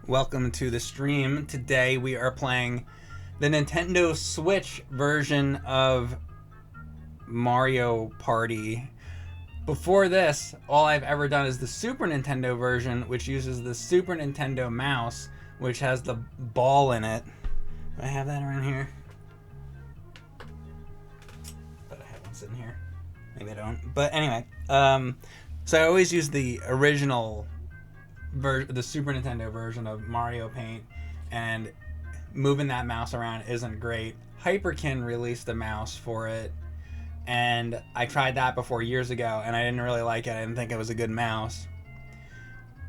Welcome to the stream. Today we are playing the Nintendo Switch version of Mario Party. Before this, all I've ever done is the Super Nintendo version, which uses the Super Nintendo mouse, which has the ball in it. Do I have that around here? But I have one sitting here. Maybe I don't. But anyway, so I always use the original the Super Nintendo version of Mario Paint, and moving that mouse around isn't great. Hyperkin released a mouse for it, and I tried that before years ago, and I didn't really like it. I didn't think it was a good mouse.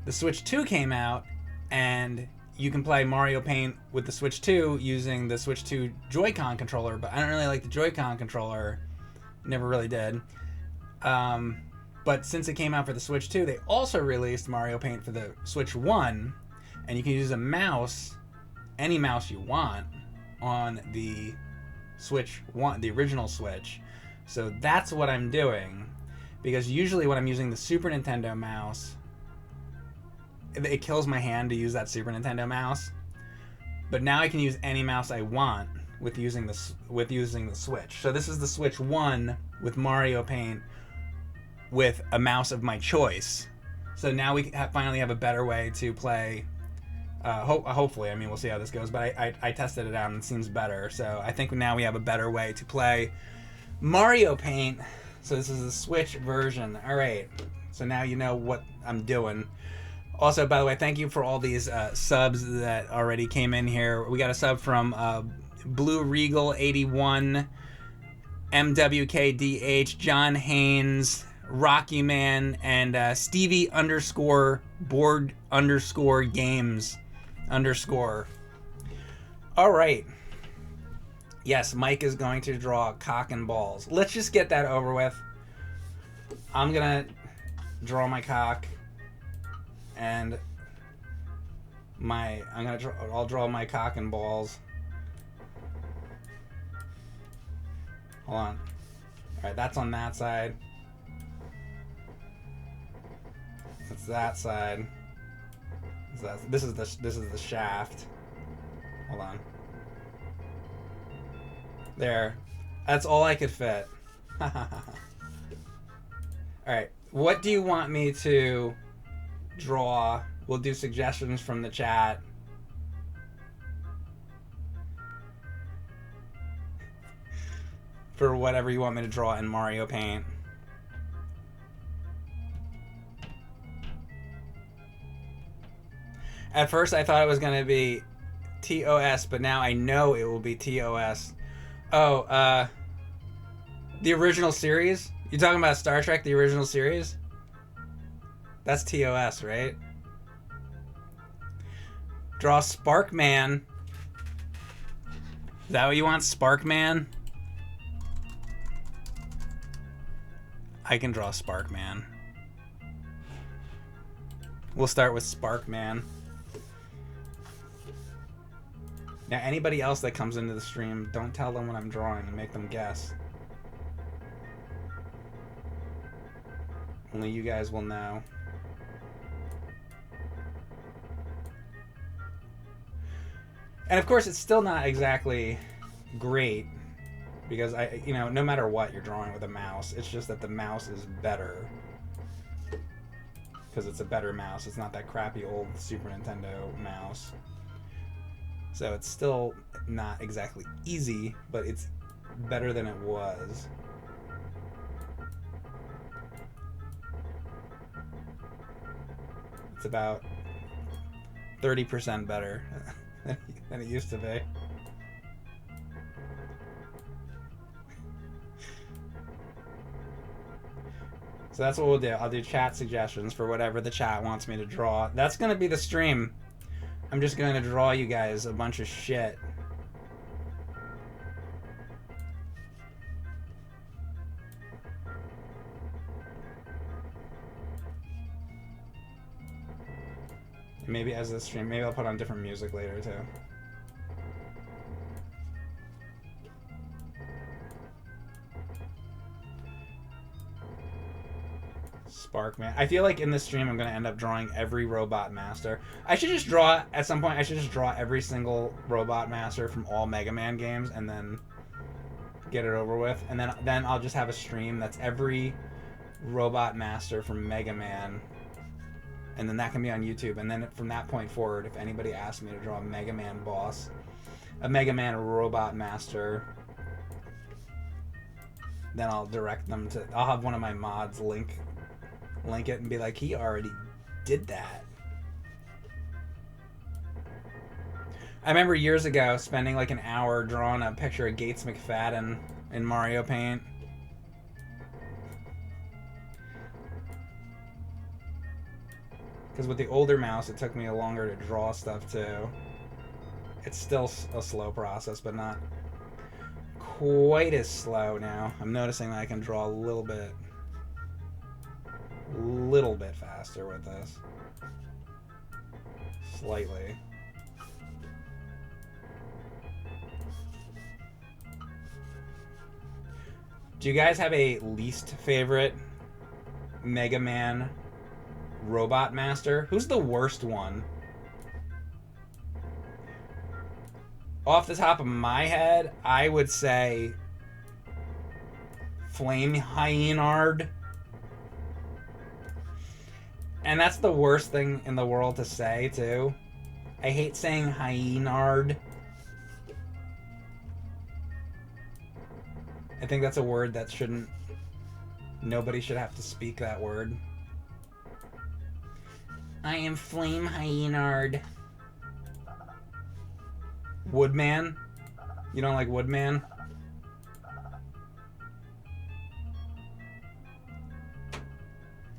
The Switch 2 came out, and you can play Mario Paint with the Switch 2 using the Switch 2 Joy-Con controller, but I don't really like the Joy-Con controller. Never really did. But since it came out for the Switch 2, they also released Mario Paint for the Switch 1, and you can use a mouse, any mouse you want, on the Switch 1, the original Switch. So that's what I'm doing, because usually when I'm using the Super Nintendo mouse, it kills my hand to use that Super Nintendo mouse. But now I can use any mouse I want with using the Switch. So this is the Switch 1 with Mario Paint with a mouse of my choice. So now we finally have a better way to play. Hopefully, I mean, we'll see how this goes, but I tested it out and it seems better. So I think now we have a better way to play Mario Paint. So this is the Switch version. All right. So now you know what I'm doing. Also, by the way, thank you for all these subs that already came in here. We got a sub from Blue Regal 81, MWKDH, John Haynes, Rocky Man, and Stevie _ board _ games _ All right. Yes, Mike is going to draw cock and balls. Let's just get that over with. I'm gonna draw my cock, and I'll draw my cock and balls. Hold on. All right, that's on that side. That's that side. This is the shaft. Hold on. There. That's all I could fit. Alright. What do you want me to draw? We'll do suggestions from the chat. For whatever you want me to draw in Mario Paint. At first I thought it was going to be TOS, but now I know it will be TOS. Oh, the original series? You're talking about Star Trek, the original series? That's TOS, right? Draw Sparkman. Is that what you want, Sparkman? I can draw Sparkman. We'll start with Sparkman. Now, anybody else that comes into the stream, don't tell them what I'm drawing and make them guess. Only you guys will know. And of course, it's still not exactly great, because no matter what you're drawing with a mouse, it's just that the mouse is better. Because it's a better mouse. It's not that crappy old Super Nintendo mouse. So it's still not exactly easy, but it's better than it was. It's about 30% better than it used to be. So that's what we'll do. I'll do chat suggestions for whatever the chat wants me to draw. That's going to be the stream. I'm just going to draw you guys a bunch of shit. Maybe as this stream, maybe I'll put on different music later too. Sparkman. I feel like in this stream I'm going to end up drawing every Robot Master. I should just draw, at some point, I should just draw every single Robot Master from all Mega Man games and then get it over with. And then I'll just have a stream that's every Robot Master from Mega Man. And then that can be on YouTube. And then from that point forward, if anybody asks me to draw a Mega Man boss, a Mega Man Robot Master, then I'll direct them to... I'll have one of my mods link it and be like, he already did that. I remember years ago spending like an hour drawing a picture of Gates McFadden in Mario Paint. Because with the older mouse, it took me longer to draw stuff too. It's still a slow process, but not quite as slow now. I'm noticing that I can draw a little bit faster with this. Slightly. Do you guys have a least favorite Mega Man Robot Master? Who's the worst one? Off the top of my head, I would say Flame Hyenard. And that's the worst thing in the world to say, too. I hate saying Hyenard. I think that's a word that shouldn't... Nobody should have to speak that word. I am Flame Hyenard. Woodman? You don't like Woodman?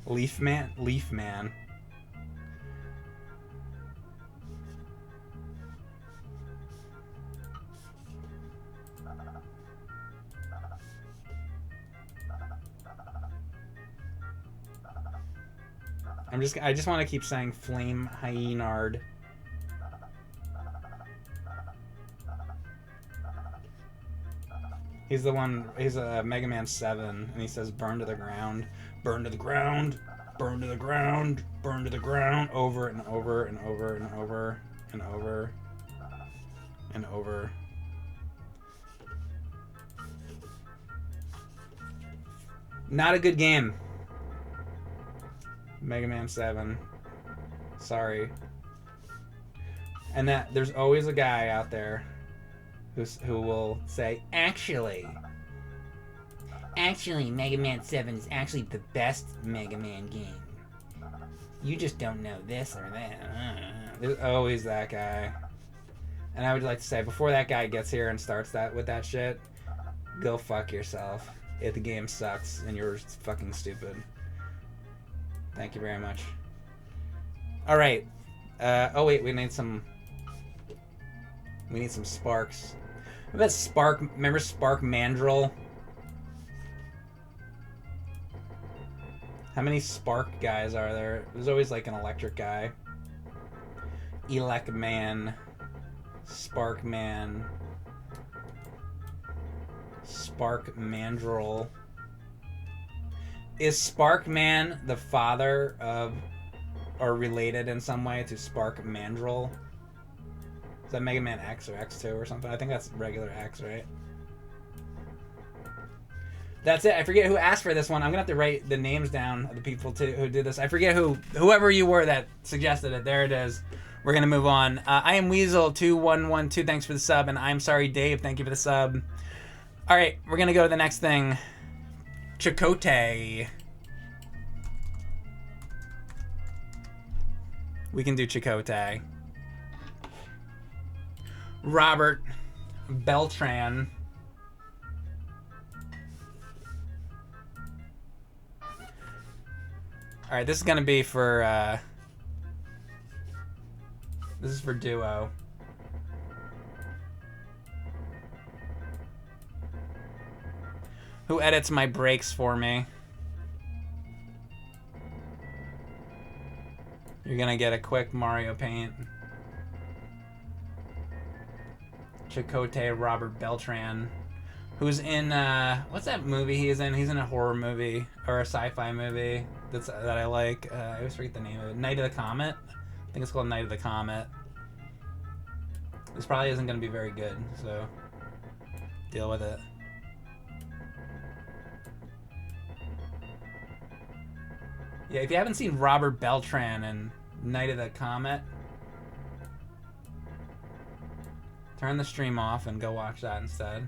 Leafman? Leafman. I just want to keep saying Flame Hyenard. He's the one, he's a Mega Man 7, and he says burn to the ground, burn to the ground, burn to the ground, burn to the ground, over and over and over and over and over and over. Not a good game. Mega Man 7. Sorry. And that there's always a guy out there who will say, actually, Mega Man 7 is actually the best Mega Man game. You just don't know this or that. There's always that guy. And I would like to say, before that guy gets here and starts with that shit, go fuck yourself. The game sucks and you're fucking stupid. Thank you very much. Alright. Oh wait, we need some sparks. What about Spark? Remember Spark Mandrill? How many Spark guys are there? There's always like an electric guy. Elec Man. Spark Man. Spark Mandrill. Is Sparkman the father of, or related in some way to Spark Mandrill? Is that Mega Man X or X2 or something? I think that's regular X, right? That's it. I forget who asked for this one. I'm gonna have to write the names down of the people who did this. I forget whoever you were that suggested it. There it is. We're gonna move on. I am Weasel2112. Thanks for the sub, and I'm sorry, Dave. Thank you for the sub. All right, we're gonna go to the next thing. Chakotay. We can do Chakotay. Robert Beltran. Alright, this is gonna be for this is for Duo. Who edits my breaks for me? You're gonna get a quick Mario Paint. Chakotay Robert Beltran, who's in what's that movie he's in? He's in a horror movie or a sci-fi movie. that I like. I always forget the name of it. Night of the Comet. I think it's called Night of the Comet. This probably isn't going to be very good, so deal with it. Yeah, if you haven't seen Robert Beltran and Night of the Comet, turn the stream off and go watch that instead.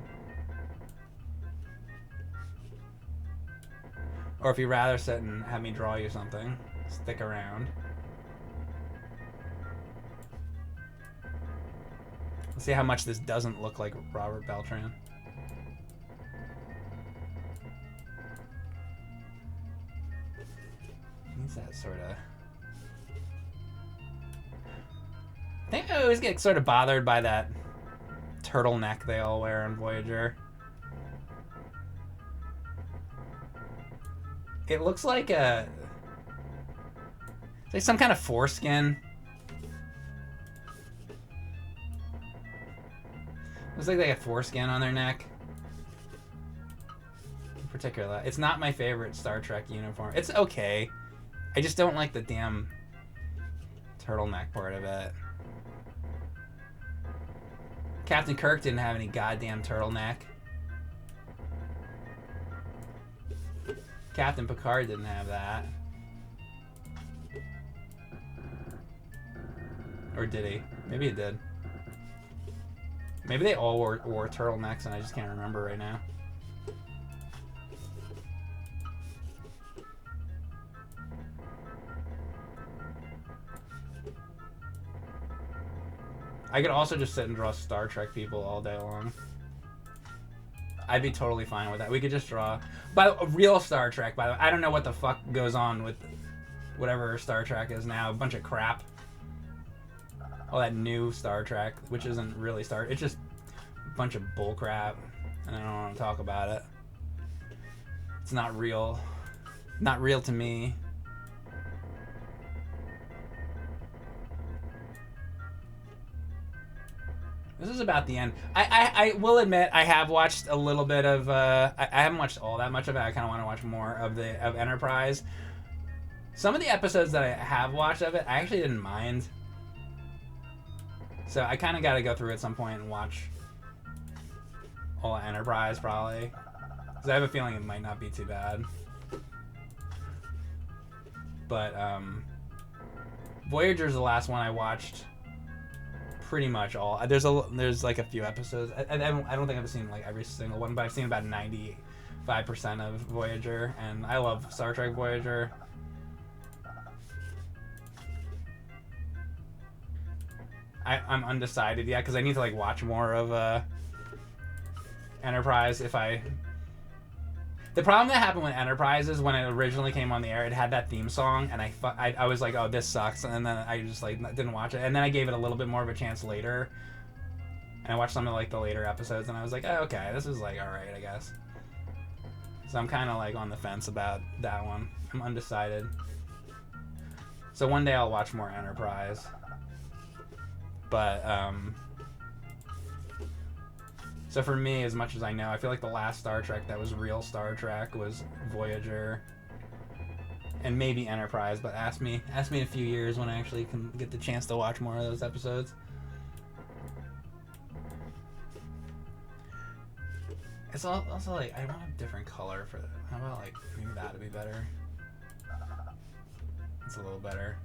Or if you'd rather sit and have me draw you something, stick around. Let's see how much this doesn't look like Robert Beltran. What's that sort of... I think I always get sort of bothered by that turtleneck they all wear on Voyager. It looks like a... It's like some kind of foreskin. Looks like they have foreskin on their neck. In particular, it's not my favorite Star Trek uniform. It's okay. I just don't like the damn turtleneck part of it. Captain Kirk didn't have any goddamn turtleneck. Captain Picard didn't have that. Or did he? Maybe he did. Maybe they all wore turtlenecks and I just can't remember right now. I could also just sit and draw Star Trek people all day long. I'd be totally fine with that. We could just draw... By a real Star Trek, by the way. I don't know what the fuck goes on with whatever Star Trek is now. A bunch of crap. All that new Star Trek, which isn't really Star... It's just a bunch of bullcrap. And I don't want to talk about it. It's not real. Not real to me. This is about the end. I will admit I have watched a little bit of I haven't watched all that much of it. I kind of want to watch more of Enterprise. Some of the episodes that I have watched of it, I actually didn't mind. So I kind of got to go through at some point and watch all of Enterprise probably. Because I have a feeling it might not be too bad. But Voyager's the last one I watched. Pretty much all. There's like a few episodes. I don't think I've seen like every single one, but I've seen about 95% of Voyager, and I love Star Trek Voyager. I'm undecided yet because I need to like watch more of Enterprise. The problem that happened with Enterprise is when it originally came on the air, it had that theme song, and I was like, oh, this sucks, and then I just like didn't watch it, and then I gave it a little bit more of a chance later, and I watched some of like the later episodes, and I was like, oh, okay, this is like all right, I guess. So I'm kind of like on the fence about that one. I'm undecided. So one day I'll watch more Enterprise, but so for me, as much as I know, I feel like the last Star Trek that was real Star Trek was Voyager and maybe Enterprise, but ask me in a few years when I actually can get the chance to watch more of those episodes. It's also like, I want a different color for that. How about like, maybe that would be better. It's a little better.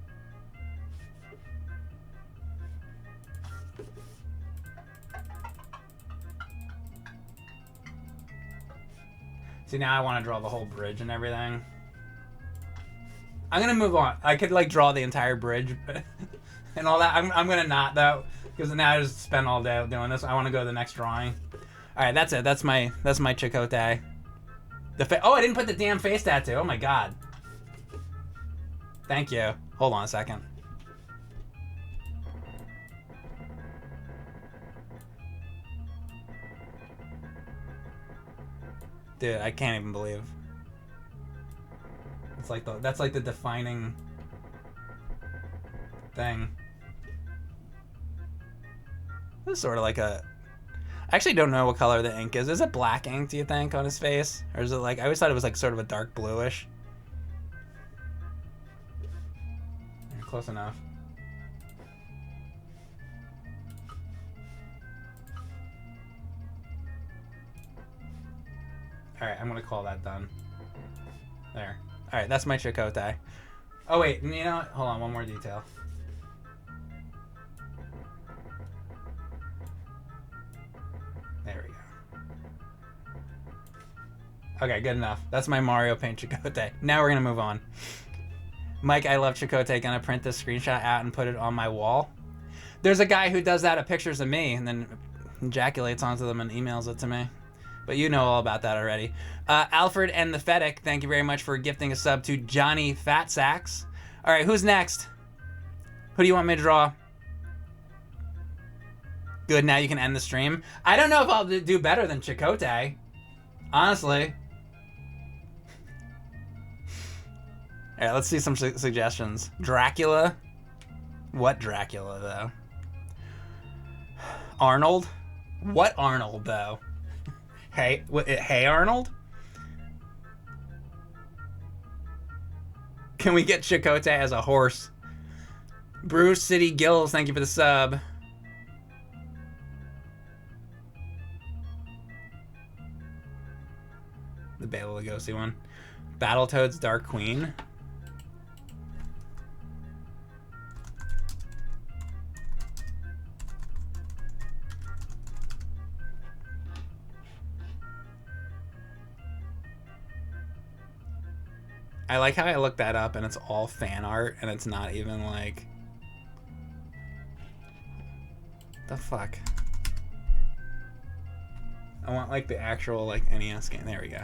See, now I want to draw the whole bridge and everything. I'm going to move on. I could, like, draw the entire bridge and all that. I'm going to not, though, because now I just spend all day doing this. I want to go to the next drawing. All right, that's it. That's my Chakotay. Oh, I didn't put the damn face tattoo. Oh, my God. Thank you. Hold on a second. Dude, I can't even believe. It's like that's like the defining thing. This is sort of like a... I actually don't know what color the ink is. Is it black ink, do you think, on his face? Or is it like... I always thought it was like sort of a dark bluish. close enough. Alright, I'm gonna call that done. There. Alright, that's my Chakotay. Oh wait, you know what? Hold on, one more detail. There we go. Okay, good enough. That's my Mario Paint Chakotay. Now we're gonna move on. Mike, I love Chakotay. Gonna print this screenshot out and put it on my wall. There's a guy who does that of pictures of me and then ejaculates onto them and emails it to me. But you know all about that already. Alfred and the Fedic, thank you very much for gifting a sub to Johnny Fatsacks. All right, who's next? Who do you want me to draw? Good, now you can end the stream. I don't know if I'll do better than Chakotay. Honestly. All right, let's see some suggestions. Dracula? What Dracula, though? Arnold? What Arnold, though? Hey Arnold? Can we get Chakotay as a horse? Bruce City Gills, thank you for the sub. The Bela Lugosi one. Battletoads Dark Queen. I like how I looked that up and it's all fan art and it's not even like... The fuck? I want like the actual like NES game. There we go.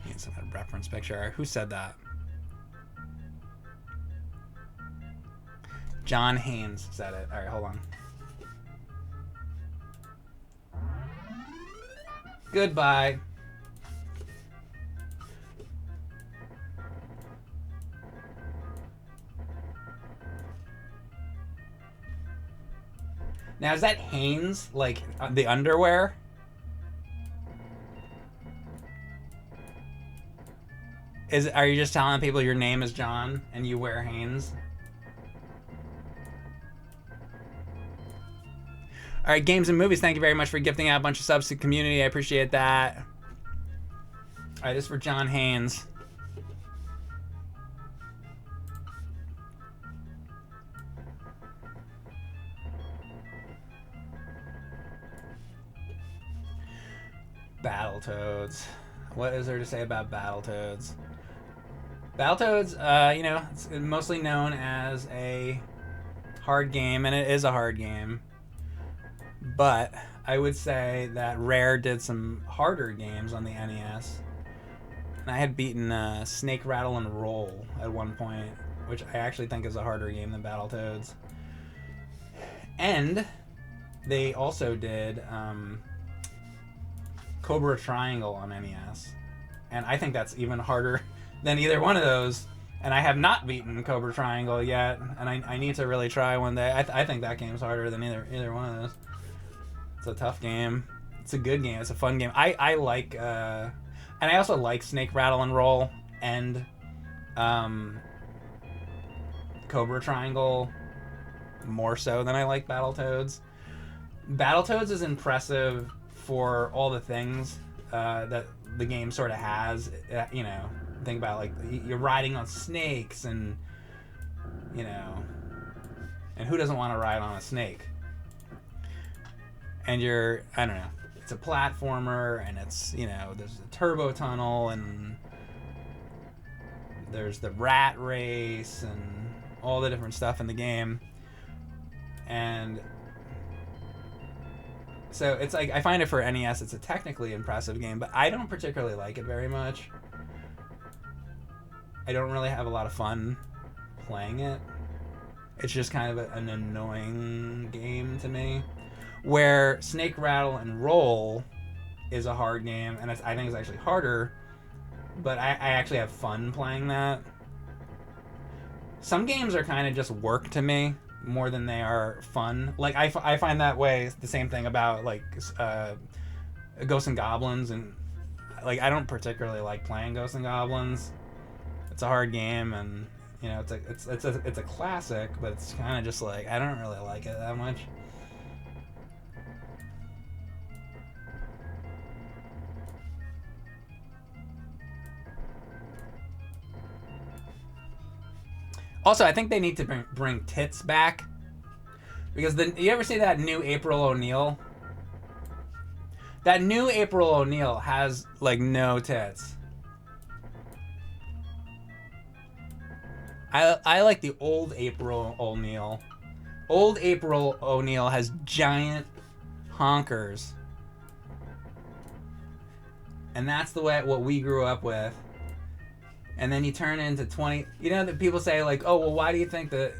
Need some kind of reference picture. Who said that? John Haynes said it. Alright, hold on. Goodbye. Now, is that Hanes, like, the underwear? Are you just telling people your name is John and you wear Hanes? All right, Games and Movies, thank you very much for gifting out a bunch of subs to the community. I appreciate that. All right, this is for John Haynes. Battletoads. What is there to say about Battletoads? Battletoads, you know, it's mostly known as a hard game, and it is a hard game. But I would say that Rare did some harder games on the NES. And I had beaten Snake, Rattle, and Roll at one point, which I actually think is a harder game than Battletoads. And they also did... Cobra Triangle on NES, and I think that's even harder than either one of those, and I have not beaten Cobra Triangle yet, and I need to really try one day. I think that game's harder than either one of those. It's a tough game. It's a good game. It's a fun game. I like and I also like Snake, Rattle, and Roll and Cobra Triangle more so than I like Battletoads. Battletoads is impressive for all the things that the game sort of has. You know, think about like you're riding on snakes and, you know, and who doesn't want to ride on a snake? And you're, I don't know, it's a platformer and it's, you know, there's a turbo tunnel and there's the rat race and all the different stuff in the game. And so it's like, I find it for NES, it's a technically impressive game, but I don't particularly like it very much. I don't really have a lot of fun playing it. It's just kind of an annoying game to me. Where Snake, Rattle, and Roll is a hard game, and I think it's actually harder, but I actually have fun playing that. Some games are kind of just work to me more than they are fun. Like I find that way the same thing about like Ghosts and Goblins, and like I don't particularly like playing Ghosts and Goblins. it's a hard game, and you know, it's a classic, but it's kind of just like I don't really like it that much. Also, I think they need to bring tits back, because you ever see that new April O'Neil? That new April O'Neil has like no tits. I like the old April O'Neil. Old April O'Neil has giant honkers. And that's what we grew up with. And then you turn into 20... You know that people say like, oh, well, why do you think that...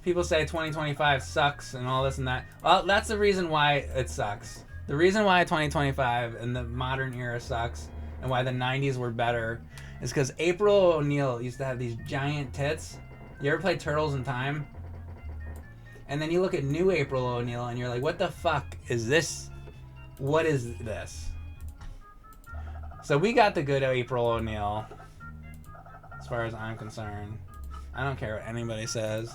People say 2025 sucks and all this and that. Well, that's the reason why it sucks. The reason why 2025 and the modern era sucks and why the 90s were better is because April O'Neil used to have these giant tits. You ever play Turtles in Time? And then you look at new April O'Neil and you're like, what the fuck is this? What is this? So we got the good April O'Neil, as far as I'm concerned. I don't care what anybody says.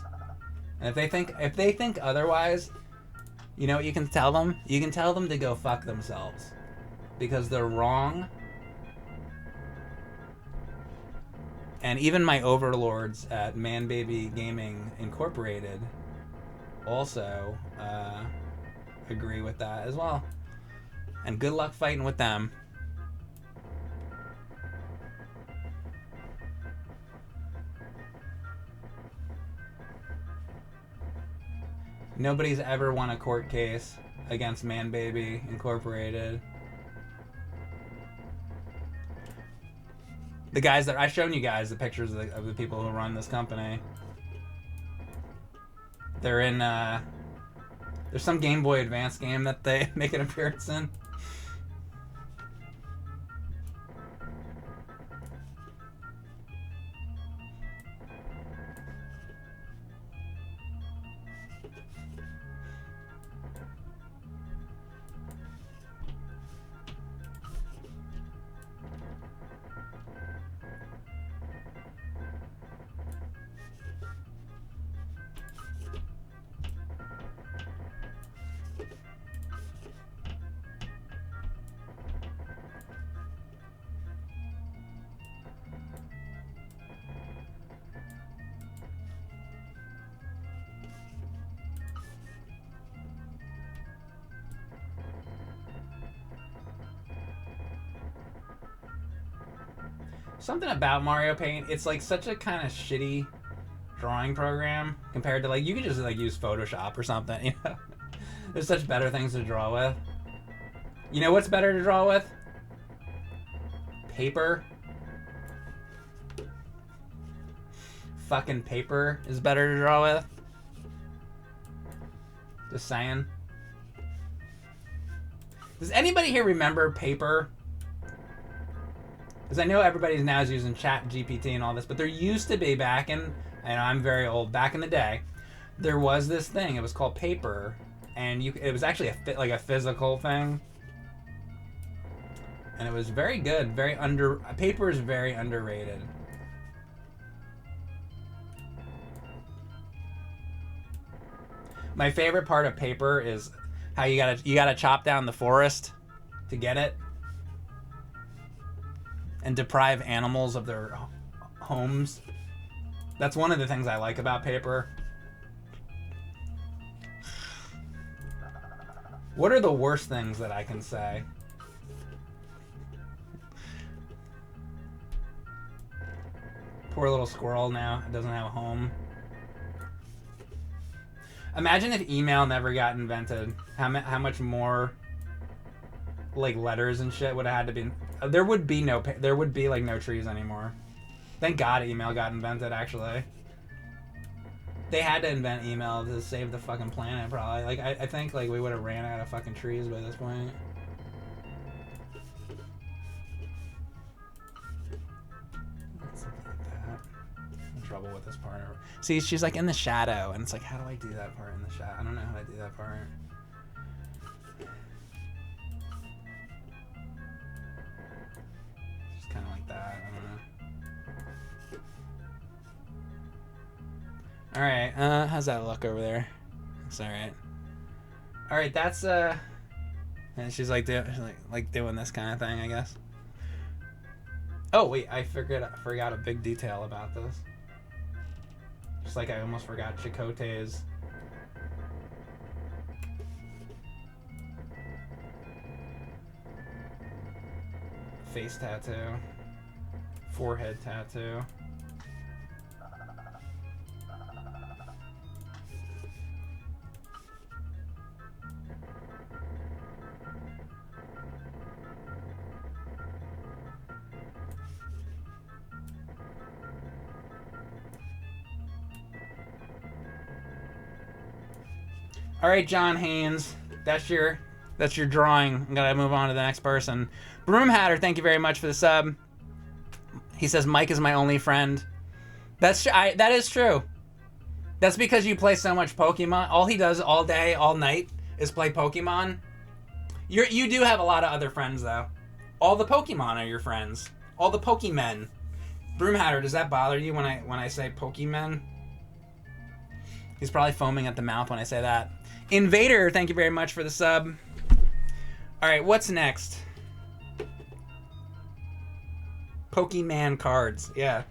And if they think otherwise, you know what you can tell them? You can tell them to go fuck themselves. Because they're wrong. And even my overlords at Man Baby Gaming Incorporated also agree with that as well. And good luck fighting with them. Nobody's ever won a court case against Man Baby Incorporated. The guys that I've shown you guys the pictures of the people who run this company. They're in there's some Game Boy Advance game that they make an appearance in. Something about Mario Paint, it's like such a kind of shitty drawing program compared to like you could just like use Photoshop or something, you know. There's such better things to draw with. You know what's better to draw with? Paper. Fucking paper is better to draw with. Just saying. Does anybody here remember paper? Because I know everybody now is using Chat GPT and all this, but there used to be back in, and I'm very old, back in the day, there was this thing. It was called paper, and it was actually like a physical thing, and it was very good. Paper is very underrated. My favorite part of paper is how you gotta chop down the forest to get it. And deprive animals of their homes. That's one of the things I like about paper. What are the worst things that I can say? Poor little squirrel now. It doesn't have a home. Imagine if email never got invented. How much more like letters and shit would have had to be. There would be like no trees anymore. Thank God email got invented, actually. They had to invent email to save the fucking planet, probably. Like, I think like we would have ran out of fucking trees by this point. Something like that. I'm in trouble with this part. See, she's like in the shadow, and it's like, how do I do that part in the shadow? I don't know how to do that part. Kind of like that. I don't know. All right. How's that look over there? It's all right. All right. That's and she's like doing this kind of thing, I guess. Oh wait, I forgot a big detail about this. Just like I almost forgot Chakotay's face tattoo, forehead tattoo. All right, John Haynes, that's your drawing. I'm gonna move on to the next person. Broom Hatter, thank you very much for the sub. He says Mike is my only friend. That is true. That's because you play so much Pokemon. All he does all day, all night is play Pokemon. You do have a lot of other friends though. All the Pokemon are your friends. All the Pokemen. Broom Hatter, does that bother you when I say Pokemen? He's probably foaming at the mouth when I say that. Invader, thank you very much for the sub. All right, what's next? Pokemon cards, yeah.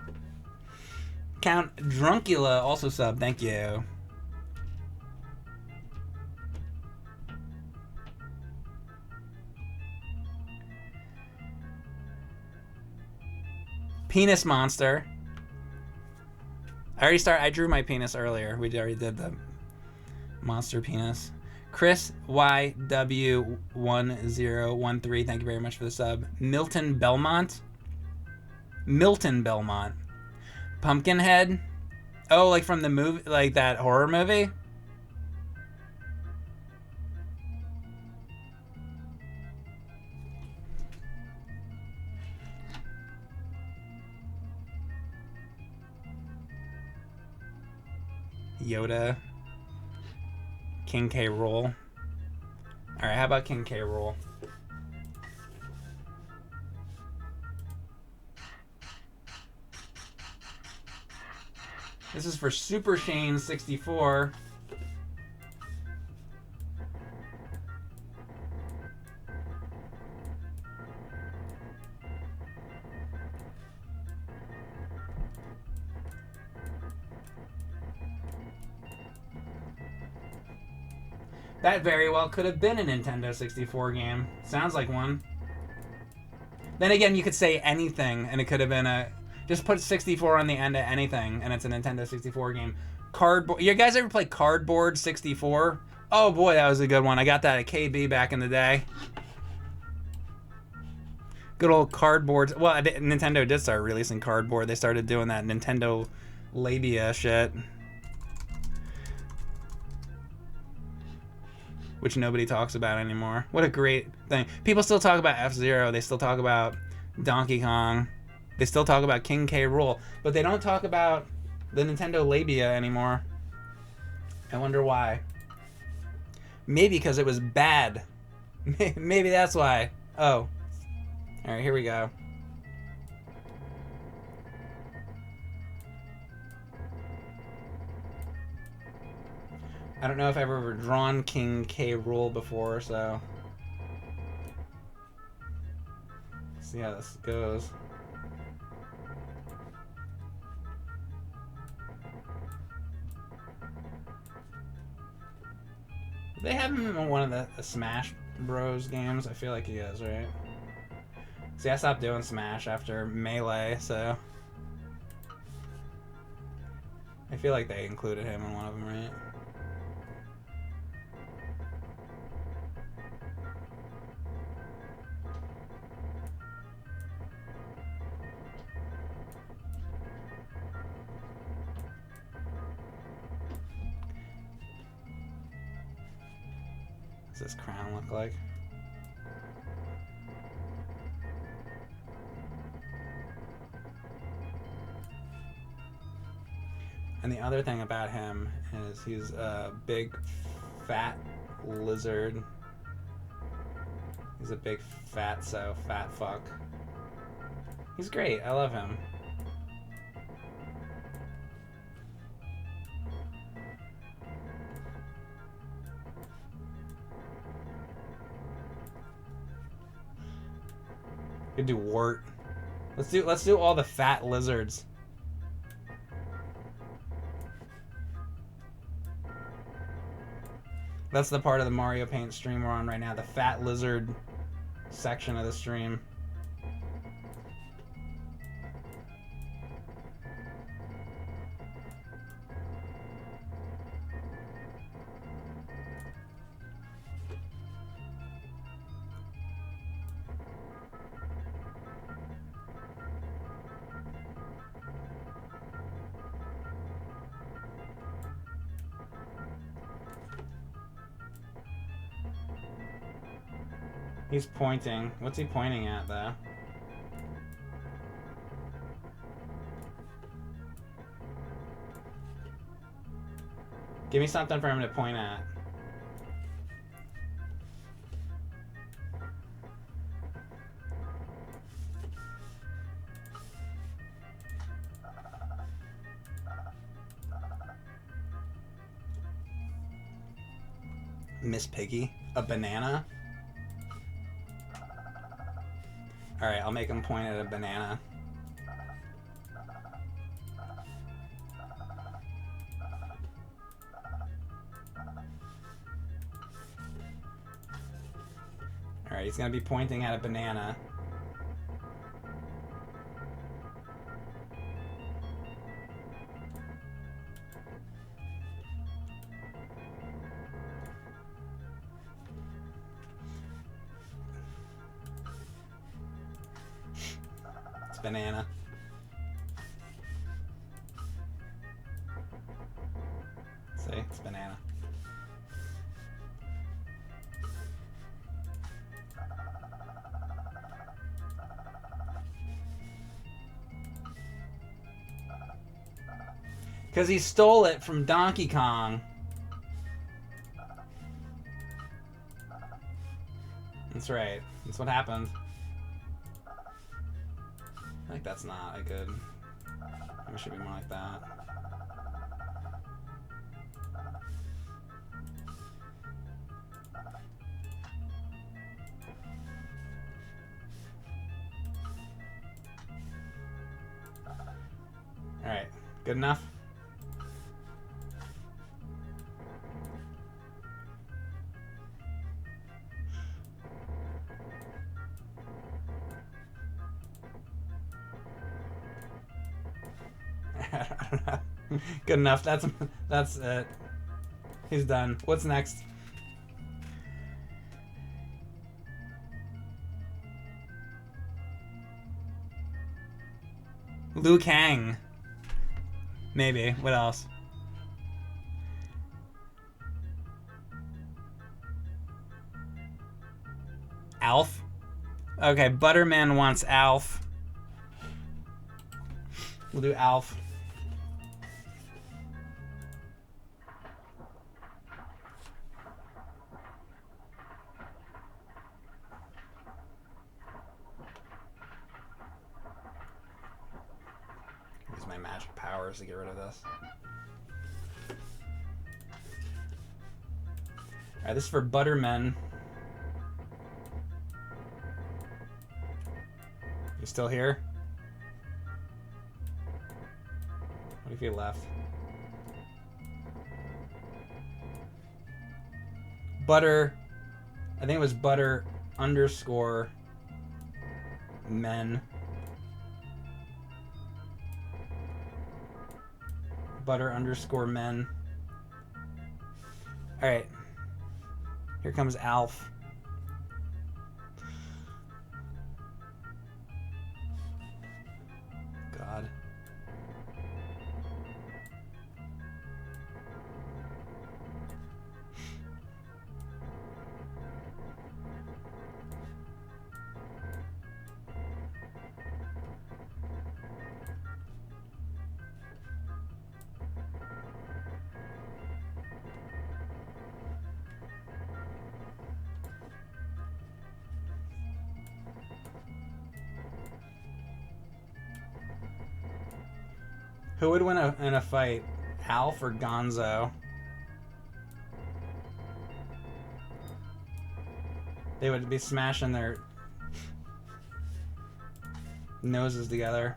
Count Druncula also sub, thank you. Penis Monster. I drew my penis earlier. We already did the monster penis. Chris YW1013, thank you very much for the sub. Milton Belmont. Pumpkinhead. Oh, like from the movie, like that horror movie? Yoda. King K. Rool. Alright, how about King K. Rool? This is for Super Shane 64. That very well could have been a Nintendo 64 game. Sounds like one. Then again, you could say anything, and it could have been a... Just put 64 on the end of anything, and it's a Nintendo 64 game. Cardboard... You guys ever play Cardboard 64? Oh boy, that was a good one. I got that at KB back in the day. Good old Cardboard... Well, Nintendo did start releasing Cardboard. They started doing that Nintendo labia shit. Which nobody talks about anymore. What a great thing. People still talk about F-Zero. They still talk about Donkey Kong. They still talk about King K. Rool. But they don't talk about the Nintendo labia anymore. I wonder why. Maybe because it was bad. Maybe that's why. Oh. Alright, here we go. I don't know if I've ever drawn King K. Rool before, so... Let's see how this goes. They have him in one of the Smash Bros. Games. I feel like he is, right? See, I stopped doing Smash after Melee, so... I feel like they included him in one of them, right? What's this crown look like? And the other thing about him is he's a big fat lizard. He's a big fat fuck. He's great. I love him. Could do wart. Let's do all the fat lizards. That's the part of the Mario Paint stream we're on right now, the fat lizard section of the stream. He's pointing. What's he pointing at, though? Give me something for him to point at. Miss Piggy? A banana? Alright, I'll make him point at a banana. Alright, he's gonna be pointing at a banana. Banana. See, it's banana. Because he stole it from Donkey Kong. That's right. That's what happened. I think that's not a good... It should be more like that. Alright, good enough? I don't know. Good enough. That's it. He's done. What's next? Liu Kang. Maybe. What else? Alf? Okay, Butterman wants Alf. We'll do Alf. Use my magic powers to get rid of this. Alright, this is for Butterman. You still here? What if he left? Butter. I think it was Butter _ men. Butter _ men. Alright. Here comes Alf. God. Who would win in a fight? Alf or Gonzo? They would be smashing their... noses together.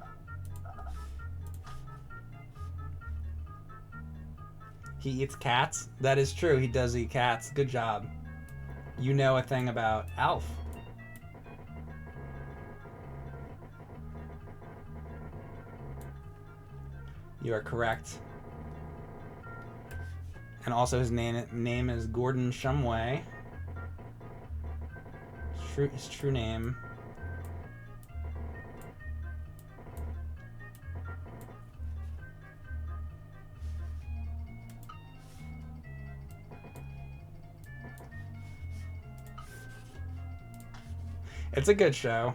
He eats cats? That is true. He does eat cats. Good job. You know a thing about Alf. You are correct. And also his name is Gordon Shumway. His true name. It's a good show.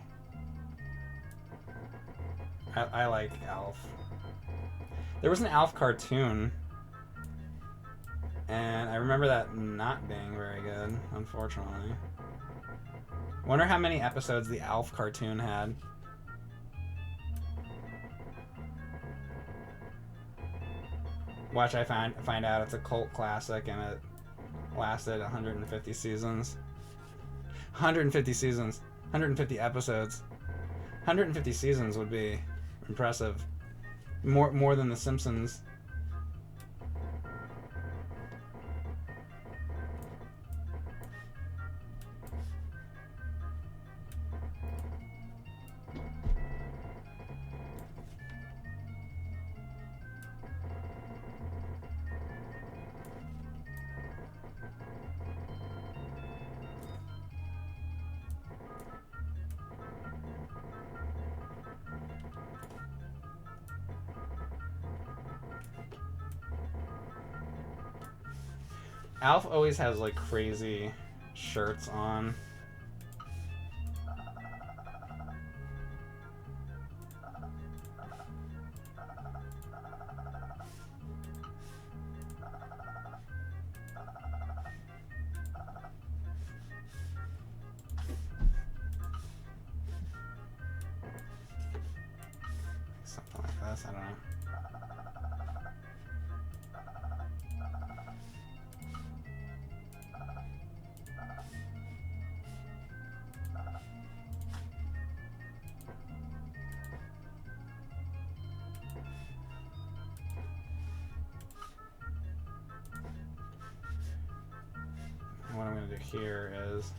I like Alf. There was an Alf cartoon, and I remember that not being very good, unfortunately. I wonder how many episodes the Alf cartoon had. Watch, I find out it's a cult classic, and it lasted 150 seasons. 150 seasons. 150 episodes. 150 seasons would be impressive. More than The Simpsons. Alf always has like crazy shirts on. Something like this, I don't know. What I'm going to do here is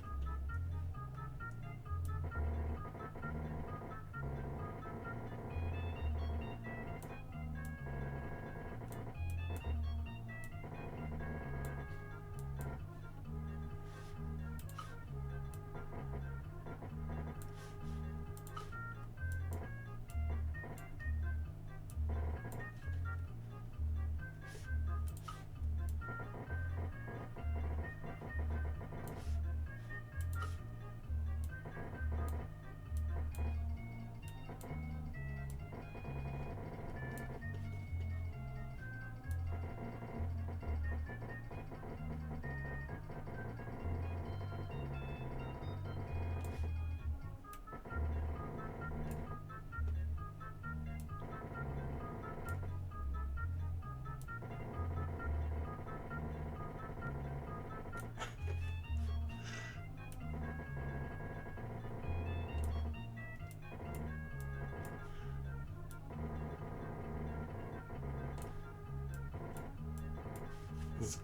this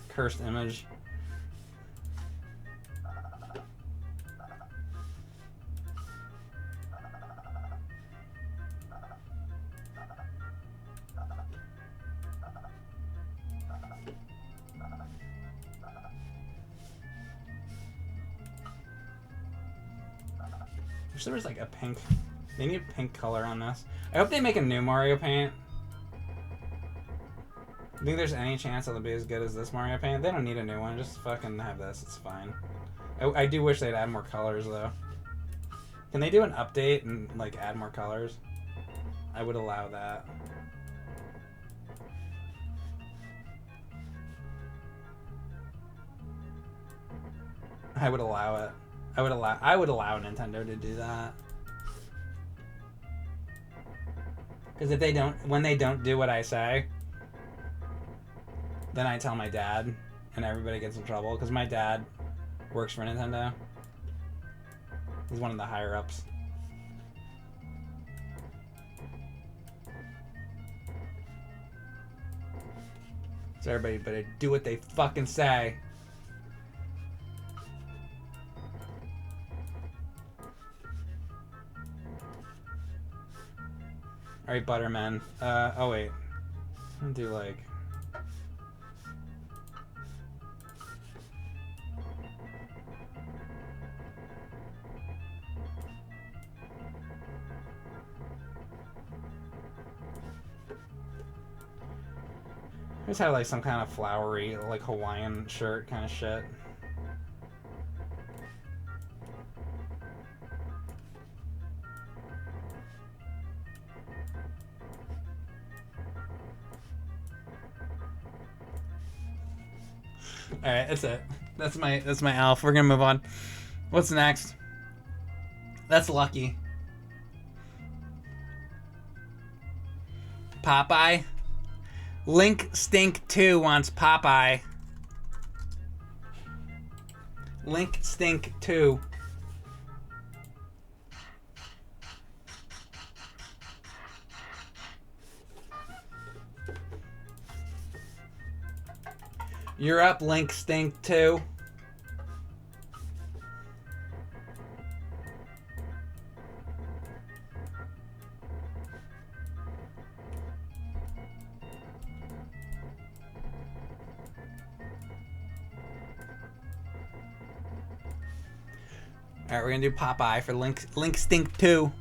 cursed image. I wish there was like a pink. They need pink color on this. I hope they make a new Mario Paint. I think there's any chance it'll be as good as this Mario Paint. They don't need a new one. Just fucking have this. It's fine. I do wish they'd add more colors though. Can they do an update and like add more colors? I would allow that. I would allow it. I would allow Nintendo to do that. Because if they don't, when they don't do what I say, then I tell my dad, and everybody gets in trouble. Because my dad works for Nintendo. He's one of the higher ups. So everybody better do what they fucking say. Alright, Butterman. Oh wait. I'm gonna do like... I just have like some kind of flowery, like Hawaiian shirt kind of shit. All right, that's it. That's my Alf. We're gonna move on. What's next? That's Lucky. Popeye. Link Stink 2 wants Popeye. Link Stink 2. You're up, Link Stink 2. Alright, we're gonna do Popeye for Link Stink 2.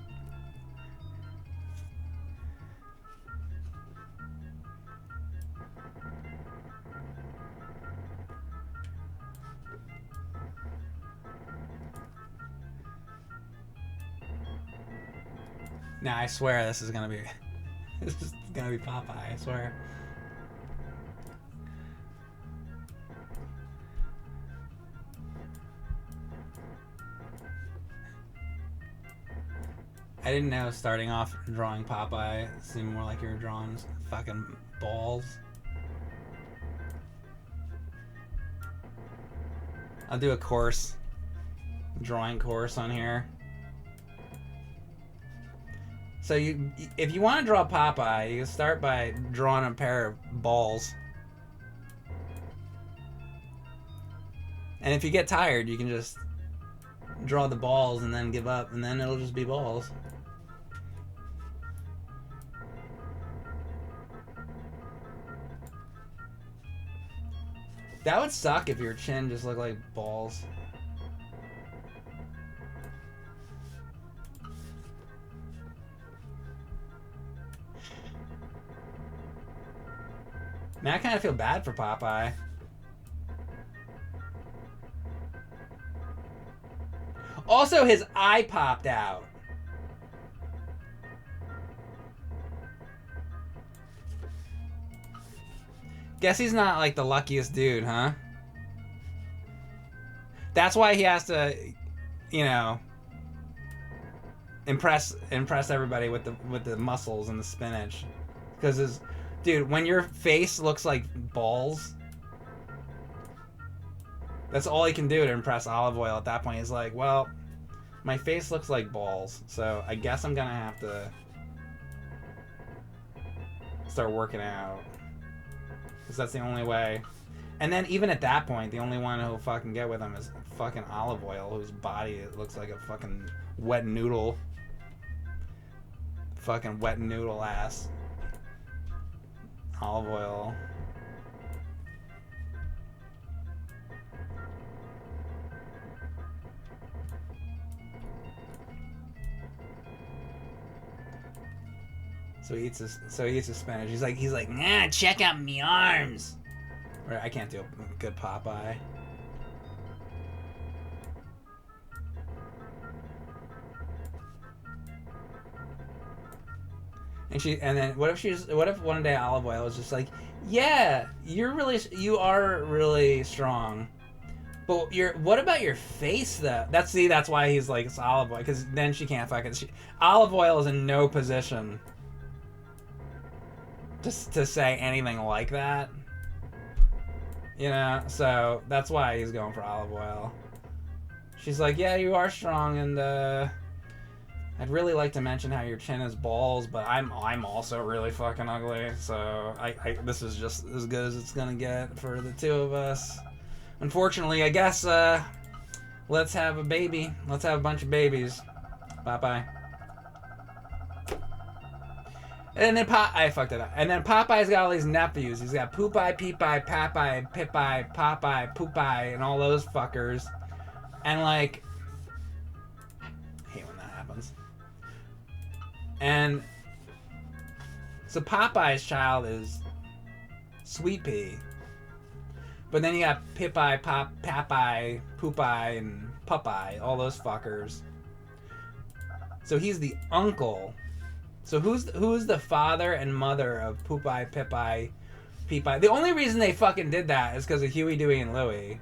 Nah, I swear this is gonna be Popeye, I swear. I didn't know starting off drawing Popeye seemed more like you were drawing fucking balls. I'll do a drawing course on here. So if you want to draw Popeye, you can start by drawing a pair of balls. And if you get tired, you can just draw the balls and then give up, and then it'll just be balls. That would suck if your chin just looked like balls. Man, I kind of feel bad for Popeye. Also, his eye popped out. Guess he's not like the luckiest dude, huh? That's why he has to, you know, impress everybody with the muscles and the spinach. Because dude, when your face looks like balls, that's all he can do to impress Olive Oil at that point. He's like, well, my face looks like balls, so I guess I'm gonna have to start working out. Because that's the only way. And then even at that point, the only one who'll fucking get with him is fucking Olive Oil, whose body looks like a fucking wet noodle. Fucking wet noodle ass. Olive Oil. So he eats his spinach. He's like, nah, check out me arms. Or I can't do a good Popeye. And then what if one day Olive Oil was just like, yeah, you are really strong. But what about your face though? That's why he's like, it's Olive Oil, because then she can't fucking Olive Oil is in no position just to say anything like that, you know. So that's why he's going for Olive Oil. She's like, yeah, you are strong, and I'd really like to mention how your chin is balls, but I'm also really fucking ugly, so I this is just as good as it's gonna get for the two of us. Unfortunately, I guess let's have a baby. Let's have a bunch of babies. Bye. And then I fucked it up. And then Popeye's got all these nephews. He's got Popeye, Peepeye, Popeye, Pipeye, Popeye, Popeye, and all those fuckers. And like, I hate when that happens. And so Popeye's child is Sweet Pea. But then you got Pipeye, Popeye, Popeye, and Popeye, all those fuckers. So he's the uncle. So who's the father and mother of Popeye, Pipeye, Peepeye? The only reason they fucking did that is because of Huey, Dewey, and Louie.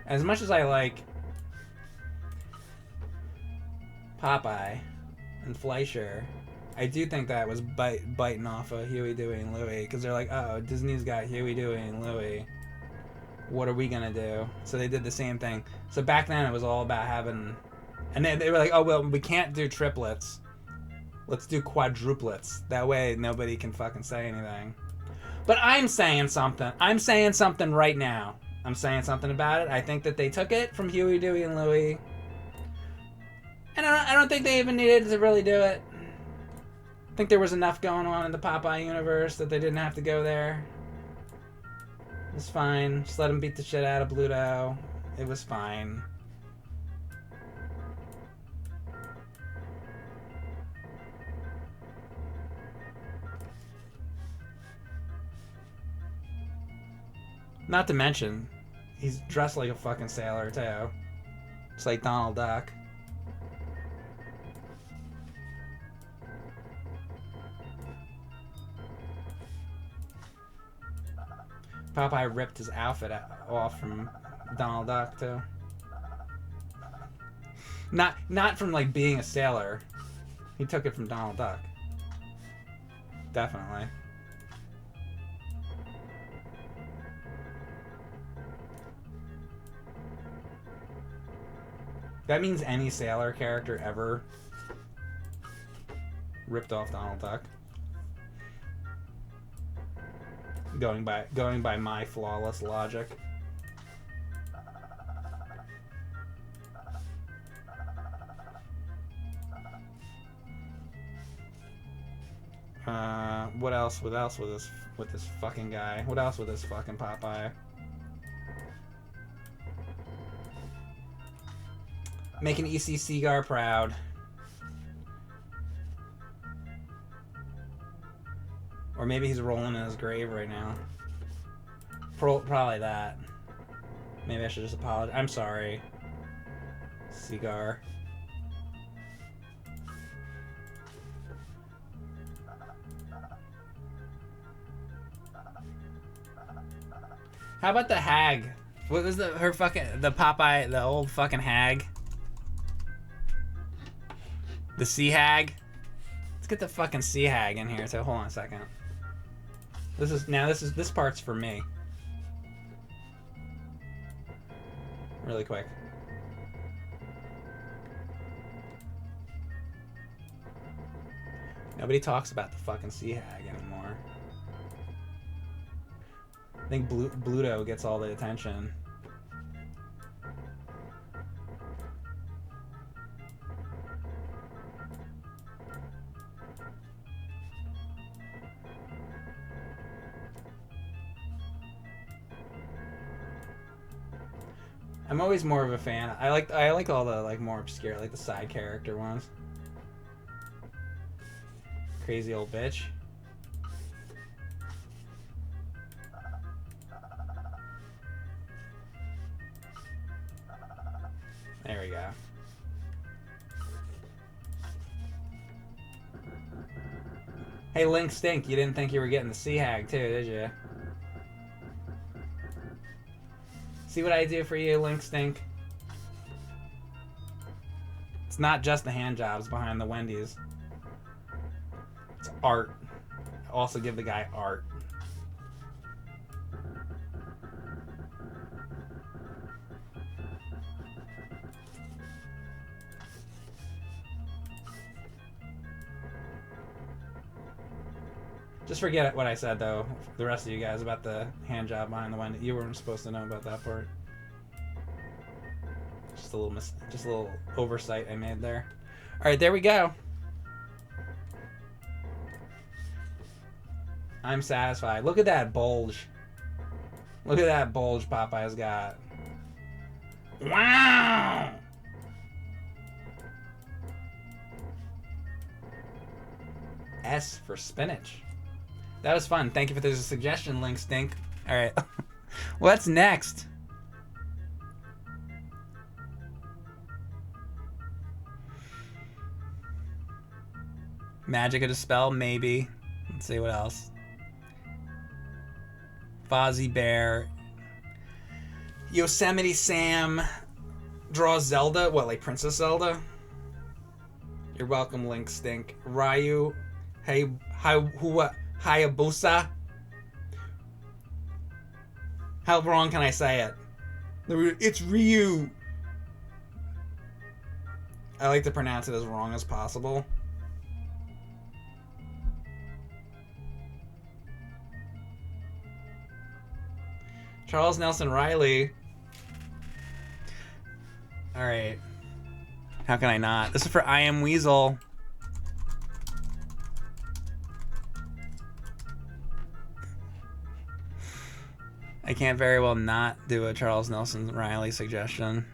As much as I like Popeye and Fleischer, I do think that was biting off of Huey, Dewey, and Louie, because they're like, oh, Disney's got Huey, Dewey, and Louie. What are we gonna do? So they did the same thing. So back then it was all about having, and they were like, oh well, we can't do triplets. Let's do quadruplets. That way nobody can fucking say anything. But I'm saying something. I'm saying something right now. I'm saying something about it. I think that they took it from Huey, Dewey, and Louie. And I don't think they even needed to really do it. I think there was enough going on in the Popeye universe that they didn't have to go there. It was fine. Just let him beat the shit out of Bluto. It was fine. Not to mention, he's dressed like a fucking sailor, too. It's like Donald Duck. Popeye ripped his outfit off from Donald Duck, too. Not from, like, being a sailor. He took it from Donald Duck. Definitely. That means any sailor character ever ripped off Donald Duck. Going by my flawless logic. What else? What else with this fucking guy? What else with this fucking Popeye? Making EC Seagar proud. Or maybe he's rolling in his grave right now. Probably that. Maybe I should just apologize. I'm sorry, Seagar. How about the hag? What was the Popeye, the old fucking hag? The sea hag? Let's get the fucking sea hag in here. So hold on a second. This part's for me. Really quick. Nobody talks about the fucking sea hag anymore. I think Bluto gets all the attention. I'm always more of a fan. I like all the like more obscure, like the side character ones. Crazy old bitch. There we go. Hey, Link Stink, you didn't think you were getting the sea hag too, did you? See what I do for you, Link Stink? It's not just the hand jobs behind the Wendy's. It's art. I also give the guy art. Just forget what I said, though. The rest of you guys about the hand job behind the window. You weren't supposed to know about that part. Just a little oversight I made there. All right, there we go. I'm satisfied. Look at that bulge. Look at that bulge Popeye's got. Wow! S for spinach. That was fun. Thank you for the suggestion, Link Stink. All right. What's next? Magic of Dispel, maybe. Let's see what else. Fozzie Bear. Yosemite Sam draws Zelda. What, like Princess Zelda? You're welcome, Link Stink. Ryu. Hey, Hayabusa. How wrong can I say it? It's Ryu. I like to pronounce it as wrong as possible. Charles Nelson Riley. Alright. How can I not? This is for I Am Weasel. I can't very well not do a Charles Nelson Riley suggestion.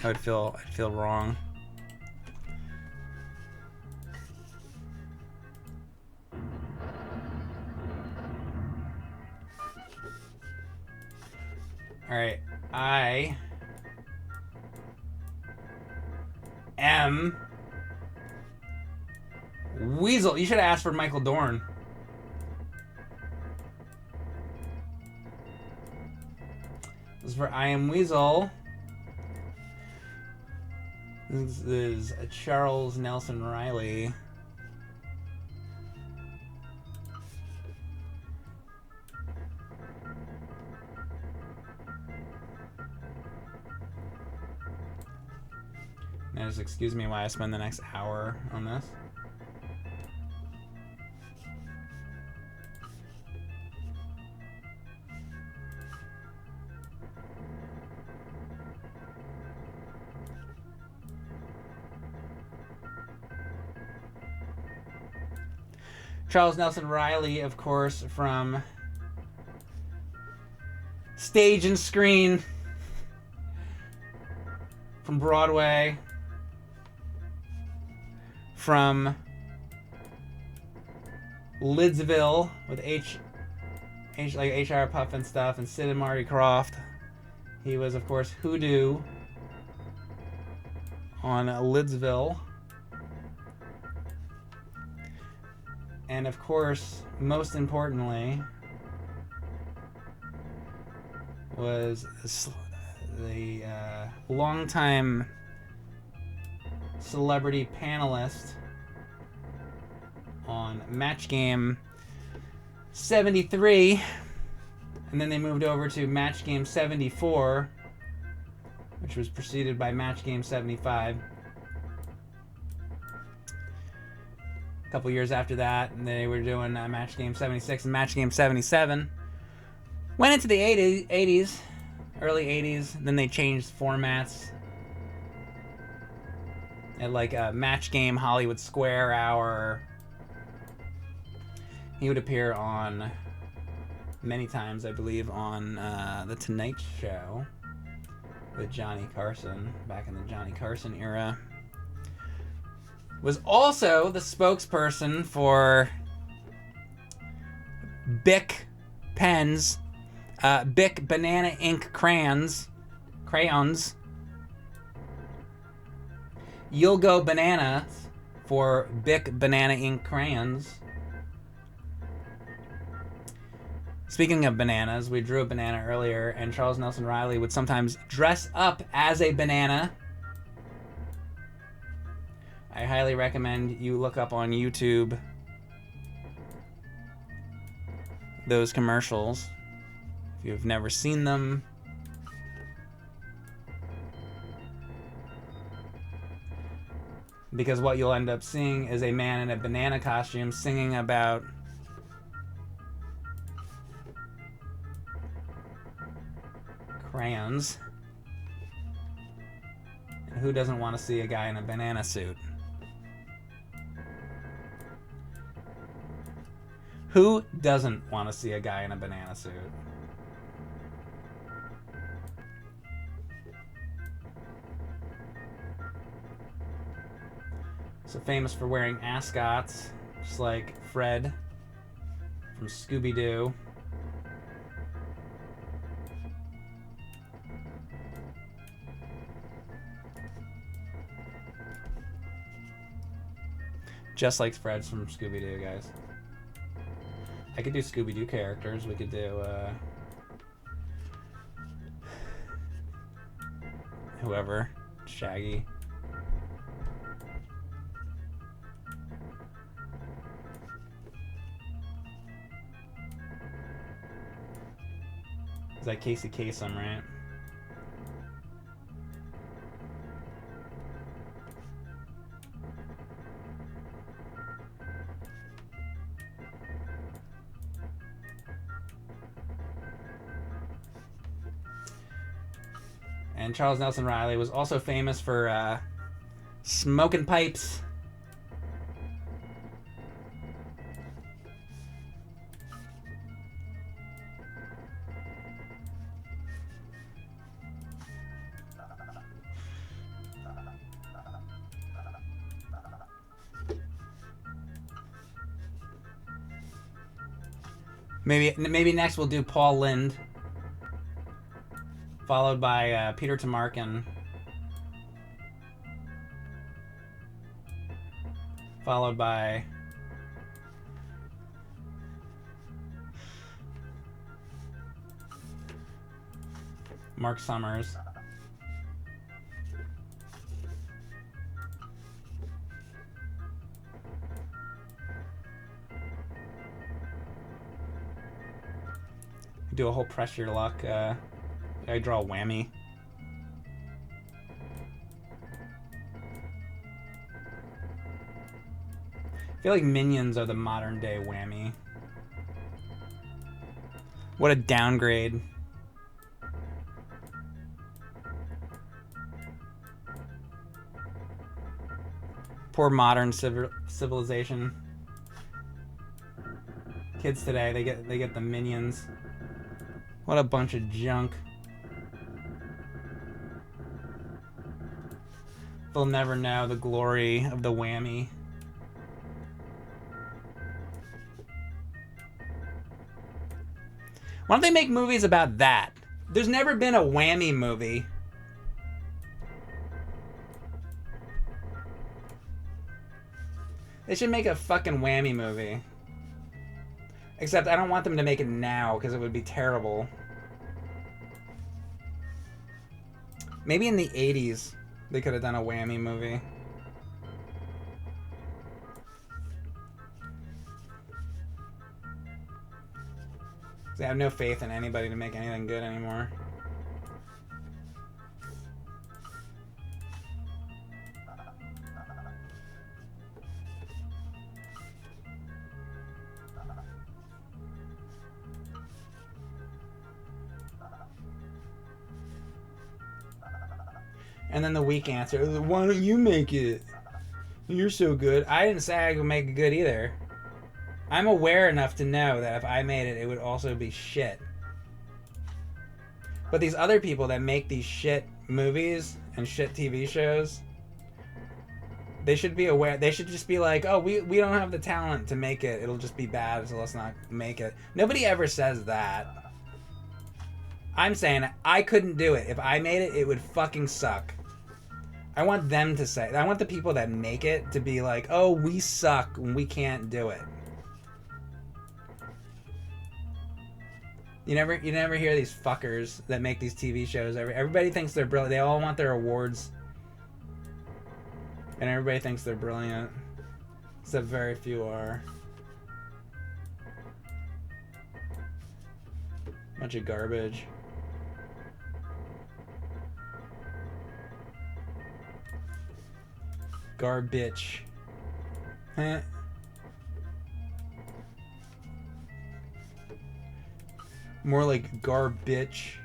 I'd feel wrong. All right, I am Weasel. You should have asked for Michael Dorn. This is for I Am Weasel. This is a Charles Nelson Riley. Now just excuse me while I spend the next hour on this. Charles Nelson Riley, of course, from stage and screen, from Broadway, from Lidsville with like H.R. Puff and stuff, and Sid and Marty Krofft. He was, of course, Hoodoo on Lidsville. And of course, most importantly, was the longtime celebrity panelist on Match Game 73, and then they moved over to Match Game 74, which was preceded by Match Game 75. A couple years after that, and they were doing Match Game 76 and Match Game 77. Went into the 80s, early 80s, then they changed formats. At like a Match Game Hollywood Square Hour. He would appear on many times, I believe, on The Tonight Show with Johnny Carson, back in the Johnny Carson era. Was also the spokesperson for Bic pens, Bic Banana Ink crayons. You'll go bananas for Bic Banana Ink crayons. Speaking of bananas, we drew a banana earlier, and Charles Nelson Riley would sometimes dress up as a banana. I highly recommend you look up on YouTube those commercials if you've never seen them. Because what you'll end up seeing is a man in a banana costume singing about crayons. And who doesn't want to see a guy in a banana suit? Who doesn't want to see a guy in a banana suit? So famous for wearing ascots, just like Fred from Scooby-Doo. Just like Fred from Scooby-Doo, guys. I could do Scooby-Doo characters. We could do whoever. Shaggy. Is that Casey Kasem, right? And Charles Nelson Riley was also famous for smoking pipes. Maybe next we'll do Paul Lynde, followed by Peter Tamarkin, followed by Mark Summers. Do a whole press your luck. I draw a whammy. I feel like Minions are the modern day whammy. What a downgrade. Poor modern civilization. Kids today, they get the Minions. What a bunch of junk. They'll never know the glory of the whammy. Why don't they make movies about that? There's never been a whammy movie. They should make a fucking whammy movie. Except I don't want them to make it now because it would be terrible. Maybe in the 80s they could have done a whammy movie. I have no faith in anybody to make anything good anymore. And then the weak answer, why don't you make it? You're so good. I didn't say I could make it good either. I'm aware enough to know that if I made it, it would also be shit. But these other people that make these shit movies and shit TV shows, they should be aware. They should just be like, oh, we don't have the talent to make it. It'll just be bad, so let's not make it. Nobody ever says that. I'm saying I couldn't do it. If I made it, it would fucking suck. I want them to say, I want the people that make it to be like, oh, we suck and we can't do it. You never hear these fuckers that make these TV shows. Everybody thinks they're brilliant. They all want their awards. And everybody thinks they're brilliant. Except very few are. Bunch of garbage. Garbage. Heh. More like garbage.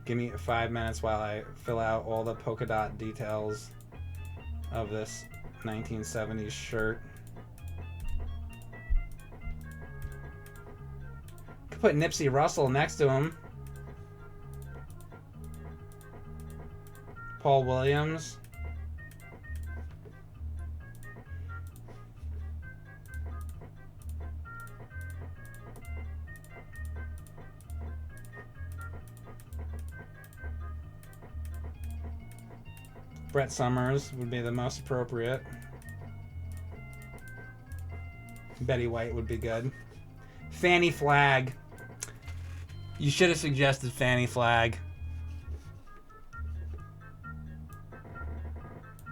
Give me 5 minutes while I fill out all the polka dot details of this 1970s shirt. Could put Nipsey Russell next to him. Paul Williams. Brett Summers would be the most appropriate. Betty White would be good. Fanny Flagg. You should have suggested Fanny Flagg.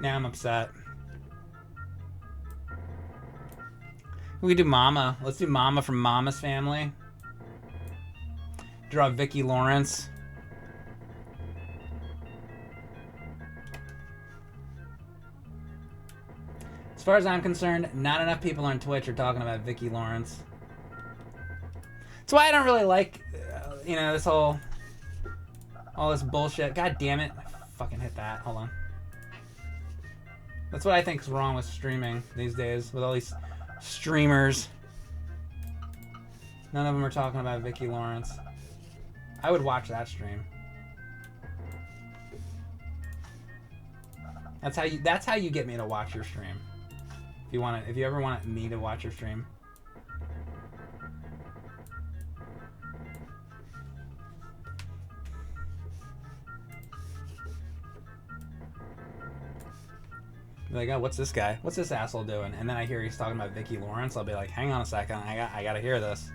Now I'm upset. We could do Mama. Let's do Mama from Mama's Family. Draw Vicki Lawrence. As far as I'm concerned, not enough people on Twitch are talking about Vicki Lawrence. That's why I don't really like, this whole, all this bullshit. God damn it. I fucking hit that. Hold on. That's what I think is wrong with streaming these days, with all these streamers. None of them are talking about Vicki Lawrence. I would watch that stream. That's how you get me to watch your stream. If you ever want me to watch your stream. Be like, oh, what's this guy? What's this asshole doing? And then I hear he's talking about Vicki Lawrence. I'll be like, hang on a second. I gotta hear this.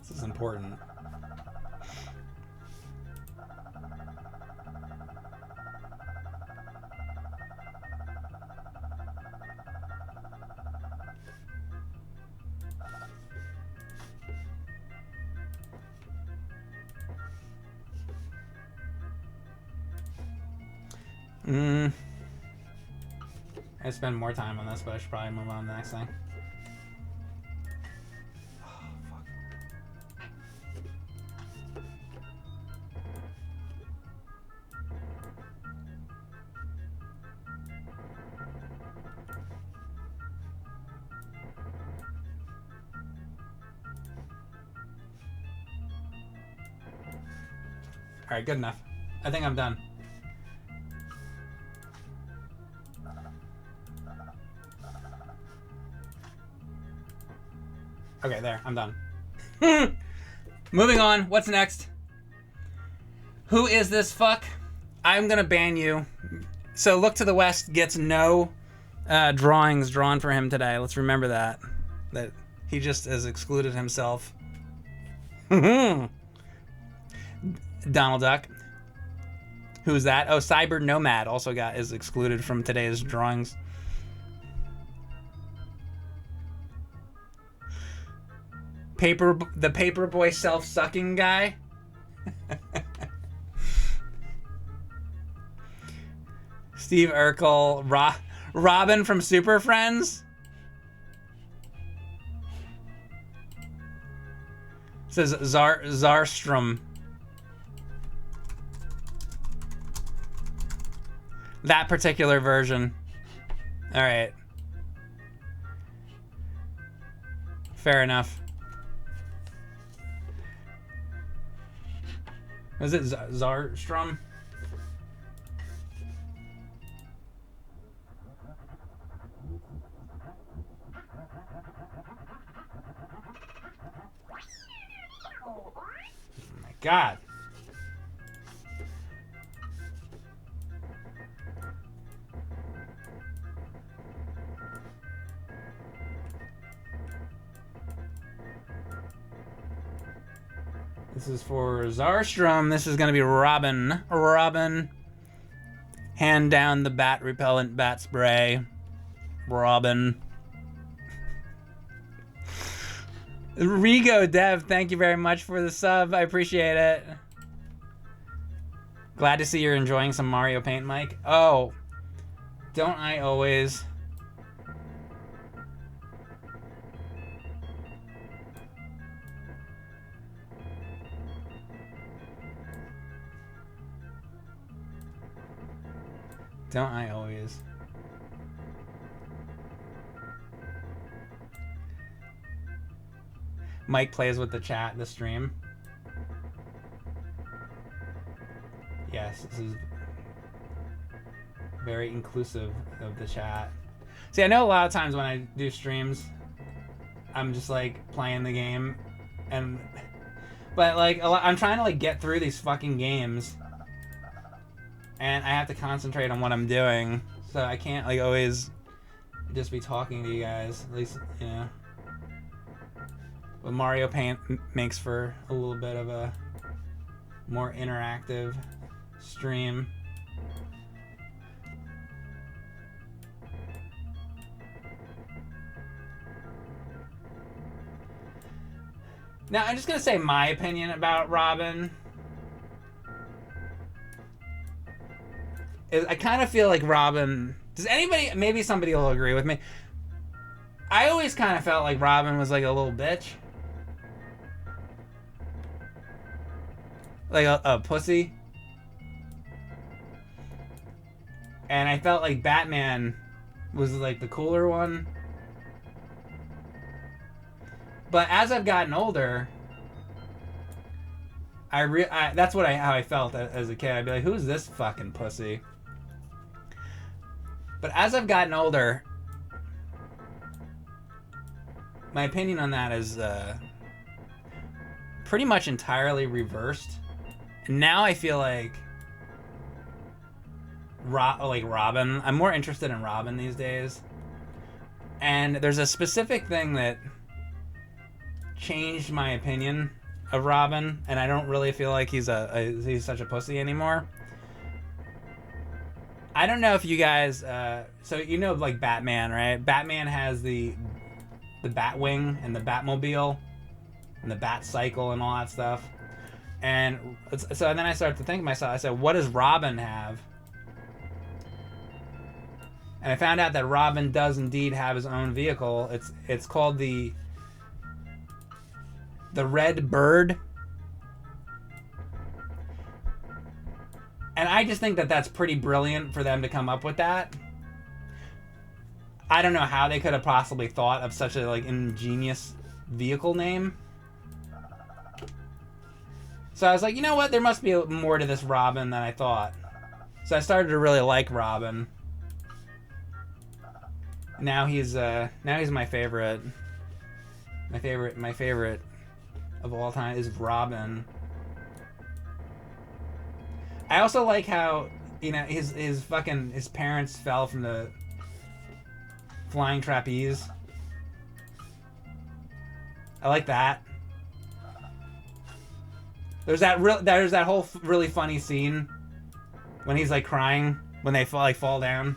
This is important. I spend more time on this, but I should probably move on to the next thing. Oh, fuck. All right, good enough. I think I'm done. Okay, there. I'm done. Moving on. What's next? Who is this fuck? I'm gonna ban you. So Look to the West gets no drawings drawn for him today. Let's remember that. That he just has excluded himself. Donald Duck. Who's that? Oh, Cyber Nomad also is excluded from today's drawings. The Paperboy self-sucking guy. Steve Urkel. Robin from Super Friends. It says Zarstrom. That particular version. All right. Fair enough. Was it Zarstrom? Oh my God. This is for Zarstrom. This is going to be Robin. Robin. Hand down the bat repellent bat spray. Robin. Rigo Dev, thank you very much for the sub. I appreciate it. Glad to see you're enjoying some Mario Paint, Mike. Oh, don't I always... Don't I always... Mike plays with the chat, the stream. Yes, this is very inclusive of the chat. See, I know a lot of times when I do streams, I'm just like playing the game, but like I'm trying to like get through these fucking games, and I have to concentrate on what I'm doing, so I can't like always just be talking to you guys. At least, you know. But Mario Paint makes for a little bit of a more interactive stream. Now, I'm just going to say my opinion about Robin. I kind of feel like Robin... Does anybody... Maybe somebody will agree with me. I always kind of felt like Robin was like a little bitch. Like a pussy. And I felt like Batman was like the cooler one. But as I've gotten older, that's how I felt as a kid. I'd be like, who's this fucking pussy? But as I've gotten older, my opinion on that is pretty much entirely reversed. And now I feel like Robin. I'm more interested in Robin these days. And there's a specific thing that changed my opinion of Robin, and I don't really feel like he's such a pussy anymore. I don't know if you guys, so you know like Batman, right? Batman has the Batwing and the Batmobile and the Bat Cycle and all that stuff. And so then I started to think to myself, I said, what does Robin have? And I found out that Robin does indeed have his own vehicle. It's called the Red Bird. And I just think that that's pretty brilliant for them to come up with that. I don't know how they could have possibly thought of such a like ingenious vehicle name. So I was like, you know what? There must be more to this Robin than I thought. So I started to really like Robin. Now he's my favorite. My favorite of all time is Robin. I also like how, you know, his parents fell from the flying trapeze. I like that. There's that whole really funny scene when he's like crying when they fall down.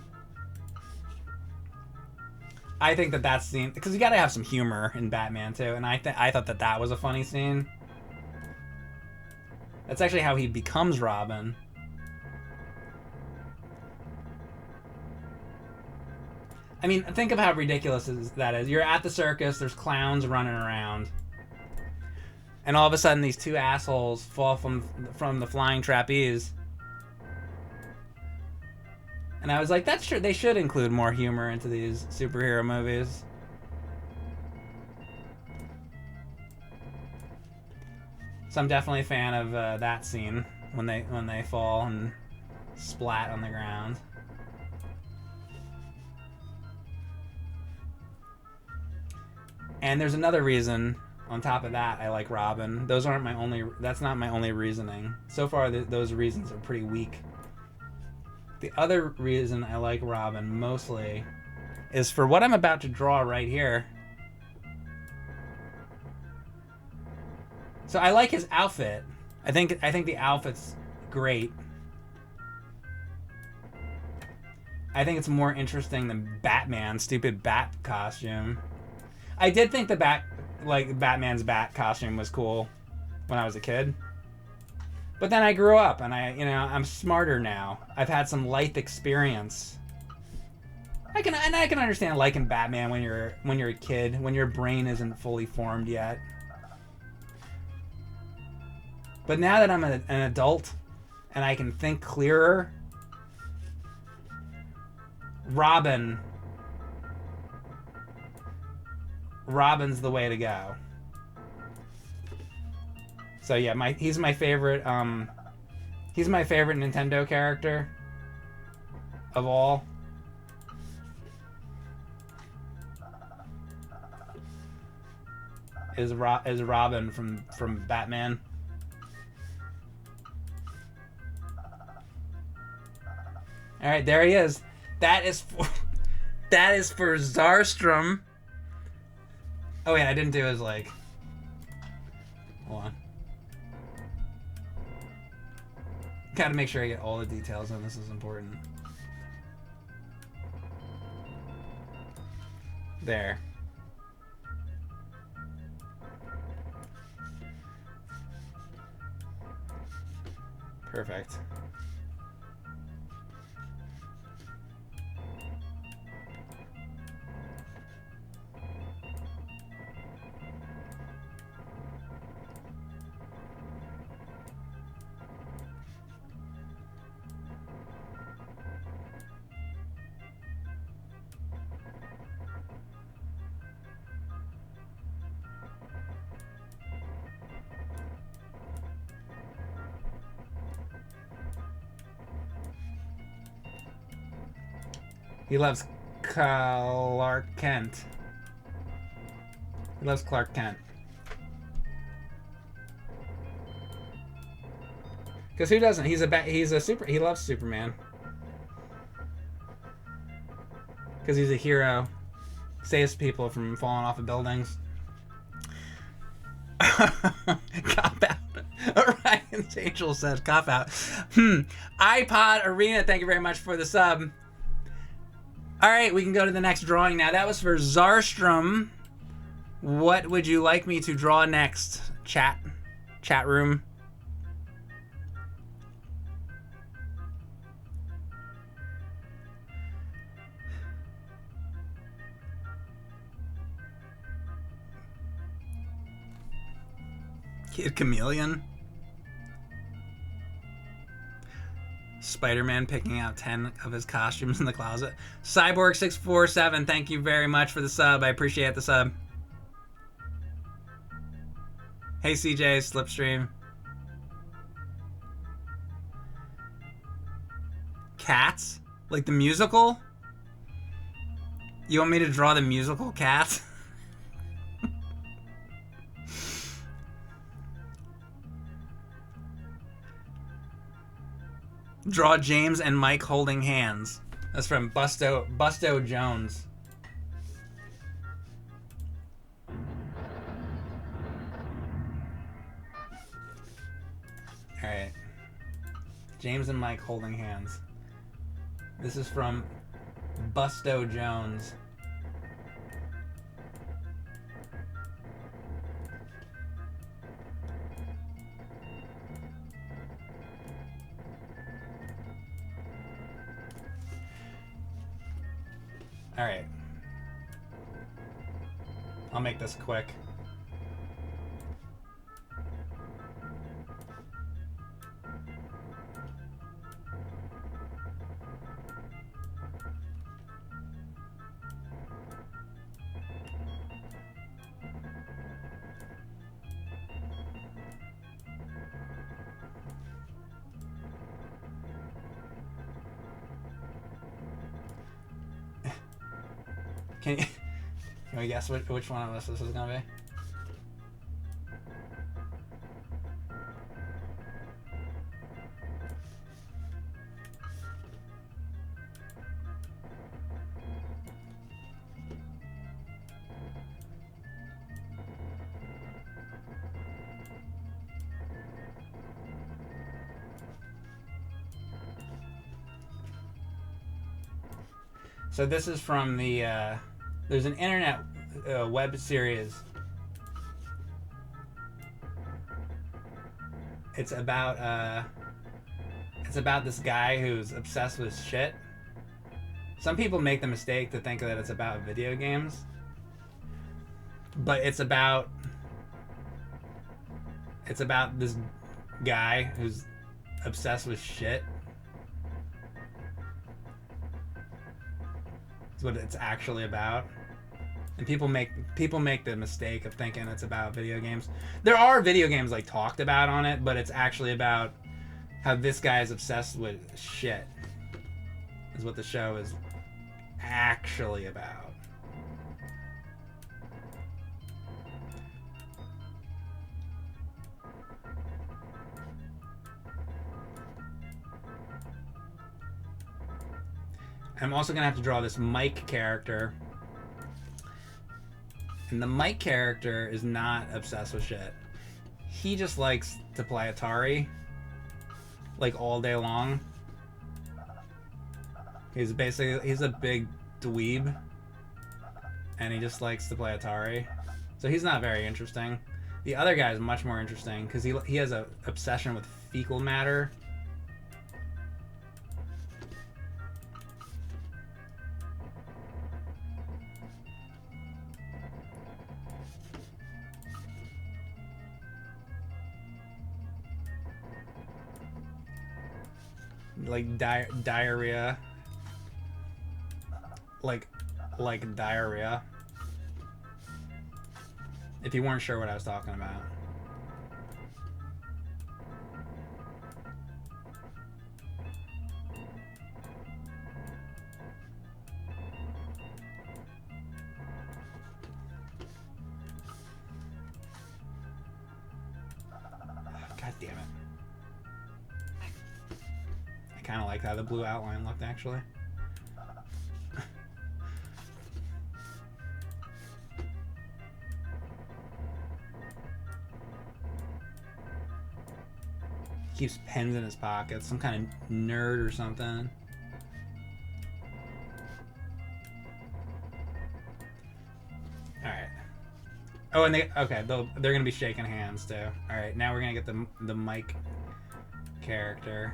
I think that scene, because you gotta have some humor in Batman too, and I thought that was a funny scene. That's actually how he becomes Robin. I mean, think of how ridiculous that is. You're at the circus, there's clowns running around, and all of a sudden these two assholes fall from the flying trapeze. And I was like, that's true. They should include more humor into these superhero movies. So I'm definitely a fan of that scene when they fall and splat on the ground. And there's another reason on top of that I like Robin. That's not my only reasoning. So far those reasons are pretty weak. The other reason I like Robin mostly is for what I'm about to draw right here. So I like his outfit. I think the outfit's great. I think it's more interesting than Batman's stupid bat costume. I did think the Batman's bat costume was cool when I was a kid. But then I grew up and I'm smarter now. I've had some life experience. I can understand liking Batman when you're a kid, when your brain isn't fully formed yet. But now that I'm an adult and I can think clearer, Robin's the way to go. So yeah, he's my favorite Nintendo character of all. Is Robin from Batman. All right, there he is. That is for Zarstrom. Oh wait, I didn't do his like. Hold on. Gotta make sure I get all the details on this. Is important. There. Perfect. He loves Clark Kent. He loves Clark Kent. Because who doesn't? He loves Superman. Because he's a hero. Saves people from falling off of buildings. Cop out. Orion's Angel says cop out. iPod Arena, thank you very much for the sub. Alright, we can go to the next drawing now. That was for Zarstrom. What would you like me to draw next? Chat room. Kid Chameleon. Spider-Man picking out 10 of his costumes in the closet. Cyborg647, thank you very much for the sub. I appreciate the sub. Hey CJ, Slipstream. Cats? Like the musical? You want me to draw the musical Cats? Draw James and Mike holding hands. That's from Busto Jones. Alright. James and Mike holding hands. This is from Busto Jones. Alright. I'll make this quick. Can we guess which one of us this is gonna be? So this is from the there's an internet web series. It's about this guy who's obsessed with shit. Some people make the mistake to think that it's about video games, but it's about this guy who's obsessed with shit. That's what it's actually about. And people make the mistake of thinking it's about video games. There are video games like talked about on it, but it's actually about how this guy is obsessed with shit. Is what the show is actually about. I'm also gonna have to draw this Mike character. And the Mike character is not obsessed with shit. He just likes to play Atari like all day long. He's a big dweeb, and he just likes to play Atari. So he's not very interesting. The other guy is much more interesting because he has an obsession with fecal matter. Like diarrhea. Like diarrhea. If you weren't sure what I was talking about. God damn it. I kind of like how the blue outline looked, actually. Keeps pens in his pockets. Some kind of nerd or something. Alright. Oh, and they're gonna be shaking hands too. Alright, now we're gonna get the Mike character.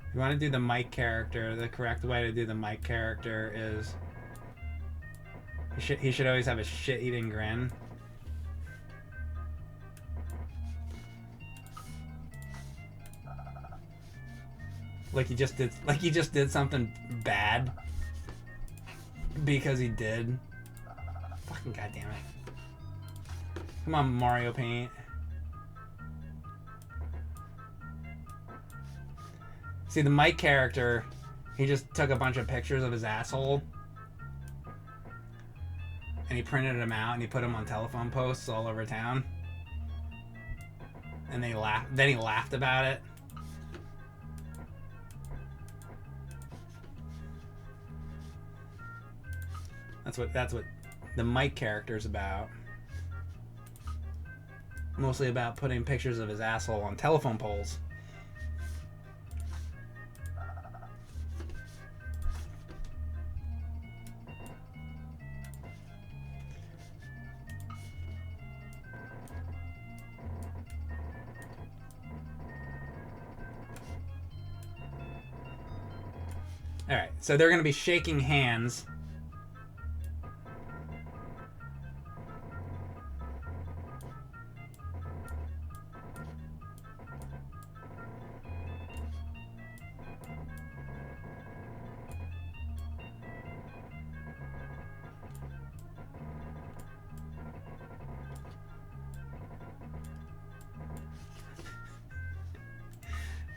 If you want to do the Mike character, the correct way to do the Mike character is he should always have a shit-eating grin. Like he just did something bad because he did. Fucking goddamn it. Come on, Mario Paint. See, the Mike character, he just took a bunch of pictures of his asshole and he printed them out and he put them on telephone posts all over town. And then he laughed about it. That's what the Mike character is about. Mostly about putting pictures of his asshole on telephone poles. Alright, so they're going to be shaking hands.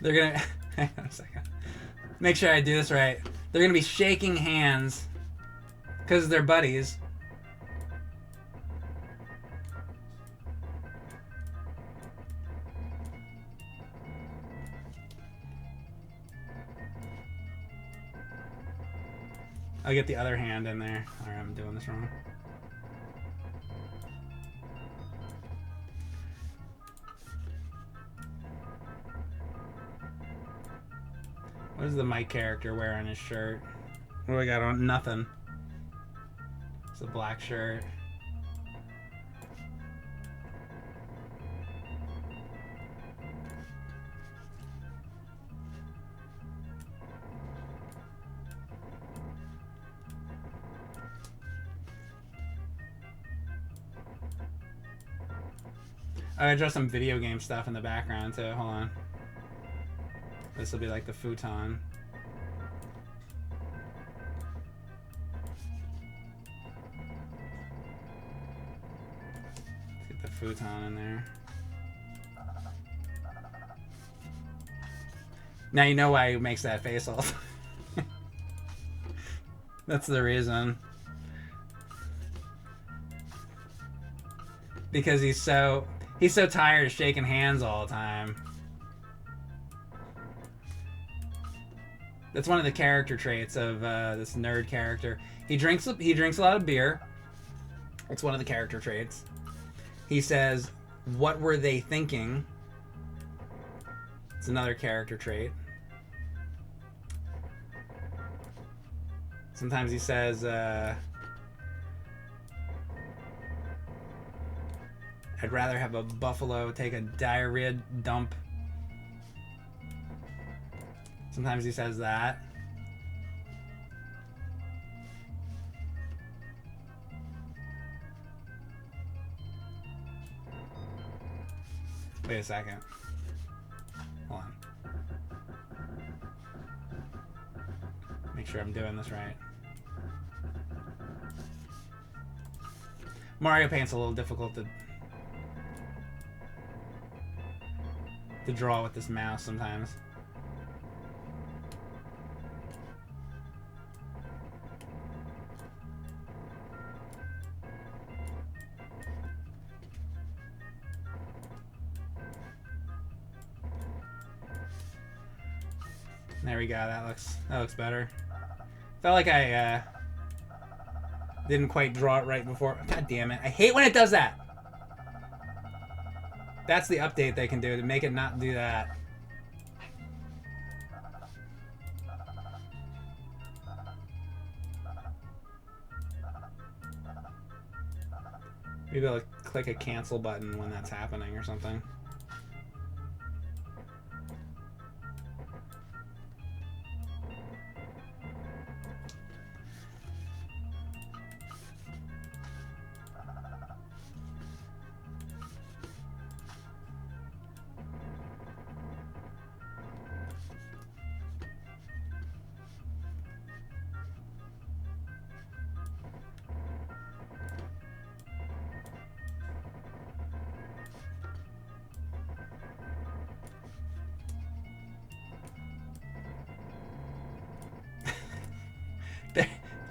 They're going to... Hang on a second. Make sure I do this right. They're going to be shaking hands because they're buddies. I'll get the other hand in there. Alright, I'm doing this wrong. What does the Mike character wear on his shirt? What do I got on? Nothing. It's a black shirt. I gotta draw some video game stuff in the background too. Hold on. This will be like the futon. Let's get the futon in there. Now you know why he makes that face all the time. That's the reason. Because he's so tired of shaking hands all the time. That's one of the character traits of this nerd character. He drinks a lot of beer. It's one of the character traits. He says, "What were they thinking?" It's another character trait. Sometimes he says, "I'd rather have a buffalo take a diarrhea dump." Sometimes he says that. Wait a second. Hold on. Make sure I'm doing this right. Mario Paint's a little difficult to draw with this mouse sometimes. There we go. That looks better. Felt like I didn't quite draw it right before. God damn it! I hate when it does that. That's the update they can do to make it not do that. Maybe I'll click a cancel button when that's happening or something.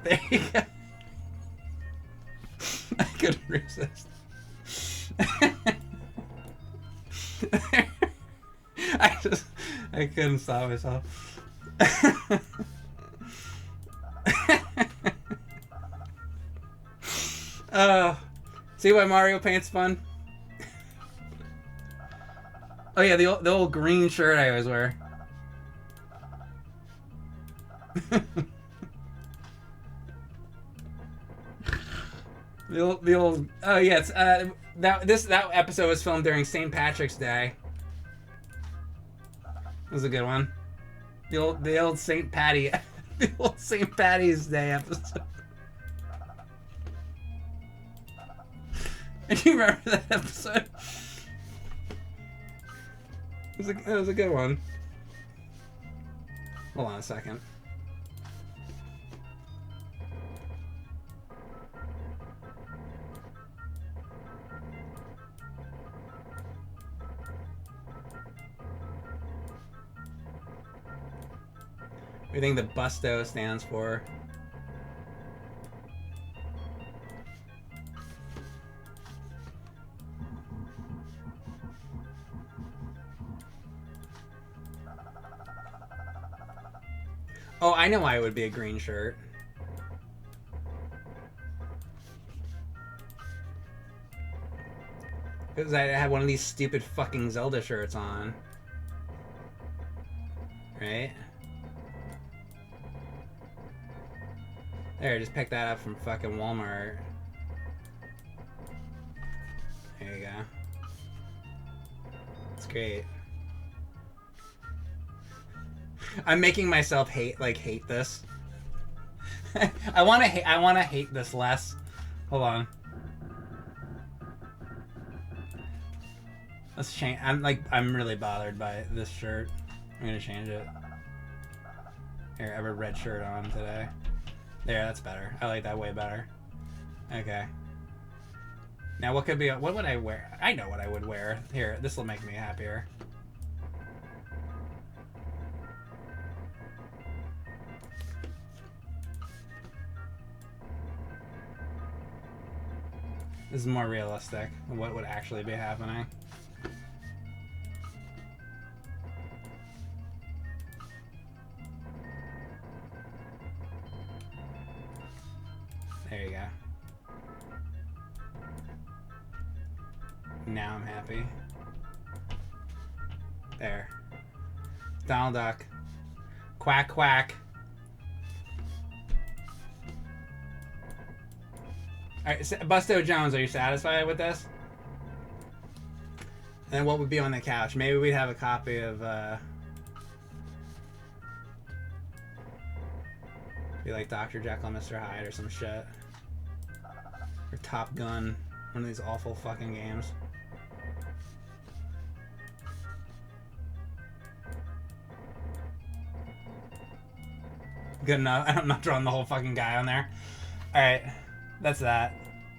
There you go. I couldn't resist. I couldn't stop myself. See why Mario Paint's fun? Oh yeah, the old green shirt I always wear. The old oh yes, that episode was filmed during St. Patrick's Day. It was a good one. The old St. Patty the old St. Patty's Day episode. Do you remember that episode? It was a good one. Hold on a second. What do you think the Busto stands for? Oh, I know why it would be a green shirt. Because I had one of these stupid fucking Zelda shirts on. Right? There, just pick that up from fucking Walmart. There you go. It's great. I'm making myself hate this. I want to hate this less. Hold on. Let's change. I'm really bothered by this shirt. I'm gonna change it. Here, I have a red shirt on today. There, that's better. I like that way better. Okay. Now, what would I wear? I know what I would wear. Here, this will make me happier. This is more realistic. What would actually be happening? There you go. Now I'm happy. There. Donald Duck. Quack, quack. Alright, Busto Jones, are you satisfied with this? And what would be on the couch? Maybe we'd have a copy of, be like Dr. Jekyll and Mr. Hyde or some shit. Or Top Gun. One of these awful fucking games. Good enough. I'm not drawing the whole fucking guy on there. Alright. That's that.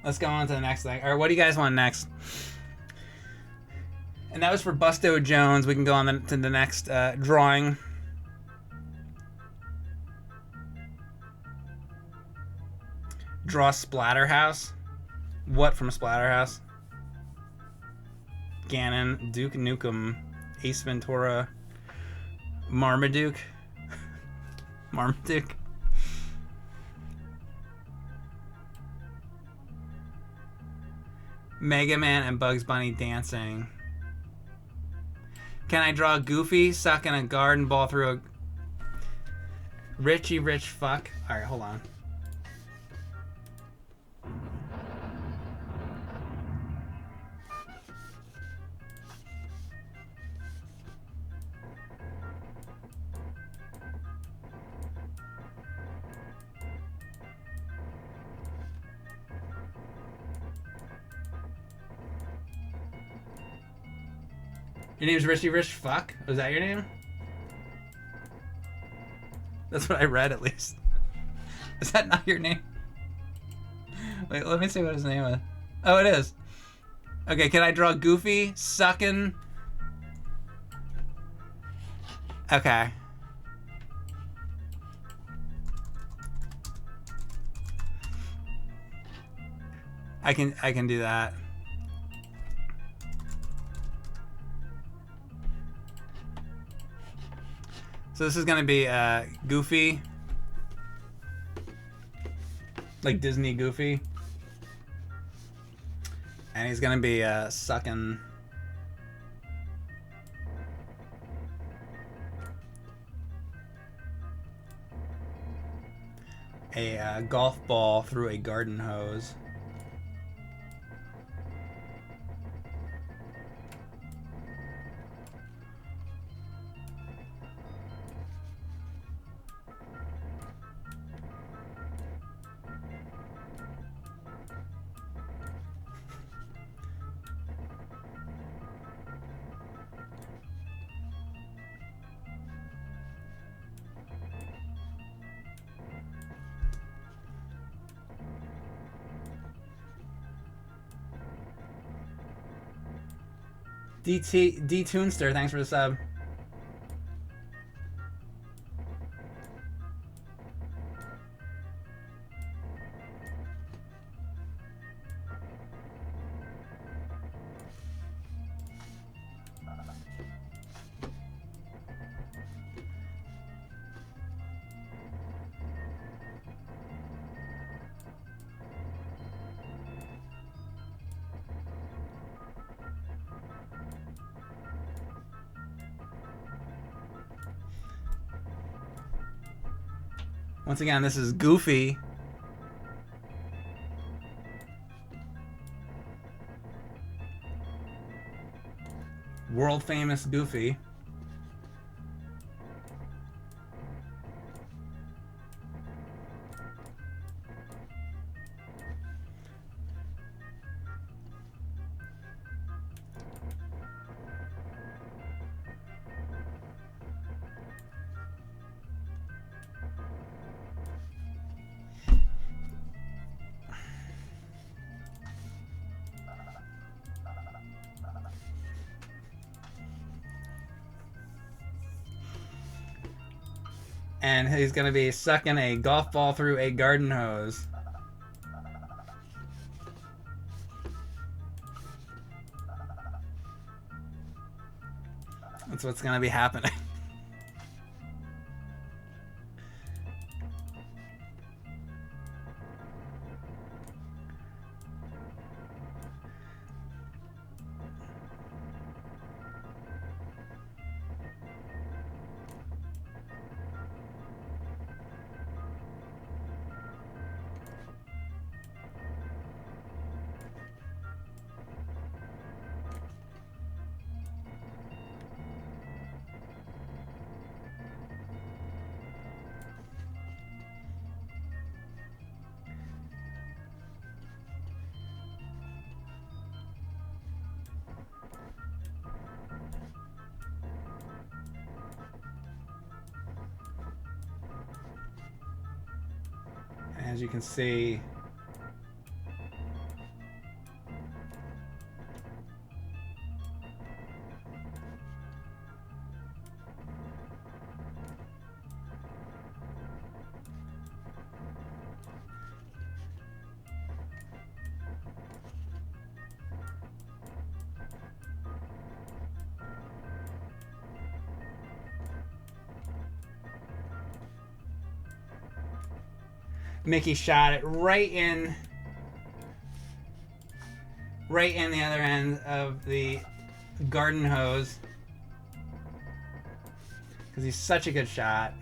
Let's go on to the next thing. Or what do you guys want next? And that was for Busto Jones. We can go on to the next drawing. Draw Splatterhouse. What from Splatterhouse? Ganon, Duke Nukem, Ace Ventura, Marmaduke. Marmaduke. Mega Man and Bugs Bunny dancing. Can I draw Goofy sucking a garden ball through a Richie Rich fuck? Alright, hold on. Your name's Richie Rich Fuck? Was that your name? That's what I read, at least. Is that not your name? Wait, let me see what his name is. Oh, it is. Okay, can I draw Goofy sucking? Okay. I can do that. So this is gonna be Goofy, like Disney Goofy, and he's gonna be sucking a golf ball through a garden hose. D Toonster, thanks for the sub. Once again, this is Goofy. World famous Goofy. And he's going to be sucking a golf ball through a garden hose. That's what's going to be happening. As you can see, Mickey shot it right in the other end of the garden hose because he's such a good shot.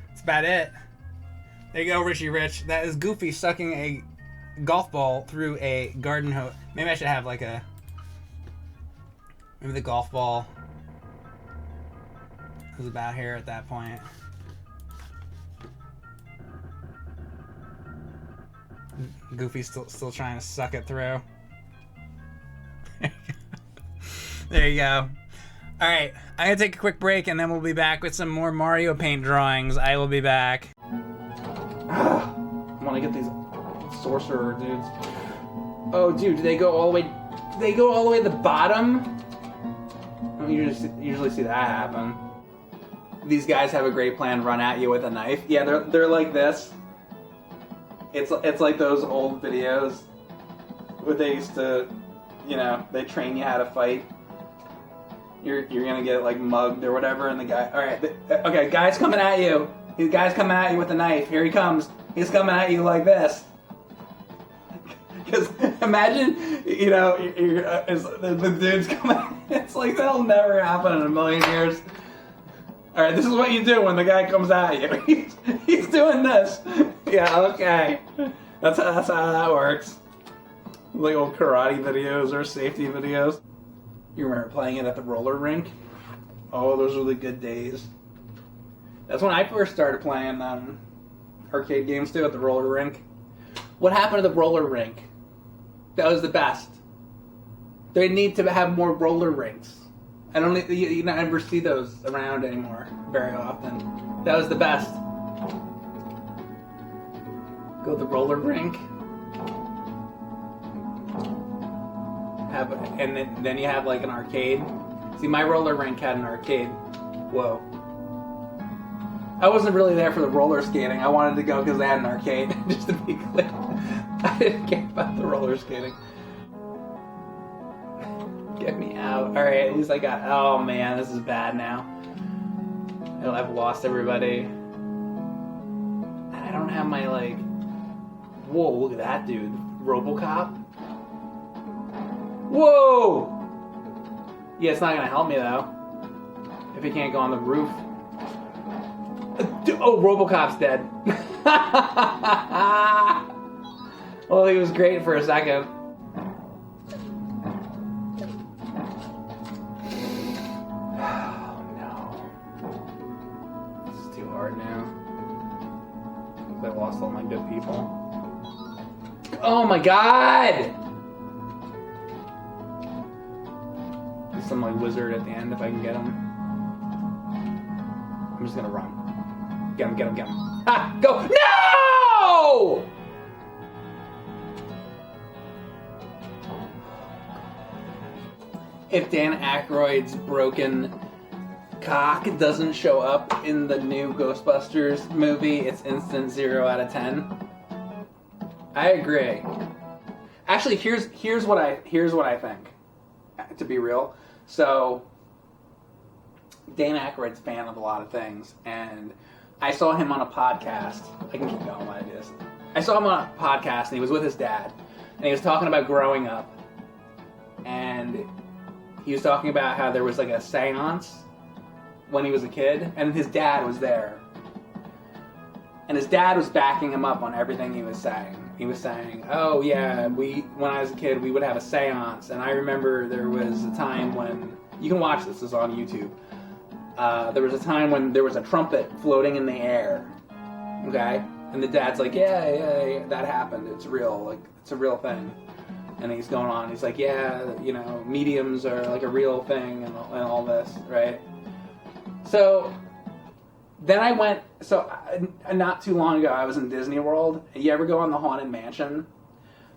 That's about it. There you go, Richie Rich. That is Goofy sucking a golf ball through a garden hose. Maybe I should have like a... Maybe the golf ball was about here at that point. Goofy's still trying to suck it through. There you go. All right, I'm gonna take a quick break and then we'll be back with some more Mario Paint drawings. I will be back. I want to get these sorcerer dudes. Oh, dude, do they go all the way? Do they go all the way to the bottom? I don't usually see that happen. These guys have a great plan. Run at you with a knife. Yeah, they're like this. It's like those old videos where they used to, they train you how to fight. You're gonna get like mugged or whatever, and the guy. All right, okay, guy's coming at you. The guy's coming at you with a knife. Here he comes. He's coming at you like this. Because imagine, the dude's coming. It's like that'll never happen in a million years. All right, this is what you do when the guy comes at you. He's doing this. Yeah, okay. That's how that works. Like old karate videos or safety videos. You remember playing it at the roller rink? Oh, those were the good days. That's when I first started playing arcade games too, at the roller rink. What happened to the roller rink? That was the best. They need to have more roller rinks. I don't. You never see those around anymore very often. That was the best. Go to the roller rink. And then you have like an arcade. See, my roller rink had an arcade. Whoa. I wasn't really there for the roller skating. I wanted to go because they had an arcade, just to be clear. I didn't care about the roller skating. Get me out. Alright, at least I got... Oh man, this is bad now. I've lost everybody. And I don't have my, like... Whoa, look at that dude. RoboCop? Whoa! Yeah, it's not gonna help me though. If he can't go on the roof. Oh, RoboCop's dead. Well, he was great for a second. Oh no. This is too hard now. I lost all my good people. Oh my god! Some like wizard at the end if I can get him. I'm just gonna run. Get him, get him, get him. Ah! Go! No! If Dan Aykroyd's broken cock doesn't show up in the new Ghostbusters movie, it's instant 0 out of 10. I agree. Actually, here's what I think. To be real. So, Dan Aykroyd's a fan of a lot of things, and I saw him on a podcast. I can keep going what it is. I saw him on a podcast, and he was with his dad, and he was talking about growing up, and he was talking about how there was like a seance when he was a kid, and his dad was there, and his dad was backing him up on everything he was saying. He was saying, oh yeah, when I was a kid, we would have a seance, and I remember there was a time when, you can watch this, it's on YouTube, there was a time when there was a trumpet floating in the air, okay? And the dad's like, yeah, that happened, it's real, like, it's a real thing. And he's going on, he's like, yeah, you know, mediums are like a real thing, and all this, right? So, then I went, not too long ago, I was in Disney World. You ever go on the Haunted Mansion?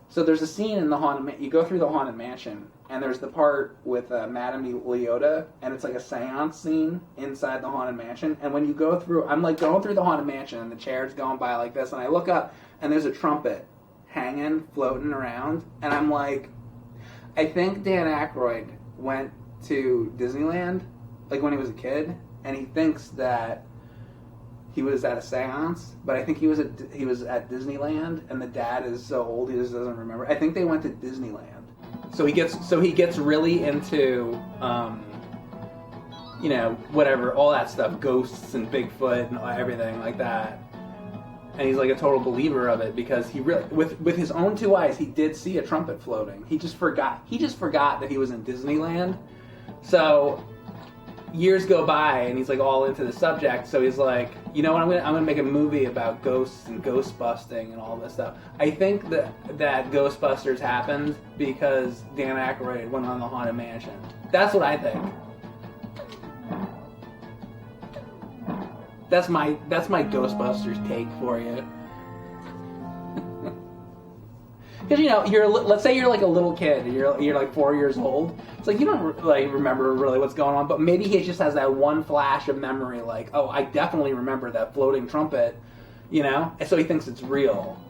So there's a scene in the Haunted Mansion, you go through the Haunted Mansion, and there's the part with Madame Leota, and it's like a seance scene inside the Haunted Mansion, and when you go through, I'm like going through the Haunted Mansion, and the chair's going by like this, and I look up, and there's a trumpet hanging, floating around, and I'm like, I think Dan Aykroyd went to Disneyland, like when he was a kid, and he thinks that he was at a seance, but I think he was at Disneyland, and the dad is so old he just doesn't remember. I think they went to Disneyland. So he gets really into you know, whatever, all that stuff, ghosts and Bigfoot and everything like that. And he's like a total believer of it because he really, with his own two eyes, he did see a trumpet floating. He just forgot that he was in Disneyland. So years go by and he's like all into the subject, so he's like, you know what, I'm gonna make a movie about ghosts and ghost busting and all this stuff. I think that Ghostbusters happened because Dan Aykroyd went on the Haunted Mansion. That's what I think. That's my Ghostbusters take for you. Because, you know, let's say you're like a little kid, and you're like 4 years old. It's like you don't like remember really what's going on, but maybe he just has that one flash of memory, like, oh, I definitely remember that floating trumpet, you know, and so he thinks it's real.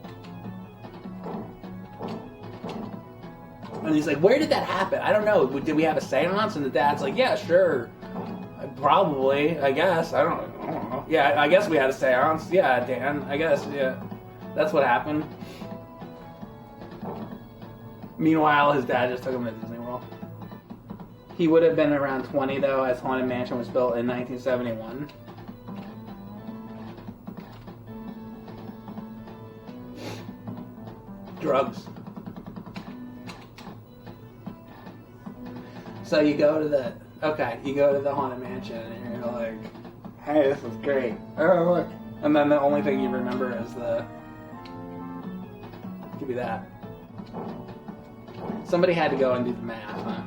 And he's like, where did that happen? I don't know. Did we have a seance? And the dad's like, yeah, sure, probably. I guess. I don't know. Yeah, I guess we had a seance. Yeah, Dan. I guess. Yeah, that's what happened. Meanwhile, his dad just took him to Disney World. He would have been around 20, though, as Haunted Mansion was built in 1971. Drugs. So you go to the Haunted Mansion, and you're like, hey, this is great. Oh, look. And then the only thing you remember is could be that. Somebody had to go and do the math, huh?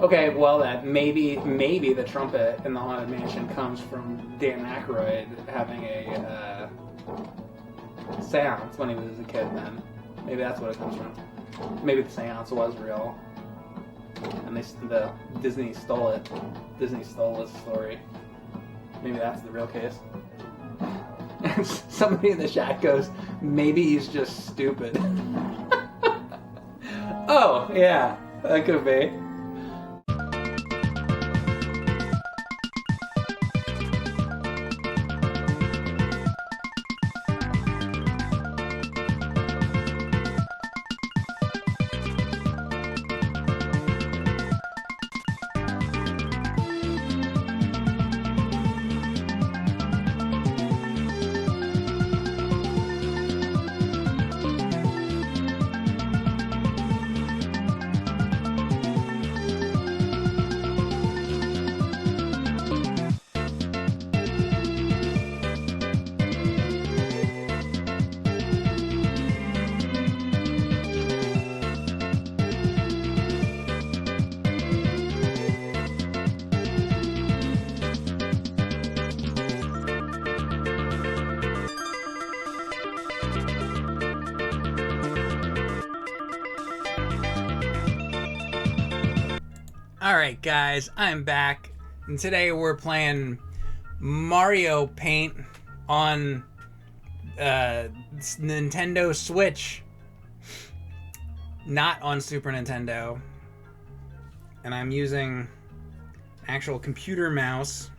Okay, well, that maybe the trumpet in the Haunted Mansion comes from Dan Aykroyd having a seance when he was a kid then. Maybe that's what it comes from. Maybe the seance was real. And the Disney stole it. Disney stole this story. Maybe that's the real case. And somebody in the chat goes, maybe he's just stupid. Oh, yeah. That could be. Alright guys, I'm back, and today we're playing Mario Paint on Nintendo Switch, not on Super Nintendo, and I'm using actual computer mouse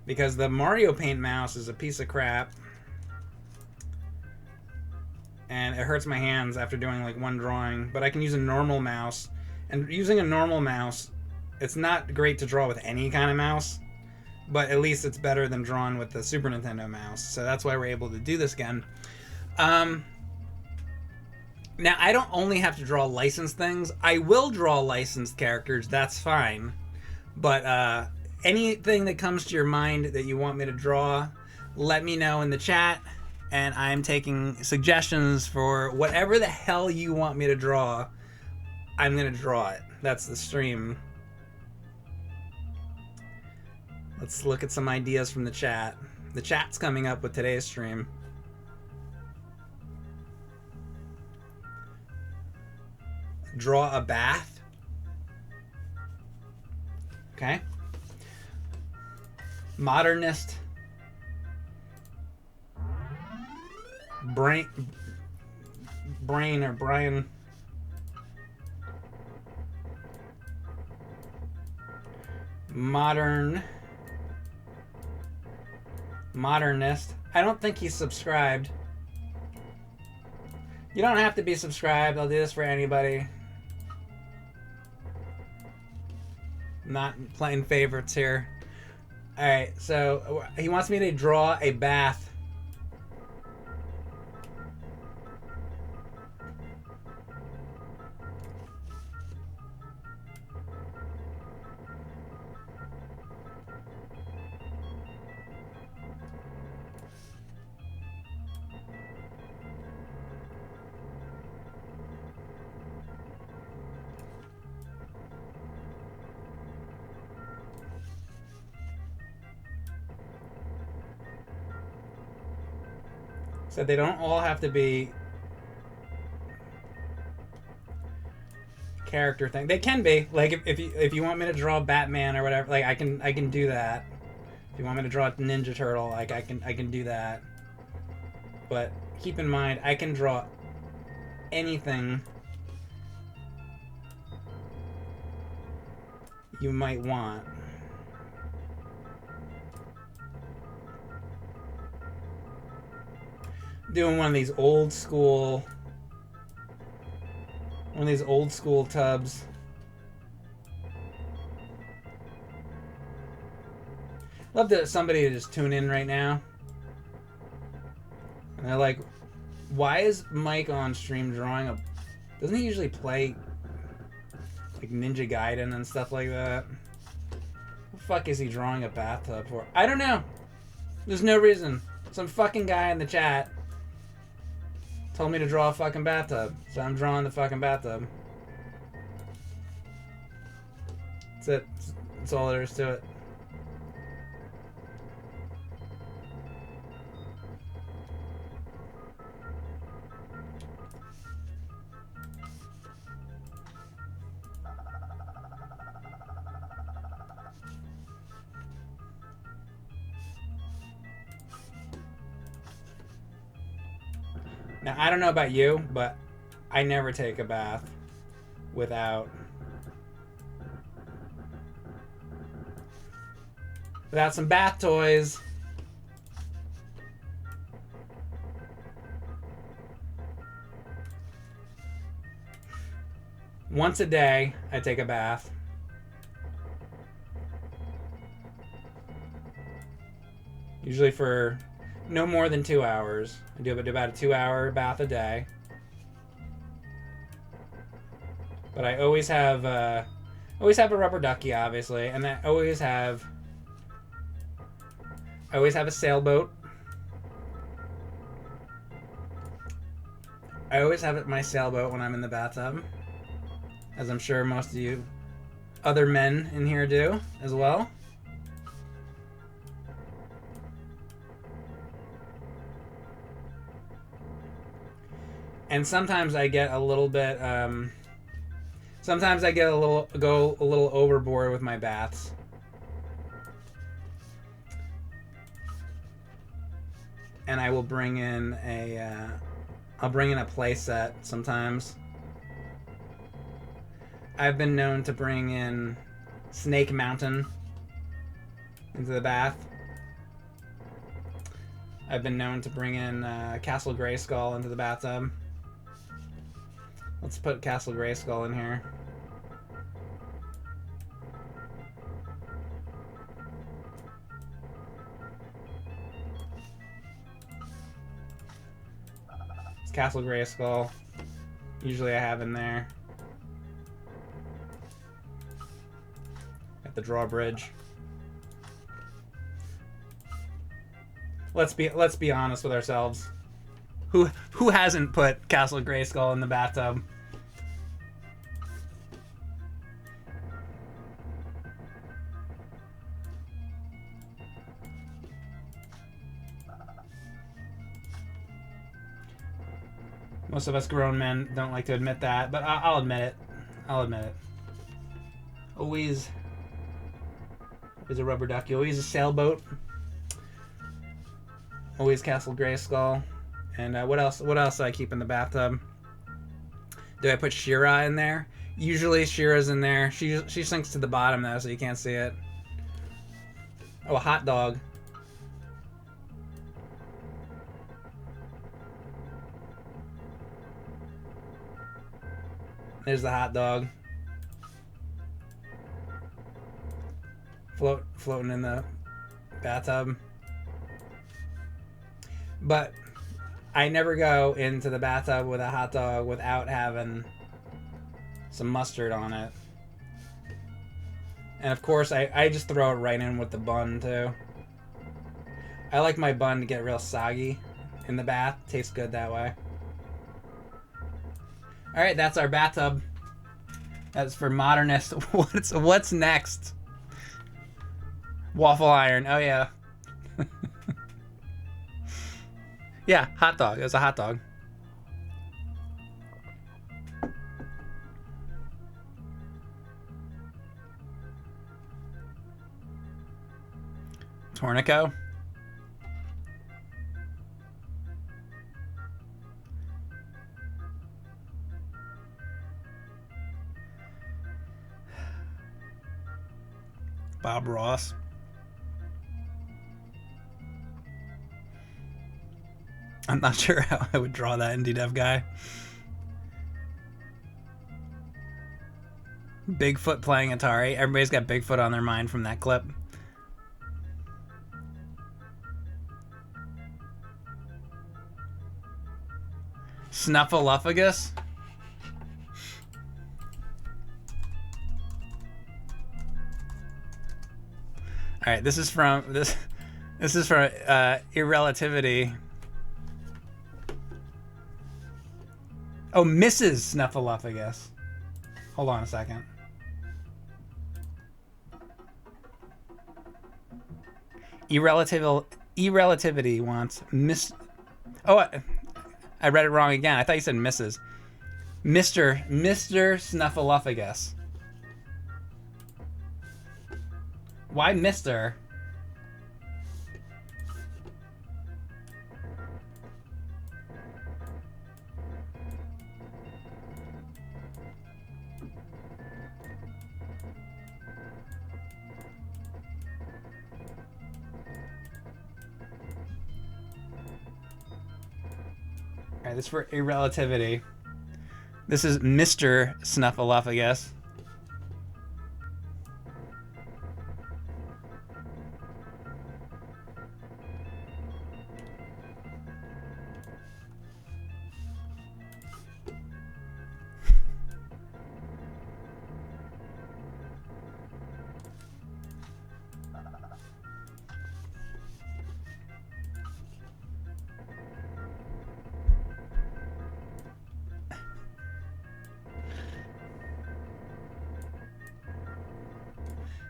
because the Mario Paint mouse is a piece of crap. And it hurts my hands after doing like one drawing, but I can use a normal mouse. And using a normal mouse, it's not great to draw with any kind of mouse, but at least it's better than drawing with the Super Nintendo mouse. So that's why we're able to do this again. Now, I don't only have to draw licensed things. I will draw licensed characters, that's fine. But anything that comes to your mind that you want me to draw, let me know in the chat. And I'm taking suggestions for whatever the hell you want me to draw. I'm going to draw it. That's the stream. Let's look at some ideas from the chat. The chat's coming up with today's stream. Draw a bath. Okay. Modernist. Brain or Brian. Modernist. I don't think he's subscribed. You don't have to be subscribed. I'll do this for anybody. Not playing favorites here. Alright, so he wants me to draw a bath. So they don't all have to be character thing. They can be. Like if you want me to draw Batman or whatever, like I can do that. If you want me to draw a Ninja Turtle, like I can do that. But keep in mind, I can draw anything you might want. Doing one of these old school tubs. Love that somebody to just tune in right now. And they're like, why is Mike on stream drawing a... Doesn't he usually play like Ninja Gaiden and stuff like that? What the fuck is he drawing a bathtub for? I don't know. There's no reason. Some fucking guy in the chat told me to draw a fucking bathtub, so I'm drawing the fucking bathtub. That's it. That's all there is to it. Now, I don't know about you, but I never take a bath without some bath toys. Once a day, I take a bath. Usually for no more than 2 hours. I do about a 2-hour bath a day. But I always have a rubber ducky, obviously, and I always have a sailboat. I always have my sailboat when I'm in the bathtub, as I'm sure most of you other men in here do as well. And sometimes I get a little bit, go a little overboard with my baths. And I will bring in I'll bring in a play set sometimes. I've been known to bring in Snake Mountain into the bath. I've been known to bring in Castle Grayskull into the bathtub. Let's put Castle Grayskull in here. It's Castle Grayskull. Usually I have in there. At the drawbridge. Let's be honest with ourselves. Who hasn't put Castle Grayskull in the bathtub? Most of us grown men don't like to admit that, but I'll admit it. I'll admit it. Always a rubber ducky. Always a sailboat. Always Castle Grayskull. And what else? What else do I keep in the bathtub? Do I put She-Ra in there? Usually She-Ra's in there. She sinks to the bottom though, so you can't see it. Oh, a hot dog. There's the hot dog. Floating in the bathtub. But I never go into the bathtub with a hot dog without having some mustard on it. And of course, I just throw it right in with the bun too. I like my bun to get real soggy in the bath. Tastes good that way. Alright, that's our bathtub. That's for modernists. What's next? Waffle iron. Oh yeah. Yeah, hot dog. It was a hot dog. Tornico. Bob Ross. I'm not sure how I would draw that indie dev guy. Bigfoot playing Atari. Everybody's got Bigfoot on their mind from that clip. Snuffleupagus. All right, this is from Irrelativity. Oh, Mrs. Snuffleupagus. Hold on a second. Irrelativity wants Miss. Oh, I read it wrong again. I thought you said Mrs. Mr. Snuffleupagus. Why Mr.? Alright, this is for irrelativity. This is Mr. Snuffleupagus.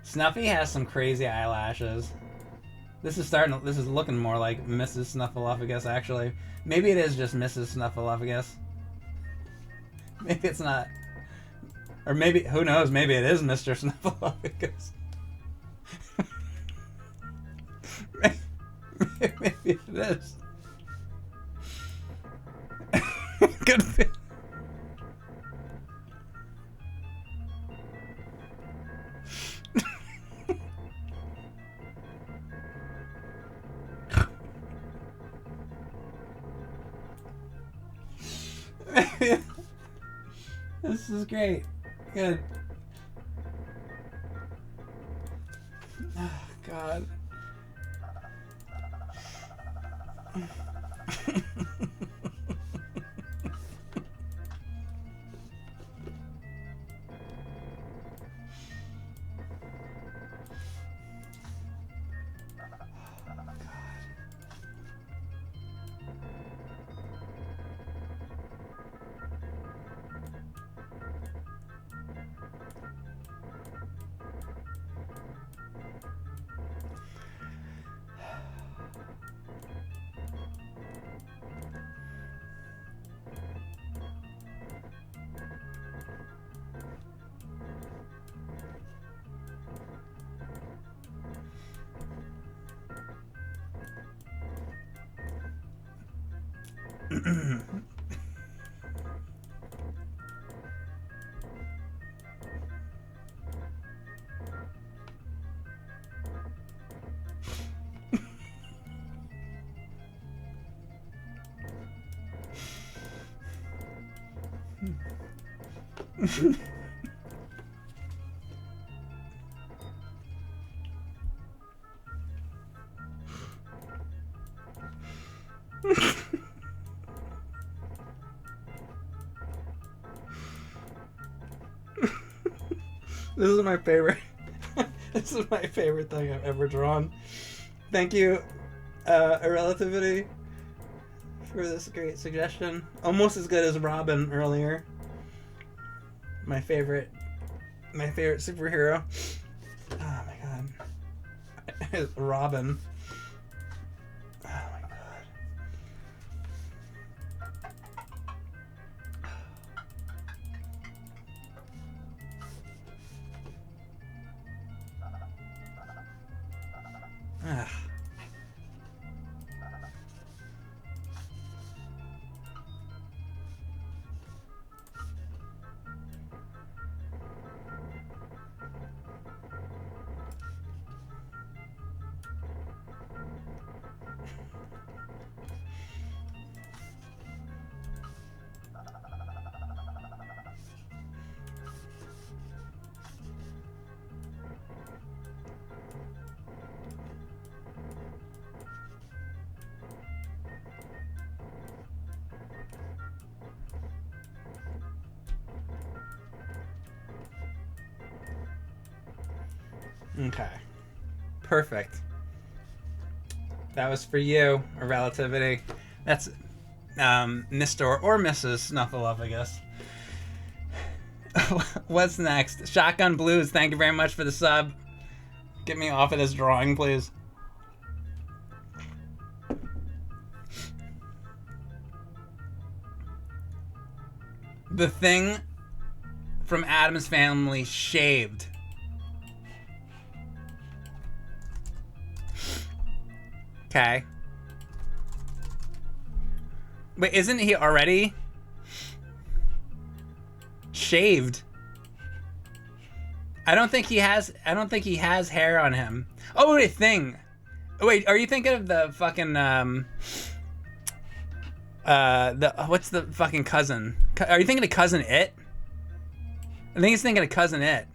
Snuffy has some crazy eyelashes. This is looking more like Mrs. Snuffleupagus, actually. Maybe it is just Mrs. Snuffleupagus. Maybe it's not. Or maybe, who knows, maybe it is Mr. Snuffleupagus. Maybe it is. Good fit. This is great. Good. Oh, God. This is my favorite. This is my favorite thing I've ever drawn. Thank you, Irrelativity, for this great suggestion. Almost as good as Robin earlier. My favorite superhero. Oh my god. Robin. Oh my god. Ah. Okay. Perfect. That was for you, a relativity. That's Mr. or Mrs. Snuffleupagus. What's next? Shotgun Blues, thank you very much for the sub. Get me off of this drawing, please. The Thing from Addams Family shaved. Okay. Wait, isn't he already shaved? I don't think he has hair on him. Oh, wait, Thing. Wait, are you thinking of the fucking What's the fucking cousin? Are you thinking of Cousin It? I think he's thinking of Cousin It.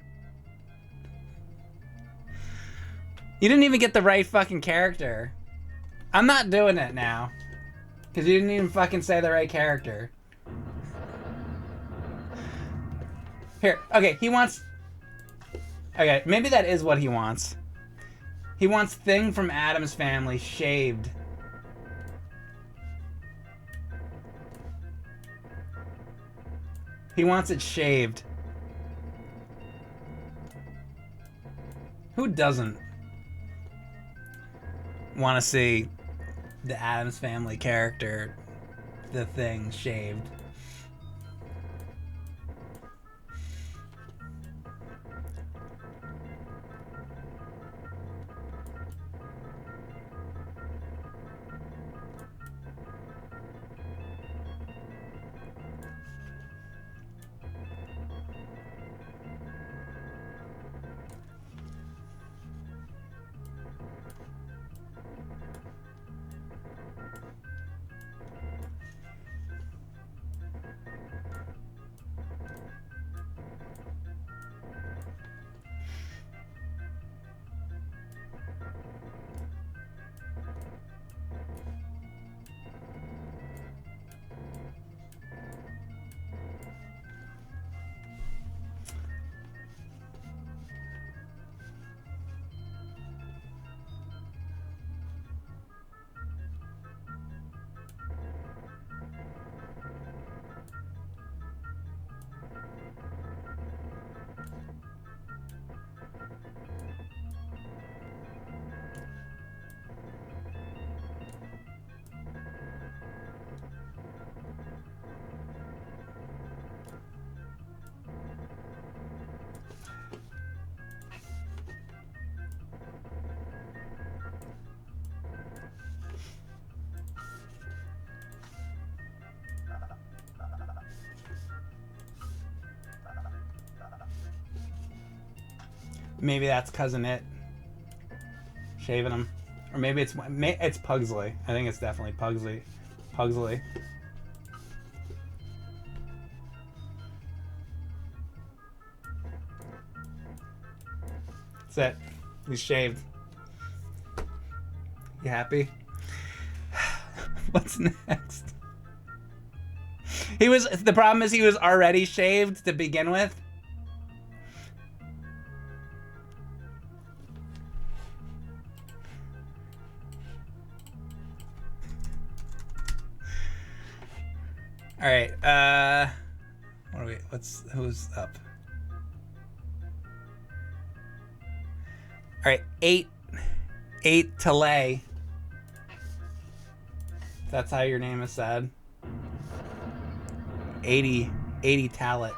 You didn't even get the right fucking character. I'm not doing it now. Because you didn't even fucking say the right character. Here, okay, he wants... Okay, maybe that is what he wants. He wants Thing from Addams Family shaved. He wants it shaved. Who doesn't want to see the Addams Family character, the Thing, shaved? Maybe that's Cousin It shaving him, or maybe it's Pugsley. I think it's definitely Pugsley. That's it. He's shaved. You happy? What's next? The problem is he was already shaved to begin with. All right. What are we? Who's up? All right. Eight to lay. That's how your name is said. 80 talent.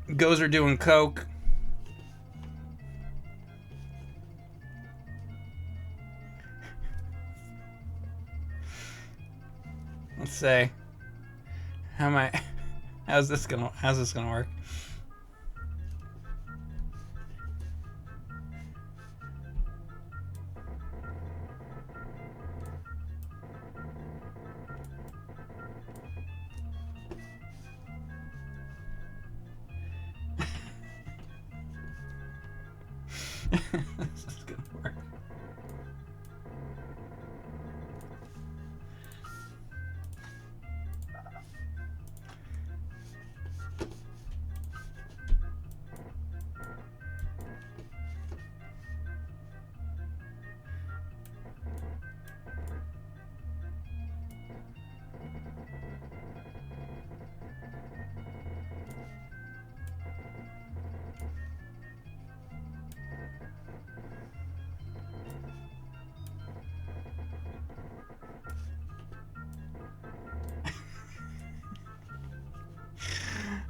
Gozer doing coke. Let's say, how's this gonna work? This is gonna work.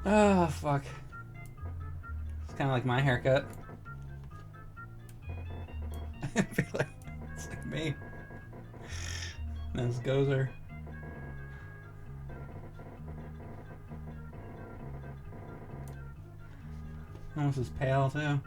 Oh, fuck. It's kind of like my haircut. I feel like it's like me. That's Gozer. Almost as pale, too.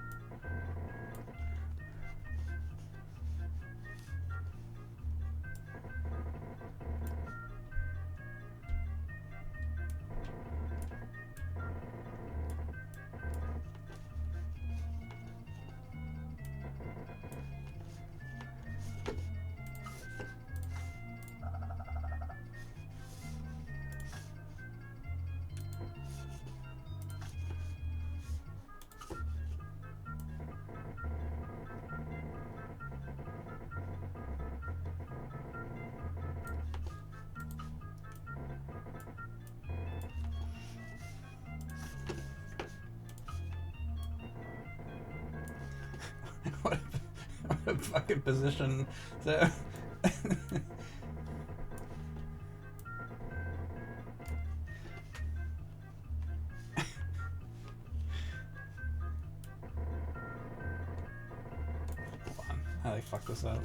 What a fucking position. So hold on. How do I fuck this up?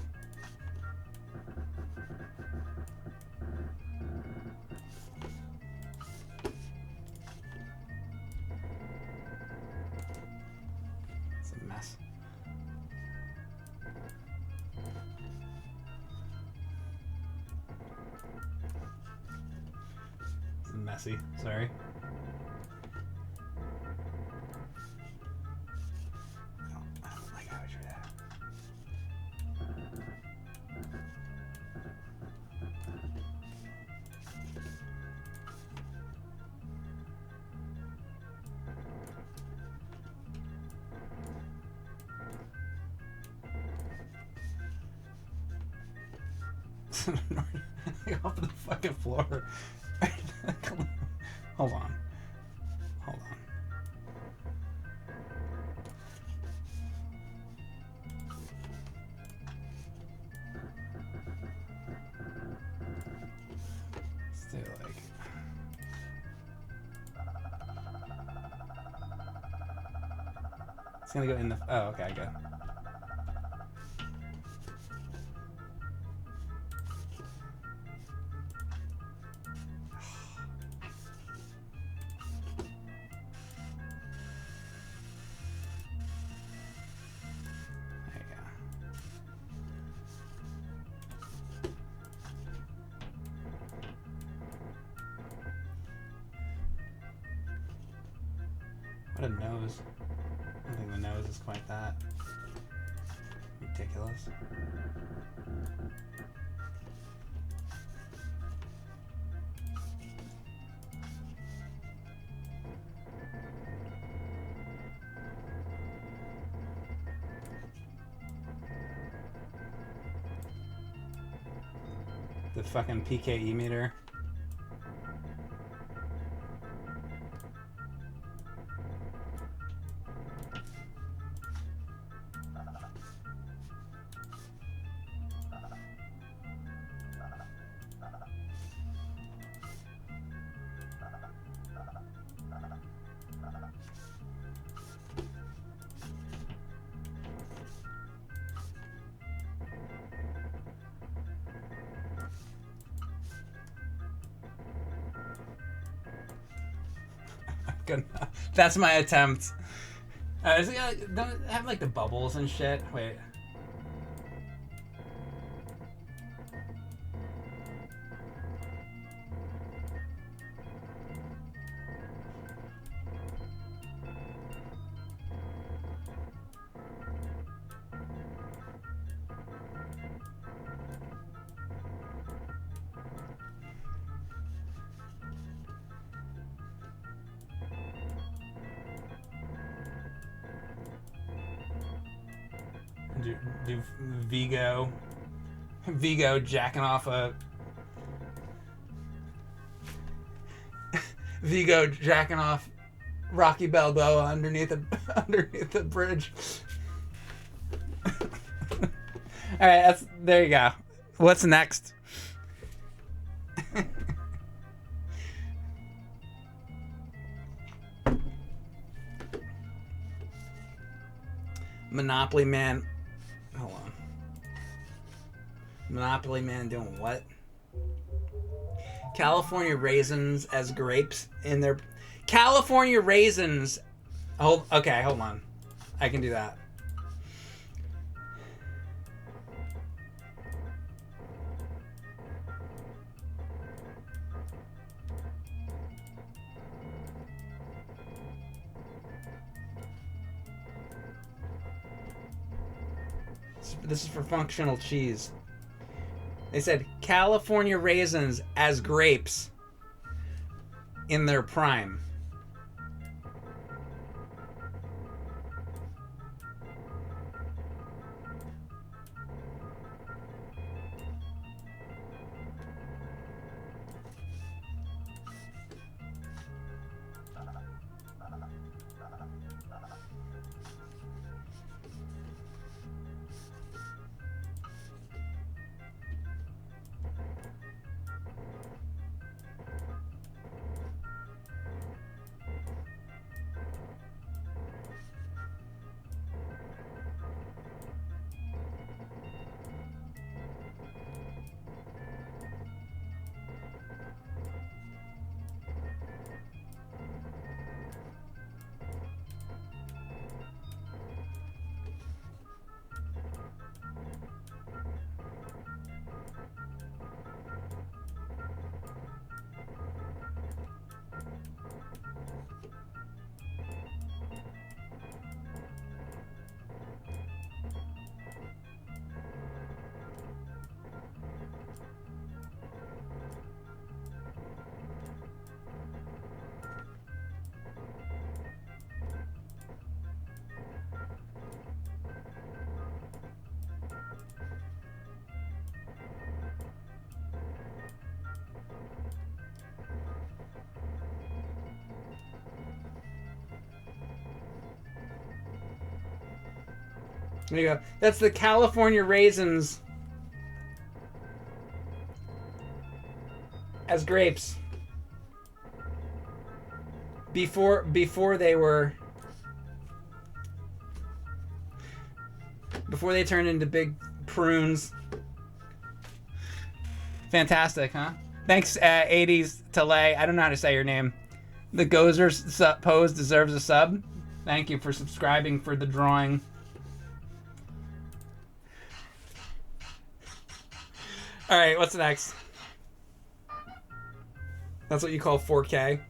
It's a mess. Messy, sorry. I don't like how I drew that. Off the fucking floor. Hold on. Hold on. Let's do like... It's gonna go in the... Oh, okay, good. What a nose. I don't think the nose is quite that ridiculous. The fucking PKE meter. That's my attempt. Don't have like the bubbles and shit. Wait. Do Vigo jacking off a Vigo jacking off Rocky Balboa underneath the bridge. All right, there you go. What's next? Monopoly Man. Hold on. Monopoly Man doing what? California raisins as grapes in their... California raisins Okay, hold on. I can do that. This is for functional cheese. They said California raisins as grapes in their prime. There you go. That's the California raisins as grapes. Before they turned into big prunes. Fantastic, huh? Thanks, 80s Talay. I don't know how to say your name. The Gozer pose deserves a sub. Thank you for subscribing for the drawing. All right, what's next? That's what you call 4K.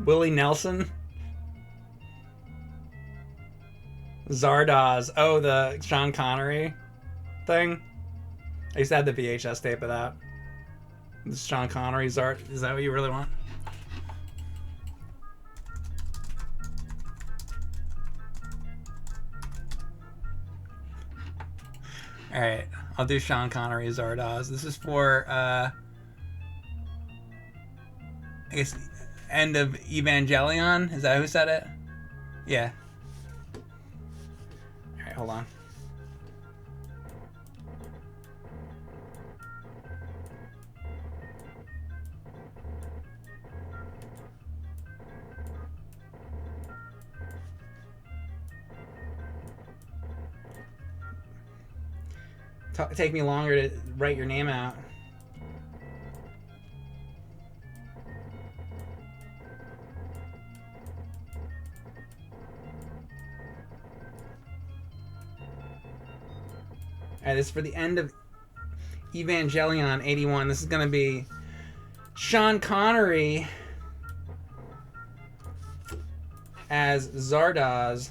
Willie Nelson. Zardoz. Oh, the Sean Connery thing. I used to have the VHS tape of that. The Sean Connery Zard. Is that what you really want? All right, I'll do Sean Connery Zardoz. This is for, I guess, end of Evangelion. Is that who said it? Yeah. All right, hold on. Take me longer to write your name out. Alright, this is for the end of Evangelion 81. This is going to be Sean Connery as Zardoz.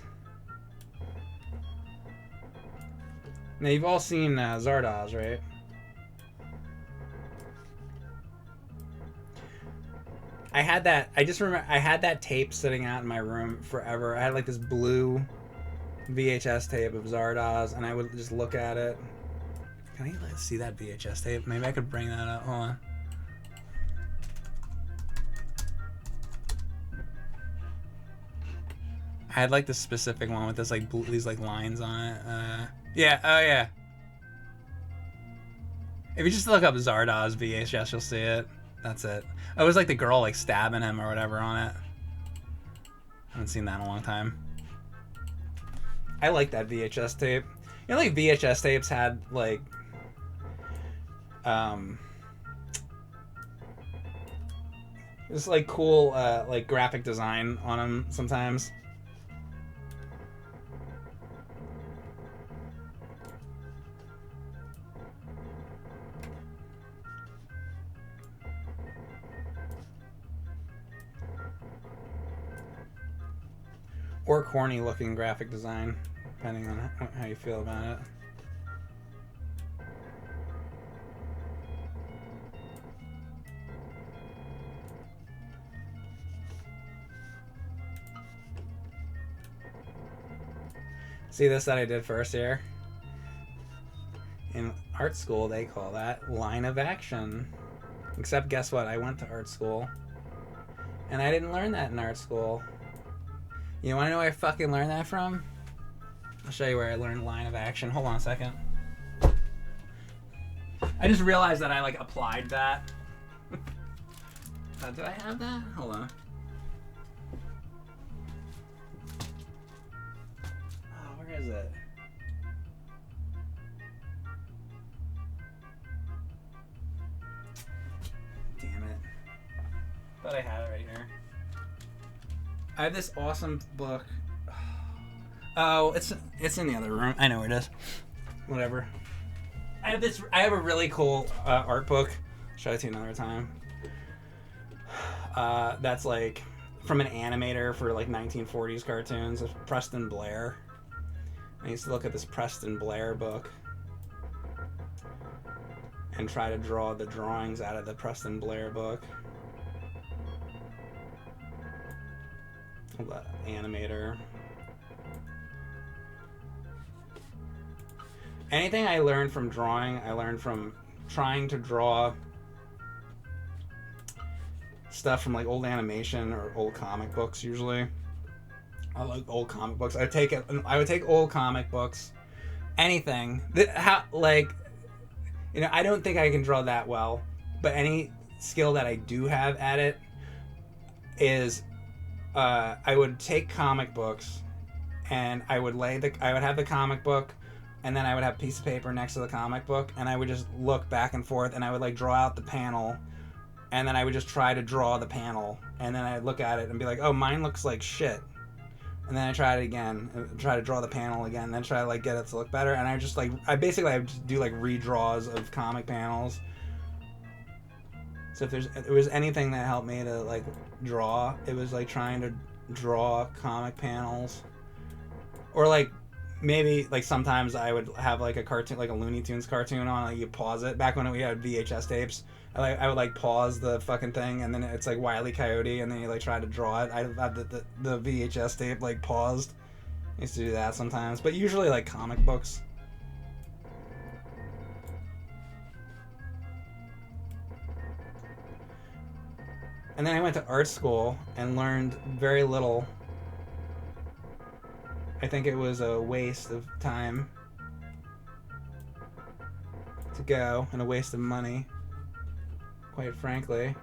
Now, you've all seen Zardoz, right? I just remember, I had that tape sitting out in my room forever. I had like this blue VHS tape of Zardoz, and I would just look at it. Can I see that VHS tape? Maybe I could bring that up. Hold on. I had like this specific one with this like these like lines on it. Yeah, oh yeah. If you just look up Zardoz VHS, you'll see it. That's it. Oh, it was like the girl like stabbing him or whatever on it. I haven't seen that in a long time. I like that VHS tape. You know, like VHS tapes had like just like cool like graphic design on them sometimes. Or corny looking graphic design, depending on how you feel about it. See this that I did first here? In art school, they call that line of action. Except guess what? I went to art school. And I didn't learn that in art school. You want to know where I fucking learned that from? I'll show you where I learned line of action. Hold on a second. I just realized that I like applied that. Did I have that? Hold on. Oh, where is it? Damn it. Thought I had it right here. I have this awesome book. Oh, it's in the other room. I know where it is. Whatever. I have a really cool art book. I'll show it to you another time. That's like from an animator for like 1940s cartoons. It's Preston Blair. I used to look at this Preston Blair book and try to draw the drawings out of the Preston Blair book. The animator. Anything I learned from drawing, I learned from trying to draw stuff from like old animation or old comic books. Usually, I like old comic books. I would take old comic books, anything that like, you know, I don't think I can draw that well, but any skill that I do have at it is. I would take comic books, and I would have the comic book, and then I would have a piece of paper next to the comic book, and I would just look back and forth, and I would like draw out the panel, and then I would just try to draw the panel, and then I'd look at it and be like, oh, mine looks like shit, and then I try it again, try to draw the panel again, and then try to like get it to look better, and I just like I would just do like redraws of comic panels. So if there was anything that helped me to like draw, it was like trying to draw comic panels, or like maybe like sometimes I would have like a cartoon, like a Looney Tunes cartoon on, like you pause it. Back when we had VHS tapes, I would like pause the fucking thing, and then it's like Wile E. Coyote, and then you like try to draw it. I had the VHS tape like paused. I used to do that sometimes, but usually like comic books. And then I went to art school and learned very little. I think it was a waste of time to go and a waste of money, quite frankly.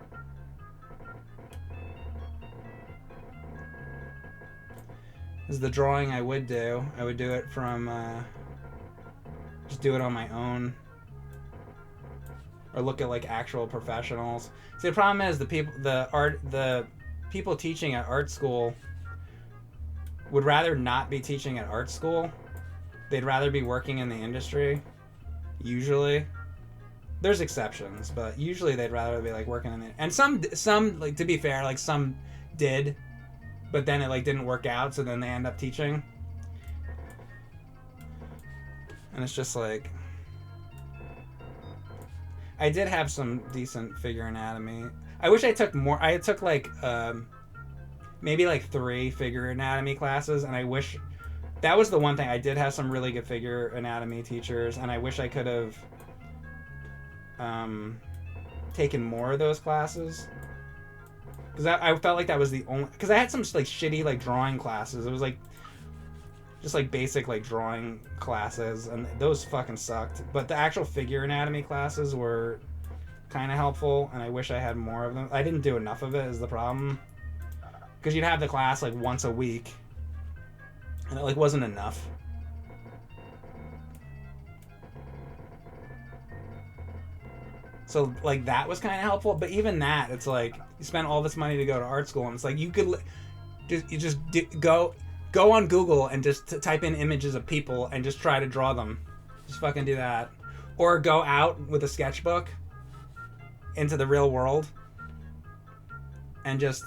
Is the drawing I would do it from, just do it on my own. Or look at like actual professionals. See, the problem is the people teaching at art school would rather not be teaching at art school. They'd rather be working in the industry. Usually, there's exceptions, but usually they'd rather be like working in the. And some like, to be fair, like some did, but then it like didn't work out, so then they end up teaching. And it's just like. I did have some decent figure anatomy. I wish I took more. I took like maybe like 3 figure anatomy classes, and I wish that was the one thing. I did have some really good figure anatomy teachers, and I wish I could have taken more of those classes, because I felt like that was the only. Because I had some like shitty like drawing classes. It was like just like basic like drawing classes, and those fucking sucked. But the actual figure anatomy classes were kind of helpful, and I wish I had more of them. I didn't do enough of it is the problem, because you'd have the class like once a week, and it like wasn't enough. So like that was kind of helpful. But even that, it's like you spend all this money to go to art school, and it's like you could go on Google and just type in images of people and just try to draw them. Just fucking do that, or go out with a sketchbook into the real world and just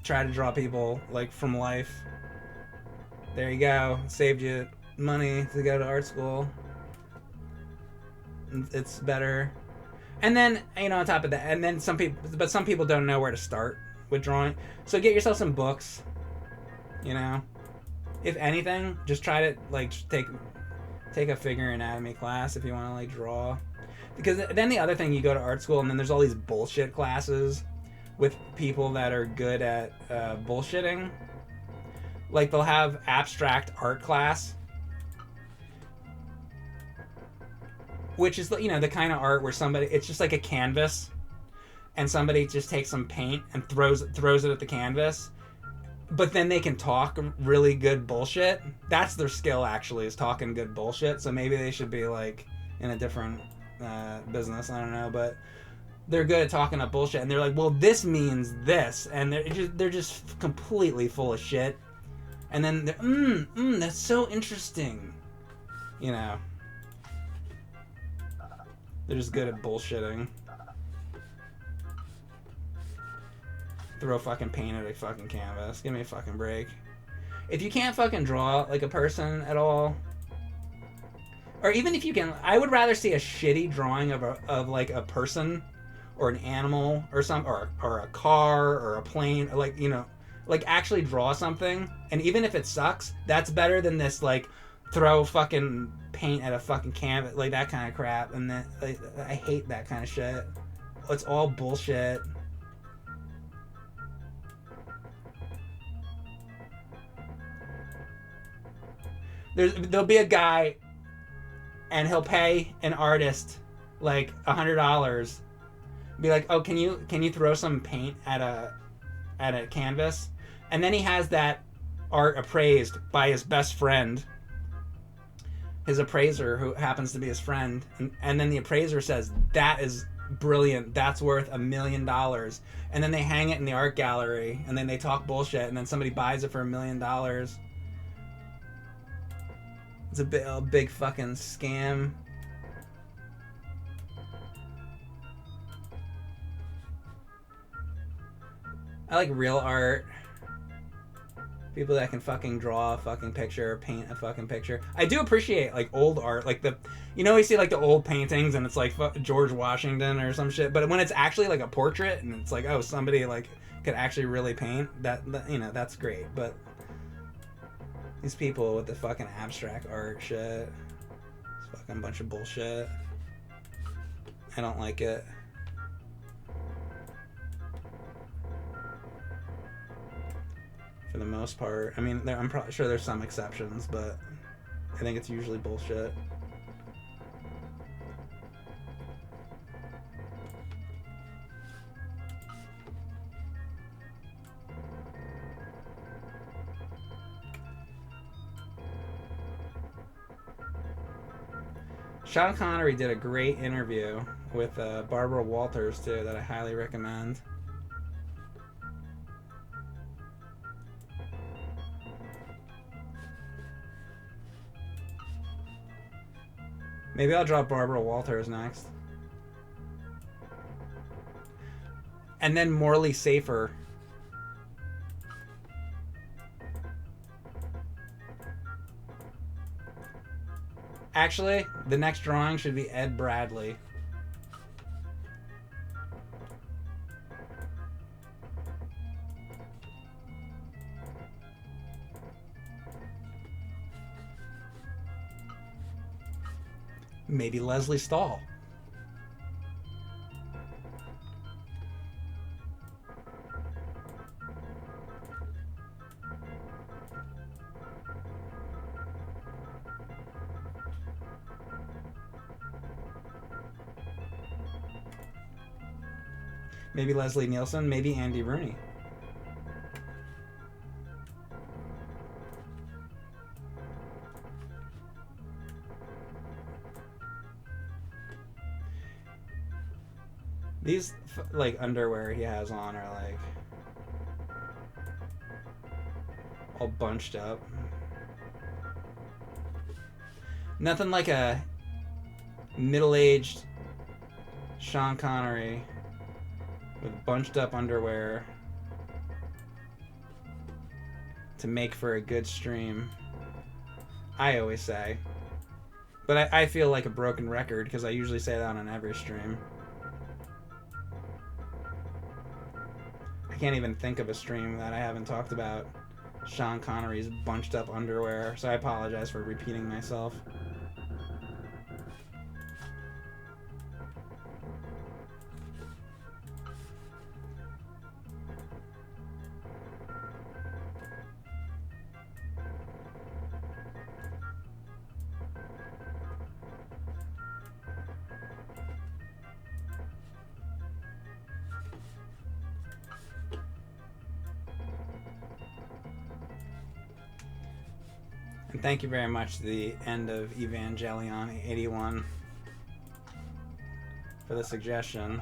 try to draw people like from life. There you go. Saved you money to go to art school. It's better. And then, you know, on top of that, and then some people don't know where to start with drawing. So get yourself some books, you know. If anything, just try to like take a figure anatomy class if you want to like draw. Because then the other thing, you go to art school and then there's all these bullshit classes with people that are good at bullshitting. Like they'll have abstract art class, which is, you know, the kind of art where it's just like a canvas and somebody just takes some paint and throws it at the canvas, but then they can talk really good bullshit. That's their skill, actually, is talking good bullshit. So maybe they should be like in a different business, I don't know, but they're good at talking up bullshit, and they're like, well, this means this, and they're just completely full of shit. And then they're, that's so interesting, you know. They're just good at bullshitting. Throw fucking paint at a fucking canvas. Give me a fucking break. If you can't fucking draw like a person at all, or even if you can, I would rather see a shitty drawing of like a person or an animal or or a car or a plane, or like, you know, like actually draw something. And even if it sucks, that's better than this like throw fucking paint at a fucking canvas, like that kind of crap. And then like, I hate that kind of shit. It's all bullshit. There'll be a guy and he'll pay an artist like $100. Be like, oh, can you throw some paint at a canvas? And then he has that art appraised by his best friend, his appraiser, who happens to be his friend, and then the appraiser says, that is brilliant, that's worth $1 million. And then they hang it in the art gallery, and then they talk bullshit, and then somebody buys it for $1 million. It's a big fucking scam. I like real art. People that can fucking draw a fucking picture, paint a fucking picture. I do appreciate like old art, like you know, we see like the old paintings and it's like George Washington or some shit. But when it's actually like a portrait and it's like, oh, somebody like could actually really paint that, you know, that's great. But these people with the fucking abstract art shit, it's fucking a bunch of bullshit. I don't like it. For the most part. I mean, I'm probably sure there's some exceptions, but I think it's usually bullshit. Sean Connery did a great interview with Barbara Walters, too, that I highly recommend. Maybe I'll drop Barbara Walters next. And then Morley Safer. Actually, the next drawing should be Ed Bradley. Maybe Leslie Stahl. Maybe Leslie Nielsen. Maybe Andy Rooney. These like underwear he has on are like all bunched up. Nothing like a middle-aged Sean Connery with bunched up underwear to make for a good stream. I always say. But I feel like a broken record because I usually say that on every stream. I can't even think of a stream that I haven't talked about Sean Connery's bunched up underwear, so I apologize for repeating myself. And thank you very much to the end of Evangelion 81 for the suggestion.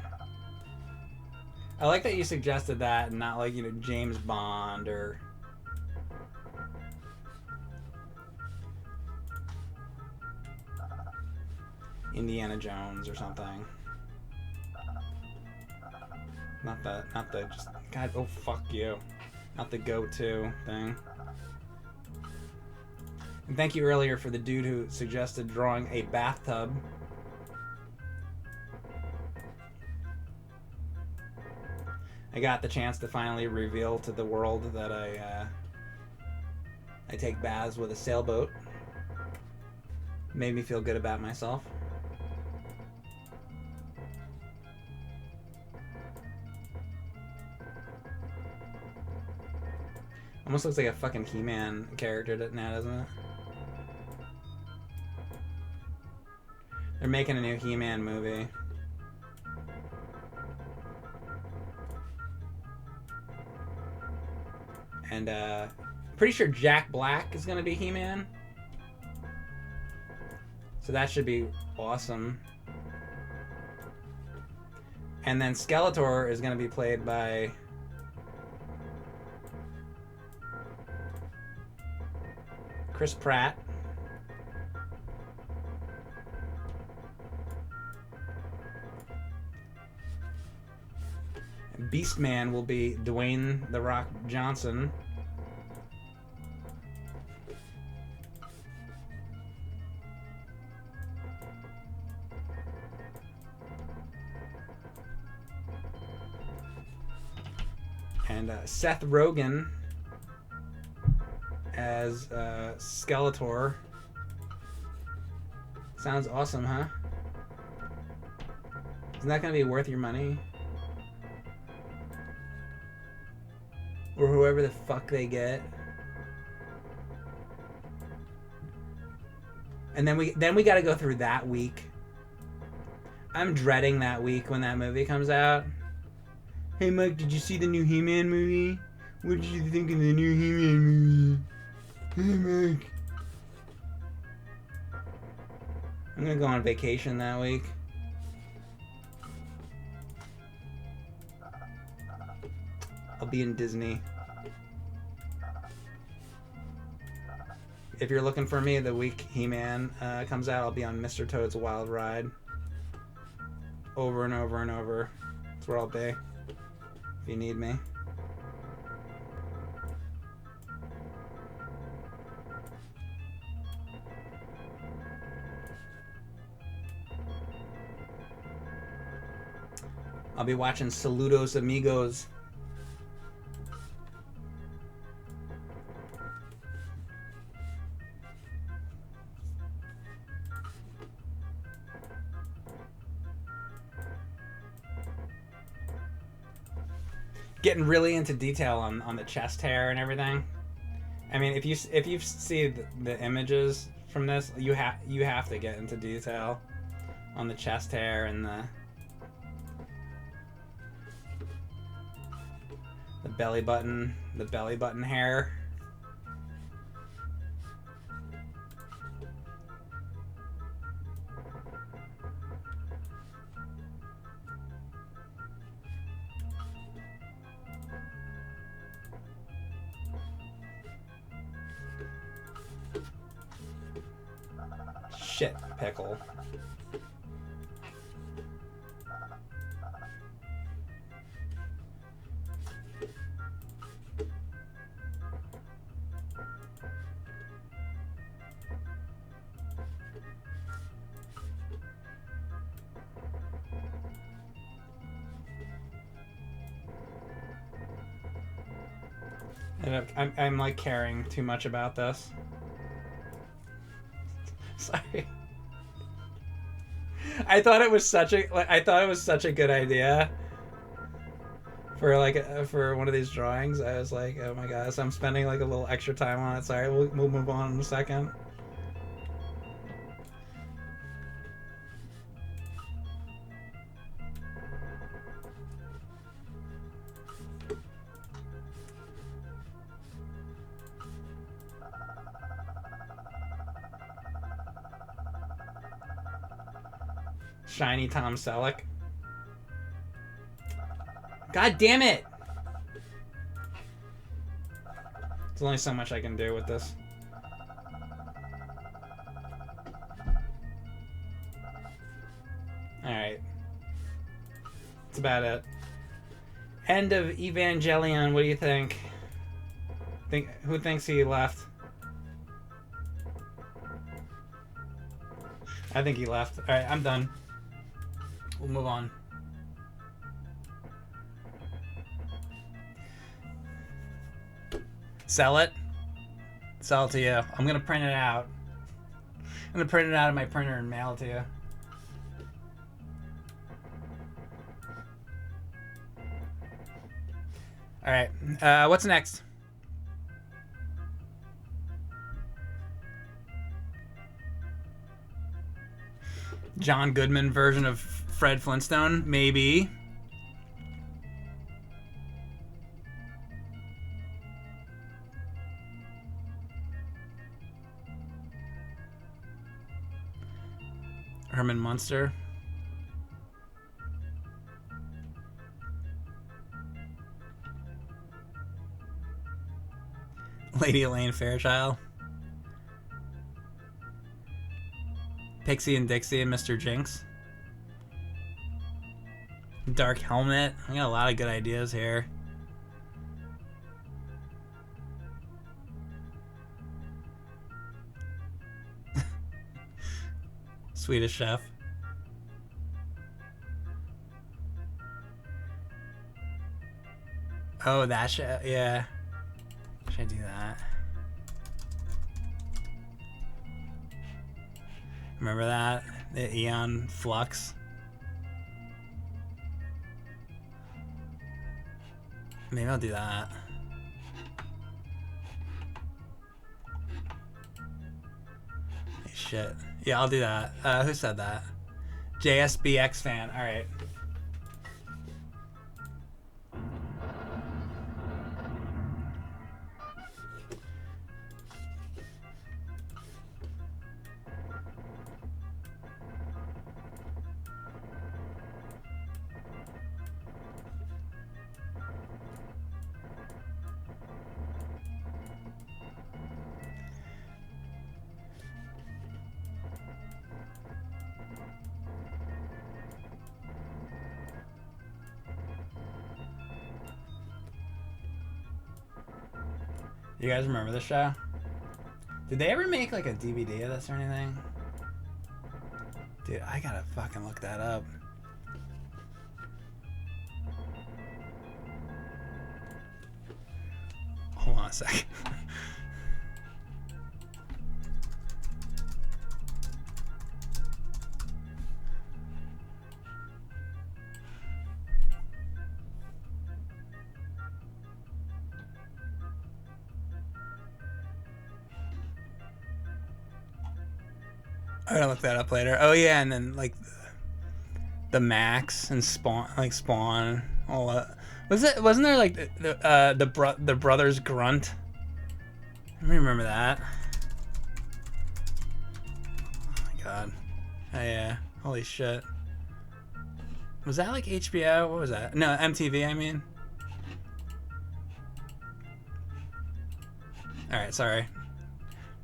I like that you suggested that and not like, you know, James Bond or Indiana Jones or something. Not the just God, oh fuck you. Not the go-to thing. And thank you earlier for the dude who suggested drawing a bathtub. I got the chance to finally reveal to the world that I take baths with a sailboat. Made me feel good about myself. Almost looks like a fucking He-Man character now, doesn't it? They're making a new He-Man movie. And pretty sure Jack Black is gonna be He-Man. So that should be awesome. And then Skeletor is gonna be played by Chris Pratt. Beastman will be Dwayne "The Rock" Johnson. And Seth Rogen as Skeletor. Sounds awesome, huh? Isn't that gonna be worth your money? Or whoever the fuck they get. And then we gotta go through that week. I'm dreading that week when that movie comes out. Hey Mike, did you see the new He-Man movie? What did you think of the new He-Man movie? Hey Mike. I'm gonna go on vacation that week. I'll be in Disney. If you're looking for me the week He-Man comes out, I'll be on Mr. Toad's Wild Ride. Over and over and over. That's where I'll be. If you need me. I'll be watching Saludos Amigos. Getting really into detail on the chest hair and everything. I mean, if you see the images from this, you have to get into detail on the chest hair and the belly button hair. shit pickle. And I'm like caring too much about this. Sorry. I thought it was such a good idea for one of these drawings. I was like, oh my gosh, I'm spending like a little extra time on it. Sorry, we'll move on in a second. Shiny Tom Selleck. God damn it! There's only so much I can do with this. Alright. That's about it. End of Evangelion, what do you think? Who thinks he left? I think he left. Alright, I'm done. We'll move on. Sell it. Sell it to you. I'm gonna print it out. I'm gonna print it out of my printer and mail it to you. Alright. What's next? John Goodman version of Fred Flintstone? Maybe. Herman Munster. Lady Elaine Fairchild. Pixie and Dixie and Mr. Jinx. Dark Helmet. I got a lot of good ideas here. Swedish Chef. Oh, that shit. Yeah. Should I do that? Remember that? The Eon Flux. Maybe I'll do that. Hey, shit. Yeah, I'll do that. Who said that? JSBX fan. Alright. You guys remember this show? Did they ever make like a DVD of this or anything? Dude, I gotta fucking look that up. Hold on a second. I'm gonna look that up later. Oh yeah, and then like the Max and Spawn, all that. Wasn't there like the brothers Grunt? I remember that. Oh my god. Oh yeah. Holy shit. Was that like HBO? What was that? No, MTV. I mean. All right, sorry.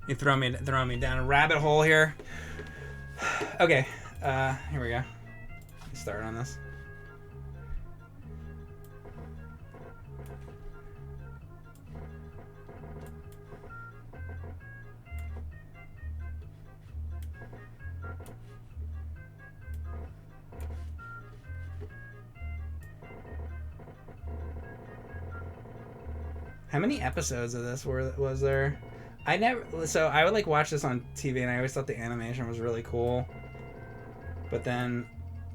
You throw me down a rabbit hole here. Okay, here we go. Let's start on this. How many episodes of this was there? I would like watch this on TV, and I always thought the animation was really cool. But then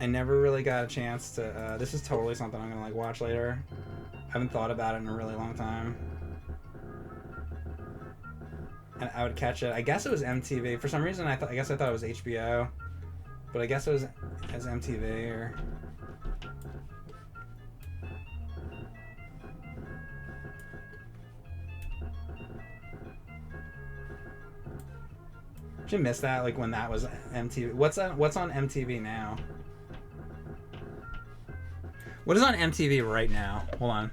I never really got a chance to. This is totally something I'm gonna like watch later. I haven't thought about it in a really long time. And I would catch it. I guess it was MTV. For some reason, I thought it was HBO, but I guess it was as MTV or. Did you miss that? Like when that was MTV. What's on MTV now? What is on MTV right now? Hold on.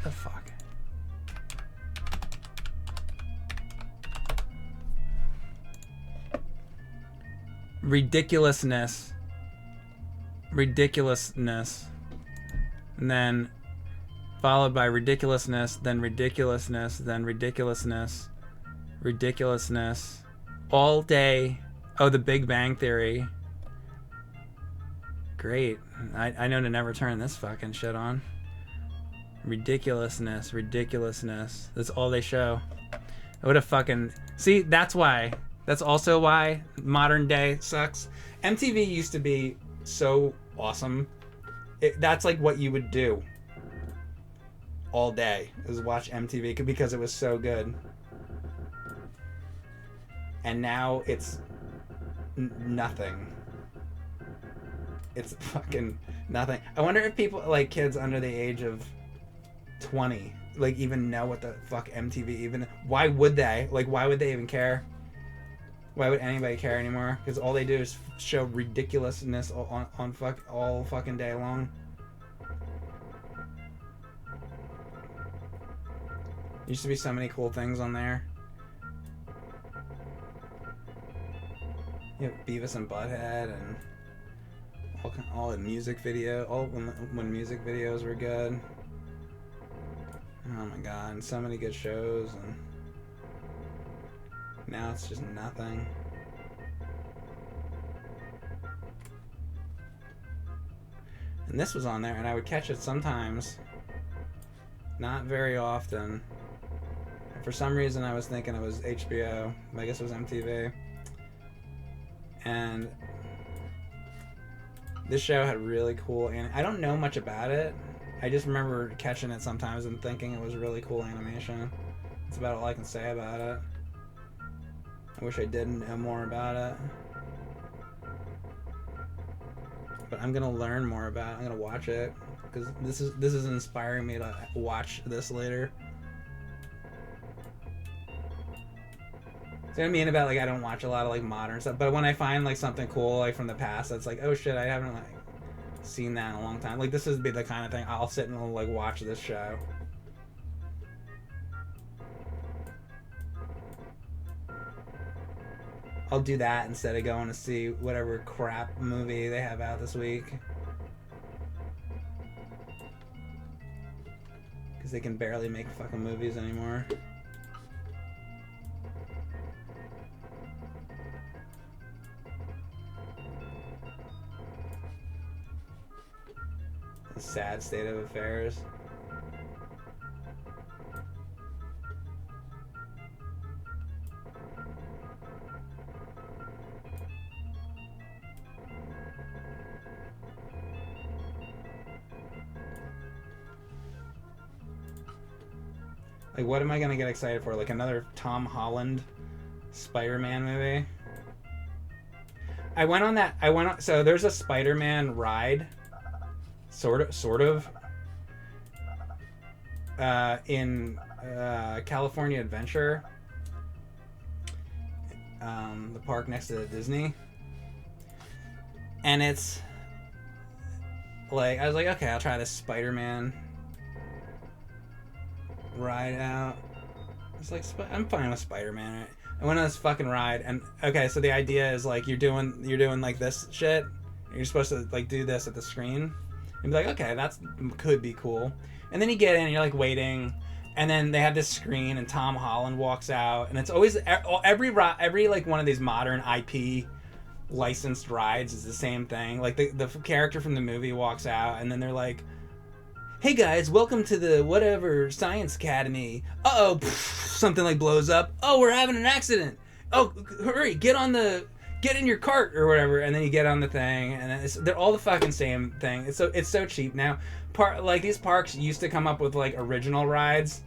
The fuck? Ridiculousness. And then followed by ridiculousness, then ridiculousness, then ridiculousness, ridiculousness, all day. Oh, The Big Bang Theory. Great. I know to never turn this fucking shit on. Ridiculousness. That's all they show. I would have fucking... See, that's why. That's also why modern day sucks. MTV used to be so awesome. That's like what you would do all day, is watch MTV because it was so good. And now it's nothing. It's fucking nothing. I wonder if people, like kids under the age of 20, like even know what the fuck MTV even... Why would they? Like, why would they even care? Why would anybody care anymore? Because all they do is show ridiculousness on all fucking day long. Used to be so many cool things on there. You know, Beavis and Butthead and all the music video. All when music videos were good. Oh my god, and so many good shows, and now it's just nothing. And this was on there, and I would catch it sometimes. Not very often. For some reason, I was thinking it was HBO. I guess it was MTV. And this show had really cool... I don't know much about it. I just remember catching it sometimes and thinking it was really cool animation. That's about all I can say about it. I wish I did know more about it. But I'm gonna learn more about it. I'm gonna watch it. Because this is inspiring me to watch this later. So I mean about, like, I don't watch a lot of, like, modern stuff, but when I find, like, something cool, like, from the past, that's like, oh shit, I haven't, like, seen that in a long time. Like, this would be the kind of thing I'll sit and, like, watch this show. I'll do that instead of going to see whatever crap movie they have out this week. Because they can barely make fucking movies anymore. Sad state of affairs. Like, what am I gonna get excited for? Like another Tom Holland Spider-Man movie? So there's a Spider-Man ride. Sort of. In California Adventure. The park next to Disney. And it's like, I was like, okay, I'll try this Spider-Man. ride out. It's like I'm fine with Spider-Man. Right? I went on this fucking ride, and okay, so the idea is like you're doing like this shit. You're supposed to like do this at the screen, and be like, okay, that's could be cool. And then you get in, and you're like waiting, and then they have this screen, and Tom Holland walks out, and it's always every like one of these modern IP licensed rides is the same thing. Like the character from the movie walks out, and then they're like, hey guys, welcome to the whatever Science Academy. Uh-oh, something like blows up. Oh, we're having an accident. Oh, hurry, get in your cart or whatever. And then you get on the thing, and they're all the fucking same thing. It's so cheap now. Like these parks used to come up with like original rides.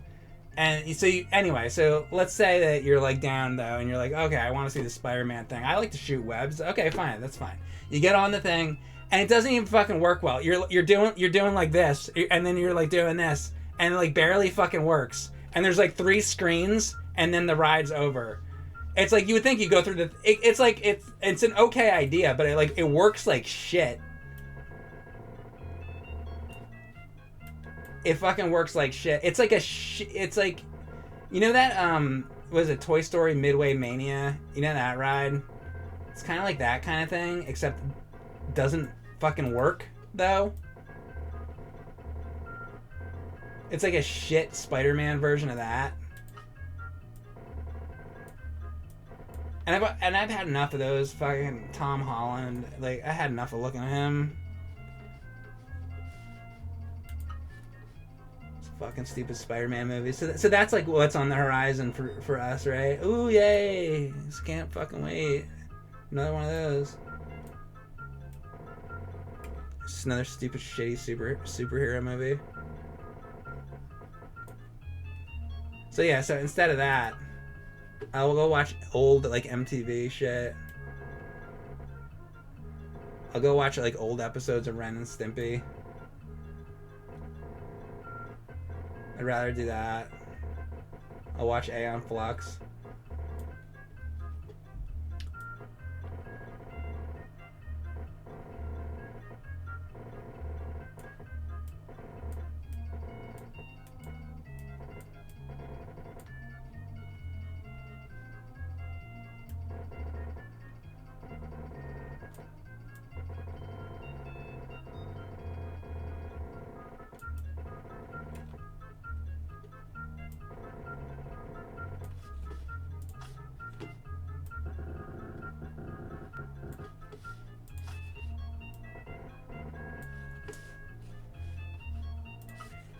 And so anyway, so let's say that you're like down though, and you're like, okay, I want to see the Spider-Man thing. I like to shoot webs. Okay, fine, that's fine. You get on the thing, and it doesn't even fucking work well. You're doing like this, and then you're like doing this, and it like barely fucking works. And there's like 3 screens, and then the ride's over. It's like you would think you go through it's like it's an okay idea, but it works like shit. It fucking works like shit. It's like it's like, you know that was it Toy Story Midway Mania? You know that ride? It's kind of like that kind of thing, except doesn't fucking work though. It's like a shit Spider-Man version of that. And I've had enough of those fucking Tom Holland. Like I had enough of looking at him. Fucking stupid Spider-Man movies. So that's like what's on the horizon for us, right? Ooh, yay! Just can't fucking wait. Another one of those. Just another stupid, shitty superhero movie. So yeah, so instead of that, I will go watch old like MTV shit. I'll go watch like old episodes of Ren and Stimpy. I'd rather do that. I'll watch Aeon Flux.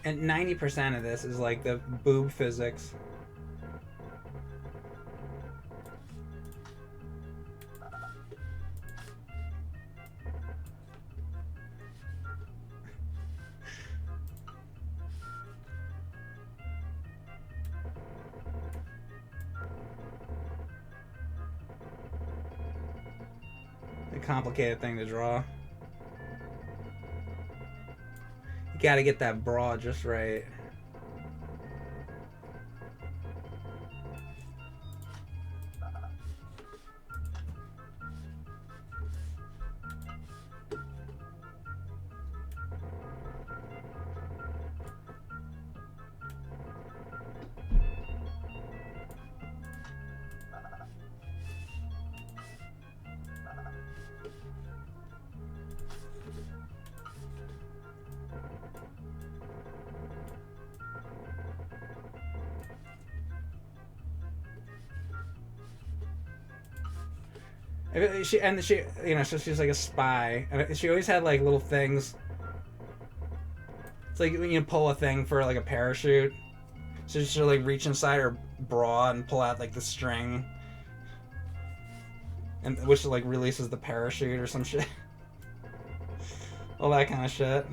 And 90% of this is like the boob physics. A complicated thing to draw. You gotta get that bra just right. She, you know, so she's like a spy, and she always had like little things. It's like when you pull a thing for like a parachute, so she'll like reach inside her bra and pull out like the string, and which like releases the parachute or some shit. All that kind of shit.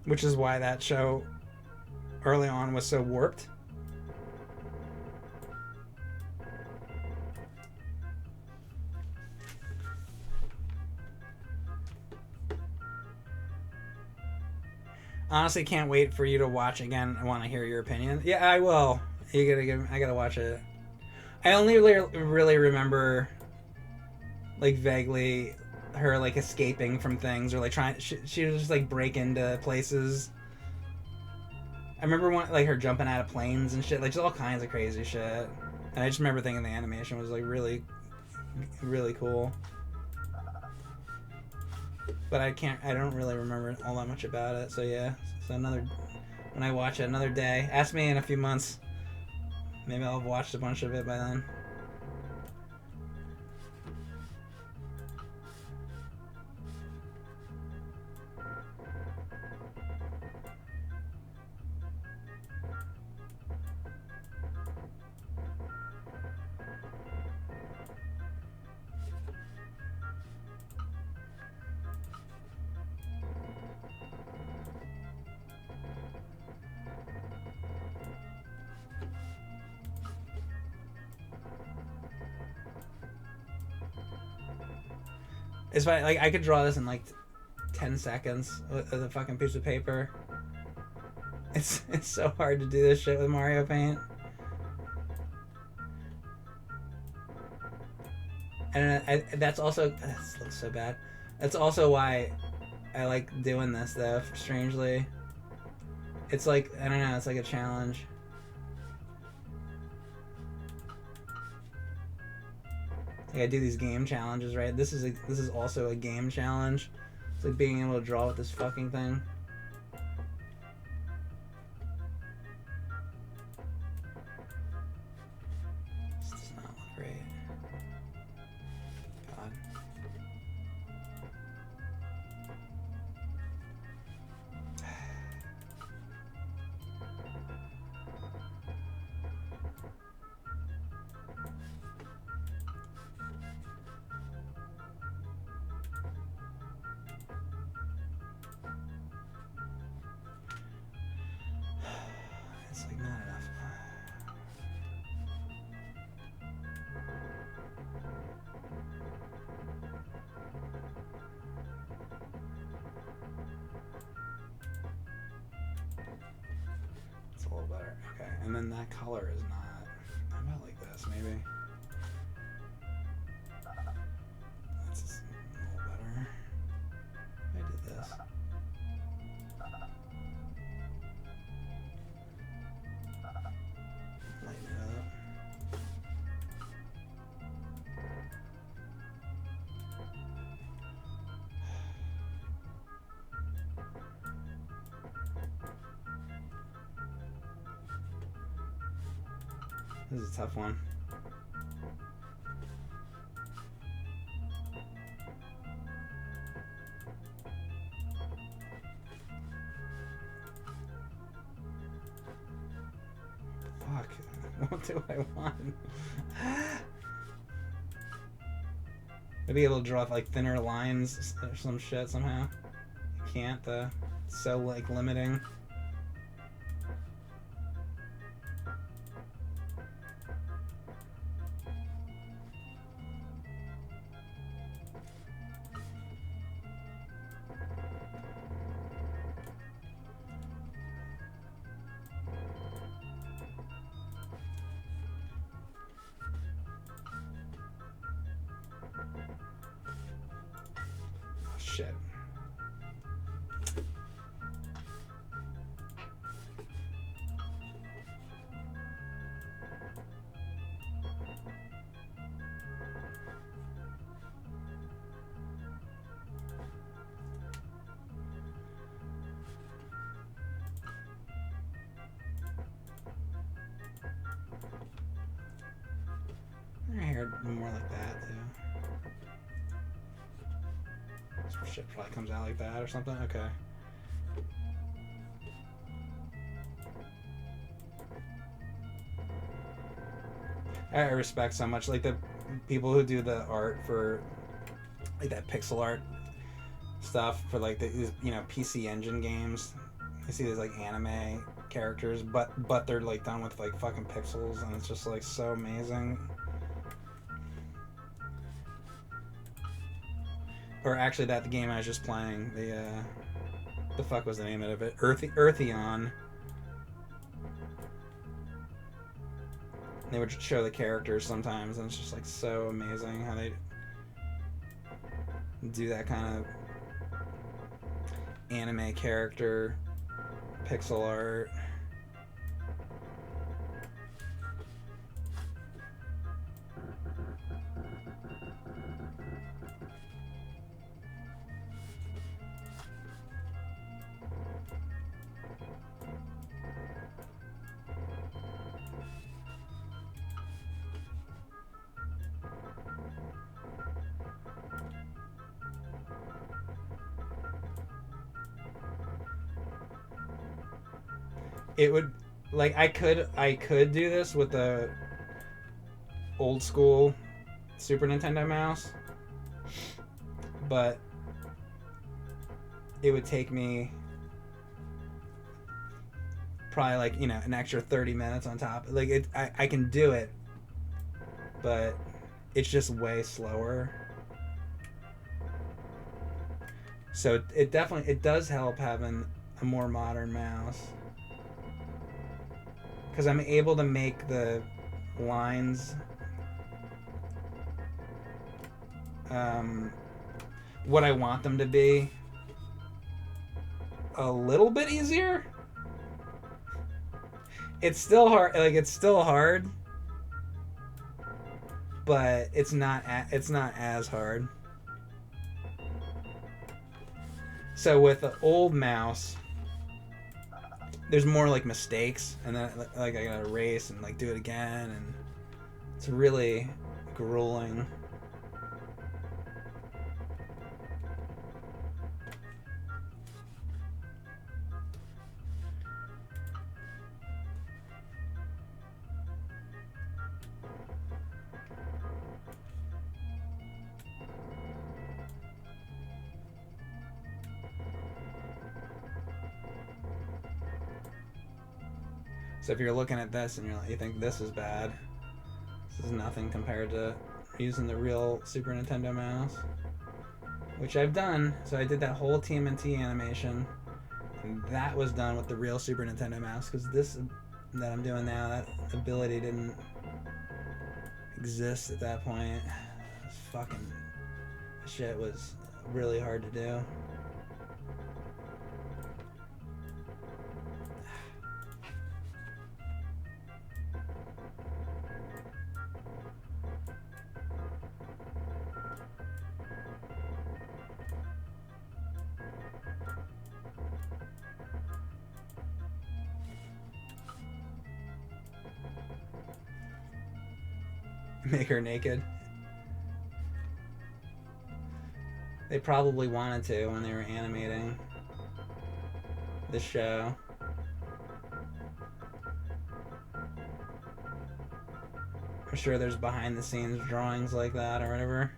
Which is why that show early on was so warped. Honestly, can't wait for you to watch again. I want to hear your opinion. Yeah, I will. I gotta watch it. I only really remember, like, vaguely her, like, escaping from things, or like trying. She would just like break into places. I remember one, like, her jumping out of planes and shit, like just all kinds of crazy shit. And I just remember thinking the animation was like really, really cool. But I don't really remember all that much about it. So yeah, so when I watch it another day, ask me in a few months. Maybe I'll have watched a bunch of it by then. It's funny, like, I could draw this in like 10 seconds with a fucking piece of paper. It's so hard to do this shit with Mario Paint. And that's also, this looks so bad. That's also why I like doing this, though, strangely. It's like, I don't know, it's like a challenge. Like, I do these game challenges, right? This is also a game challenge. It's like being able to draw with this fucking thing. This does not look great. God. It's like not enough. It's a little better. Okay, and then that color is not. How about like this, maybe? That's just a little better. I did this. Lighten it up. This is a tough one. Fuck. What do I want? Maybe able to draw like thinner lines or some shit somehow. I can't though. It's so like limiting. Shit. Her hair more like that too. Some shit probably comes out like that or something. Okay. I respect so much like the people who do the art for like that pixel art stuff for like the, you know, PC Engine games. You see these like anime characters, but they're like done with like fucking pixels, and it's just like so amazing. Or actually, that the game I was just playing, the the fuck was the name of it? Eartheon. They would show the characters sometimes, and it's just like so amazing how they do that kind of anime character pixel art. It would, like, I could do this with the old school Super Nintendo mouse, but it would take me probably, like, you know, an extra 30 minutes on top. Like, I can do it, but it's just way slower. So it definitely, it does help having a more modern mouse, because I'm able to make the lines what I want them to be a little bit easier. It's still hard, like, it's still hard, but it's not as hard. So with the old mouse, there's more like mistakes, and then like I gotta erase and like do it again, and it's really grueling. So if you're looking at this and you think this is bad, this is nothing compared to using the real Super Nintendo mouse, which I've done. So I did that whole TMNT animation, and that was done with the real Super Nintendo mouse, because this that I'm doing now, that ability didn't exist at that point. This fucking shit was really hard to do. Make her naked. They probably wanted to when they were animating the show. I'm sure there's behind the scenes drawings like that or whatever.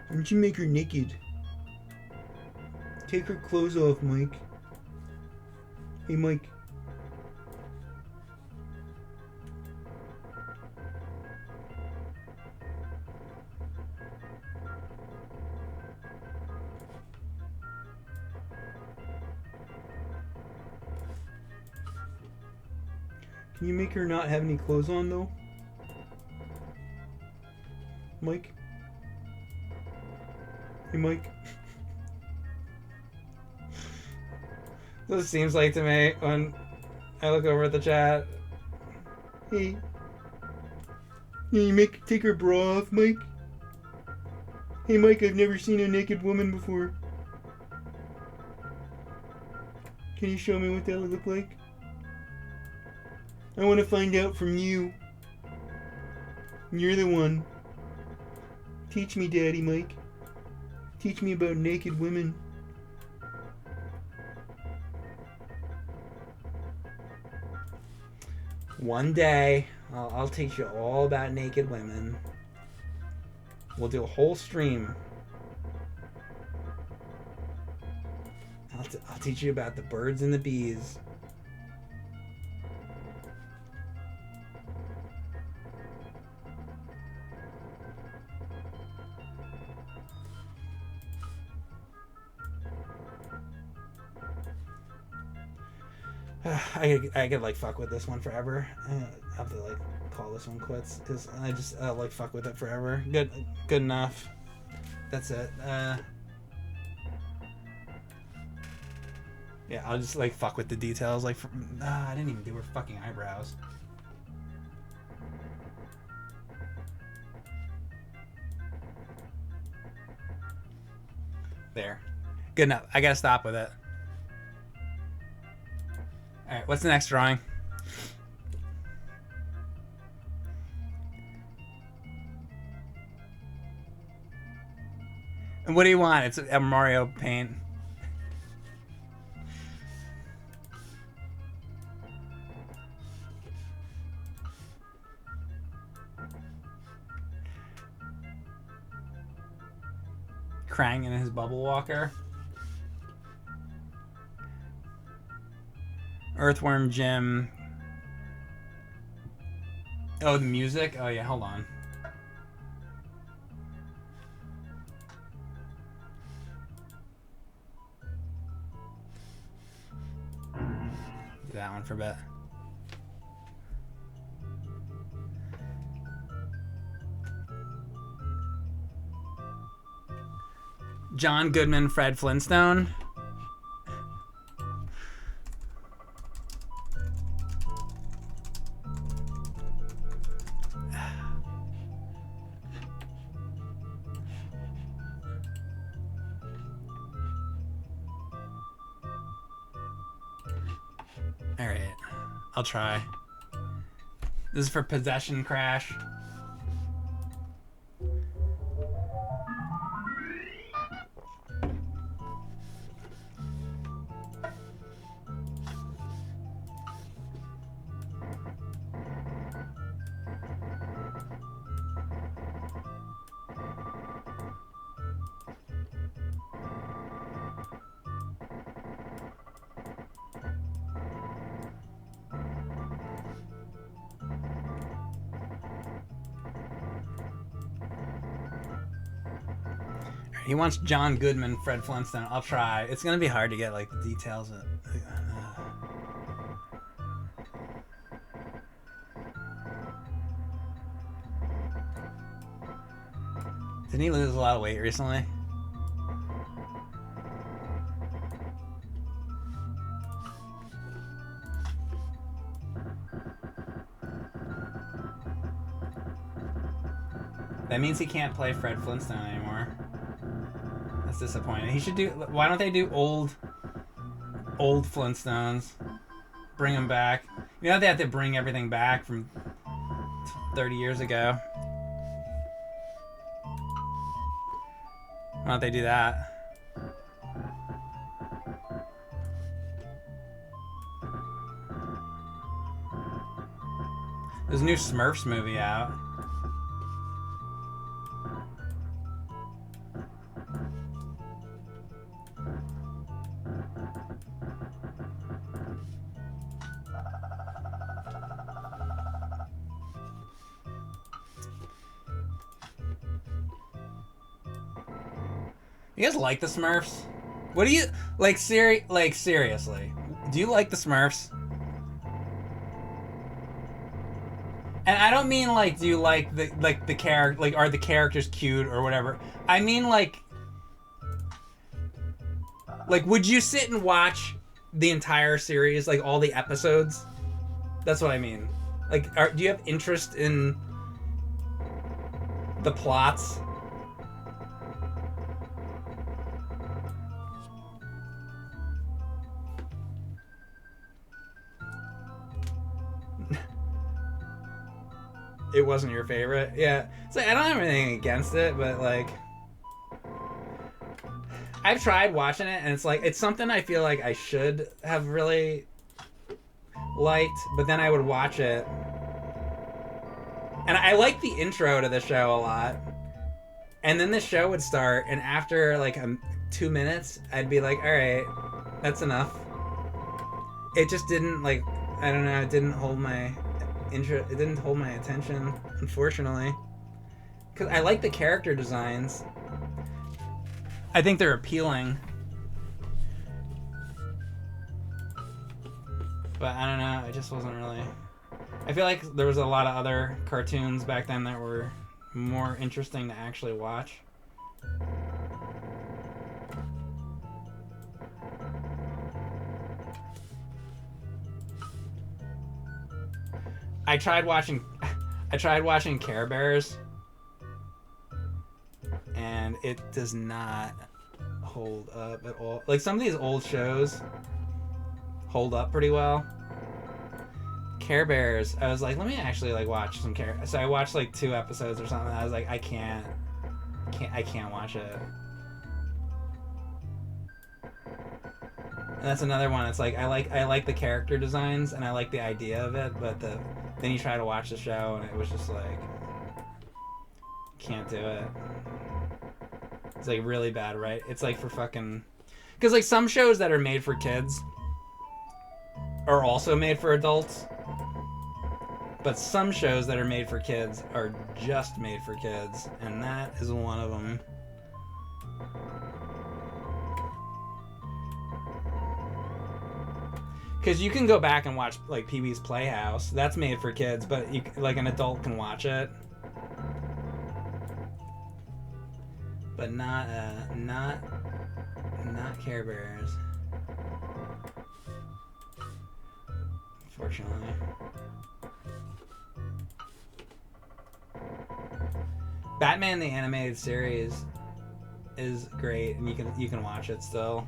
Why don't you make her naked? Take her clothes off, Mike. Hey, Mike. Can you make her not have any clothes on, though? Mike? Hey, Mike? This seems like to me when I look over at the chat. Hey. Can you take her bra off, Mike? Hey, Mike, I've never seen a naked woman before. Can you show me what that would look like? I want to find out from you. You're the one. Teach me, Daddy Mike. Teach me about naked women. One day, I'll teach you all about naked women. We'll do a whole stream. I'll teach you about the birds and the bees. I could like fuck with this one forever. I have to like call this one quits because I just like fuck with it forever. Good enough. That's it. Yeah, I'll just like fuck with the details. Like, I didn't even do her fucking eyebrows. There. Good enough. I gotta stop with it. Alright, what's the next drawing? And what do you want? It's a Mario paint. Krang in his bubble walker. Earthworm Jim. Oh, the music? Oh yeah, hold on. Do that one for a bit. John Goodman, Fred Flintstone. All right, I'll try. This is for Possession Crash. He wants John Goodman, Fred Flintstone. I'll try. It's gonna be hard to get like the details of. Didn't he lose a lot of weight recently? That means he can't play Fred Flintstone anymore. That's disappointing. He should do. Why don't they do old Flintstones? Bring them back. You know they have to bring everything back from 30 years ago. Why don't they do that? There's a new Smurfs movie out. You guys like the Smurfs? What do you like? Seriously, do you like the Smurfs? And I don't mean like, do you like the character? Like, are the characters cute or whatever? I mean like, would you sit and watch the entire series, like all the episodes? That's what I mean. Like, do you have interest in the plots? It wasn't your favorite? Yeah. It's like, I don't have anything against it, but like, I've tried watching it and it's like, it's something I feel like I should have really liked, but then I would watch it. And I like the intro to the show a lot. And then the show would start, and after like 2 minutes, I'd be like, all right, that's enough. It just didn't like, I don't know, it didn't hold my it didn't hold my attention, unfortunately, because I like the character designs. I think they're appealing. But I don't know. It just wasn't really. I feel like there was a lot of other cartoons back then that were more interesting to actually watch. I tried watching Care Bears, and it does not hold up at all. Like, some of these old shows hold up pretty well. Care Bears, I was like, let me actually like watch some Care. So I watched like 2 episodes or something. I was like, I can't watch it. And that's another one. It's like I like the character designs and I like the idea of it, but then you try to watch the show and it was just like, can't do it. It's like really bad, right? It's like for fucking, because like some shows that are made for kids are also made for adults, but some shows that are made for kids are just made for kids, and that is one of them. Because you can go back and watch like Pee-wee's Playhouse. That's made for kids, but you, like an adult can watch it. But not Care Bears. Unfortunately. Batman the Animated Series is great, and you can watch it still.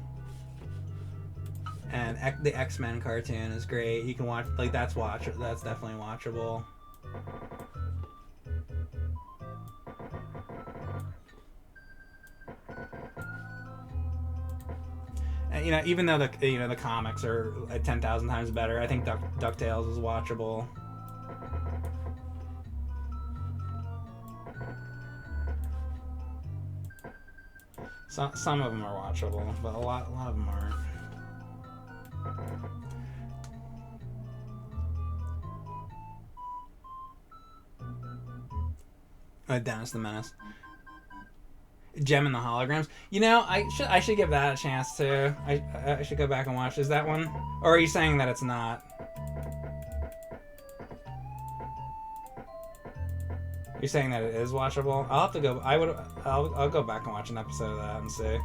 And the X-Men cartoon is great. You can watch, like, that's definitely watchable. And, you know, even though the comics are like 10,000 times better, I think DuckTales is watchable. Some of them are watchable, but a lot of them aren't. Dennis the Menace. Gem and the Holograms. You know, I should give that a chance too. I should go back and watch. Is that one? Or are you saying that it's not? You're saying that it is watchable? I'll have to go. I'll go back and watch an episode of that and see.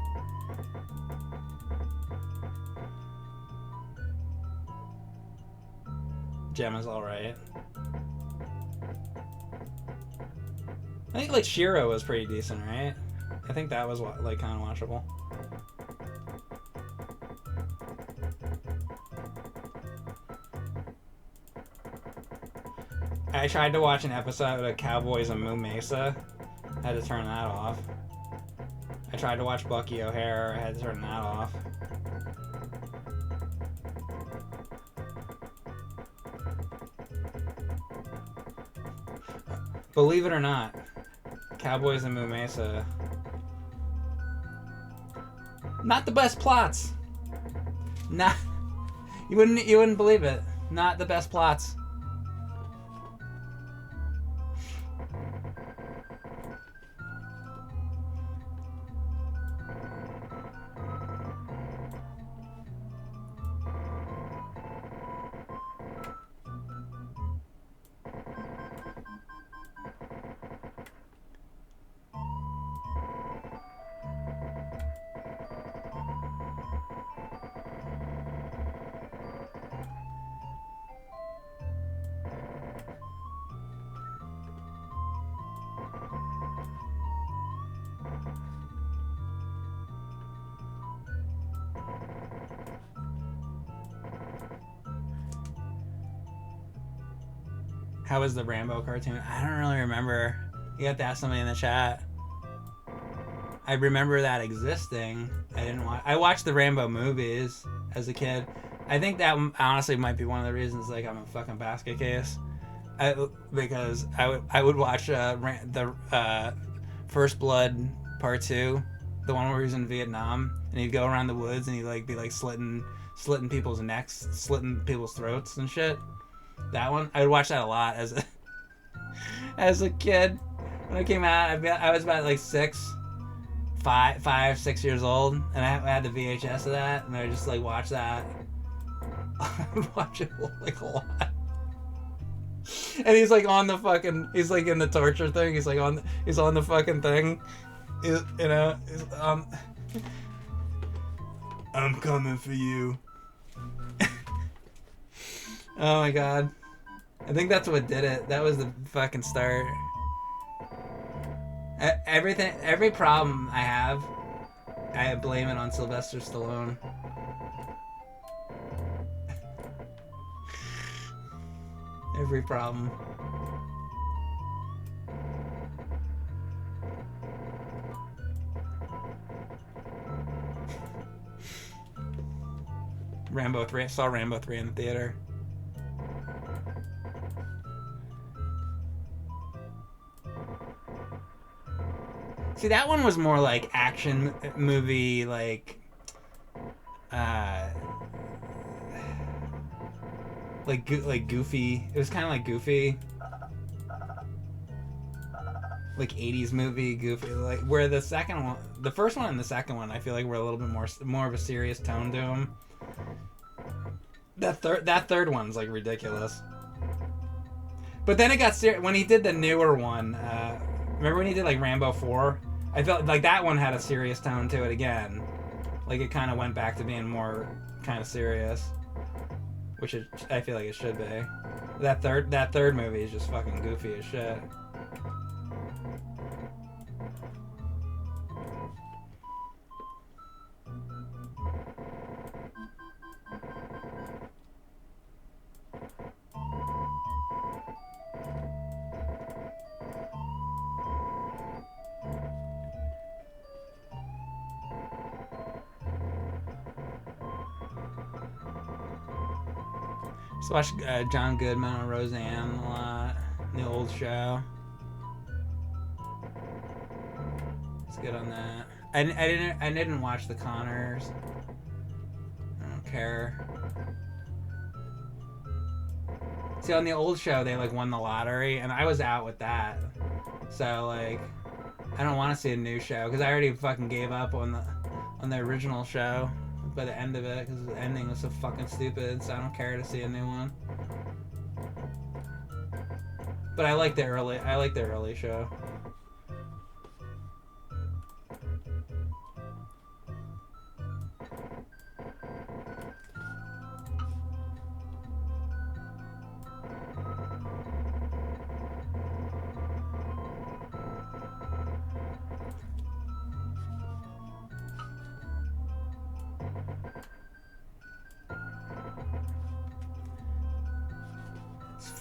Gem is alright. I think like Shiro was pretty decent, right? I think that was like kind of watchable. I tried to watch an episode of Cowboys and Moo Mesa. I had to turn that off. I tried to watch Bucky O'Hare. I had to turn that off. Believe it or not, Cowboys and Moo Mesa, not the best plots. Not you wouldn't believe it. Not the best plots. How was the Rambo cartoon? I don't really remember. You have to ask somebody in the chat. I remember that existing. I watched the Rambo movies as a kid. I think that honestly might be one of the reasons like I'm a fucking basket case. Because I would watch the First Blood Part 2, the one where he was in Vietnam, and he'd go around the woods and he'd like be like slitting people's necks, slitting people's throats and shit. That one, I would watch that a lot as a kid. When it came out, I was about like 6 years old, and I had the VHS of that, and I would just like watch that. I'd watch it like a lot. And he's like on the fucking, he's like in the torture thing. He's like he's on the fucking thing. You know, I'm coming for you. Oh my god. I think that's what did it. That was the fucking start. Every problem I blame it on Sylvester Stallone. Every problem. Rambo 3. I saw Rambo 3 in the theater. See, that one was more like action movie, like goofy. It was kind of like goofy, like 80s movie goofy. Like where the second one, the first one and the second one, I feel like were a little bit more of a serious tone to them. That third one's like ridiculous. But then it got serious when he did the newer one. Remember when he did like Rambo 4? I felt like that one had a serious tone to it again. Like it kind of went back to being more kind of serious, which I feel like it should be. That third movie is just fucking goofy as shit. So watch John Goodman on Roseanne a lot. The old show. It's good on that. I didn't watch the Connors. I don't care. See, on the old show they like won the lottery, and I was out with that. So like, I don't want to see a new show because I already fucking gave up on the original show by the end of it because the ending was so fucking stupid. So I don't care to see a new one. But I like the early show.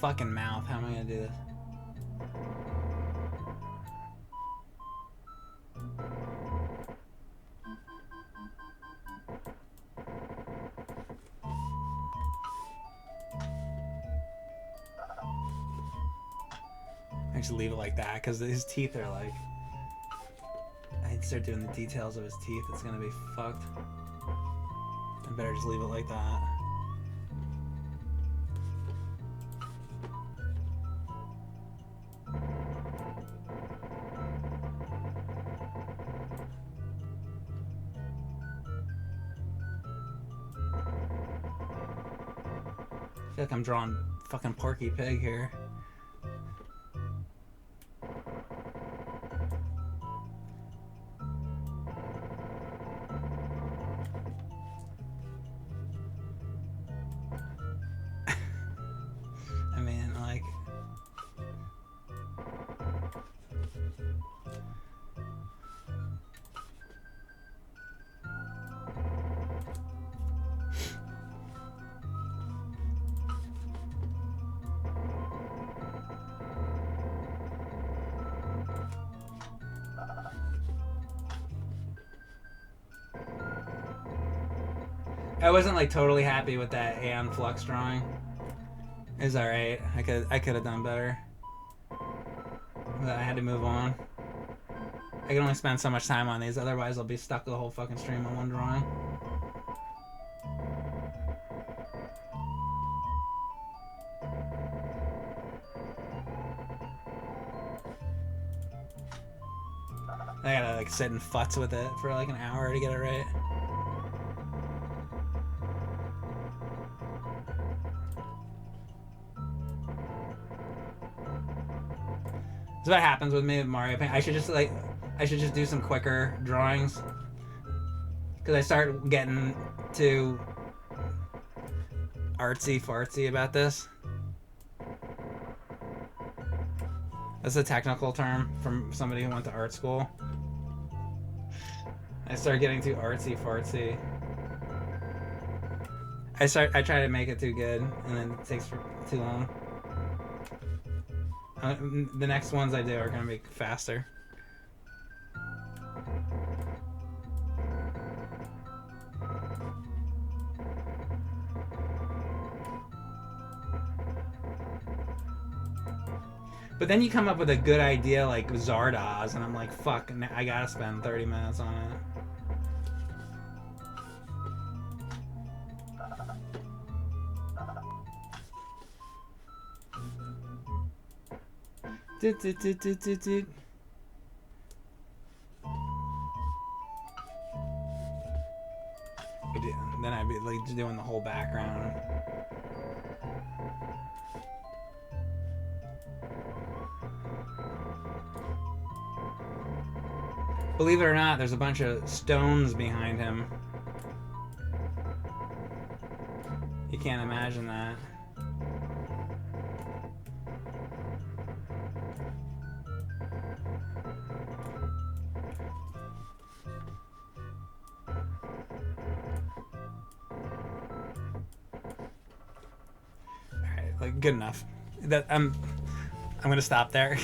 Fucking mouth. How am I gonna do this? I just leave it like that because his teeth are like. I'd start doing the details of his teeth. It's gonna be fucked. I better just leave it like that. I feel like I'm drawing fucking Porky Pig here. I mean, like... I wasn't like totally happy with that Aeon Flux drawing. It was alright. I could have done better. But I had to move on. I can only spend so much time on these, otherwise I'll be stuck the whole fucking stream on one drawing. I gotta like sit and futz with it for like an hour to get it right. That's what happens with me with Mario Paint. I should just do some quicker drawings. Because I start getting too artsy fartsy about this. That's a technical term from somebody who went to art school. I start getting too artsy fartsy. I try to make it too good, and then it takes too long. The next ones I do are gonna be faster. But then you come up with a good idea like Zardoz, and I'm like, fuck, I gotta spend 30 minutes on it. Then I'd be like doing the whole background. Believe it or not, there's a bunch of stones behind him. You can't imagine that. Alright, like good enough. I'm gonna stop there.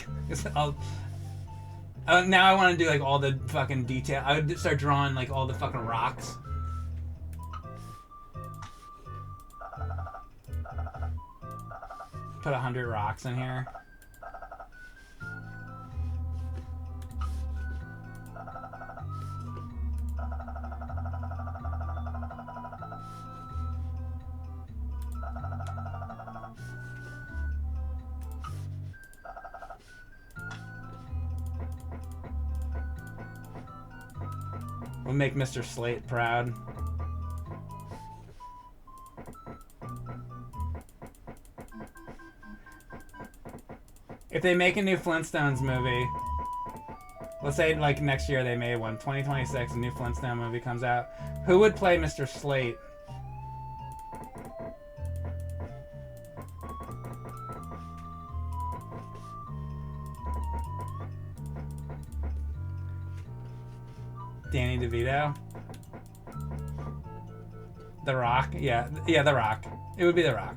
Now I want to do like all the fucking detail. I would start drawing like all the fucking rocks. Put 100 rocks in here. We'll make Mr. Slate proud. If they make a new Flintstones movie, let's say like next year they made one, 2026, a new Flintstone movie comes out, who would play Mr. Slate? Danny DeVito? The Rock? Yeah, The Rock. It would be The Rock.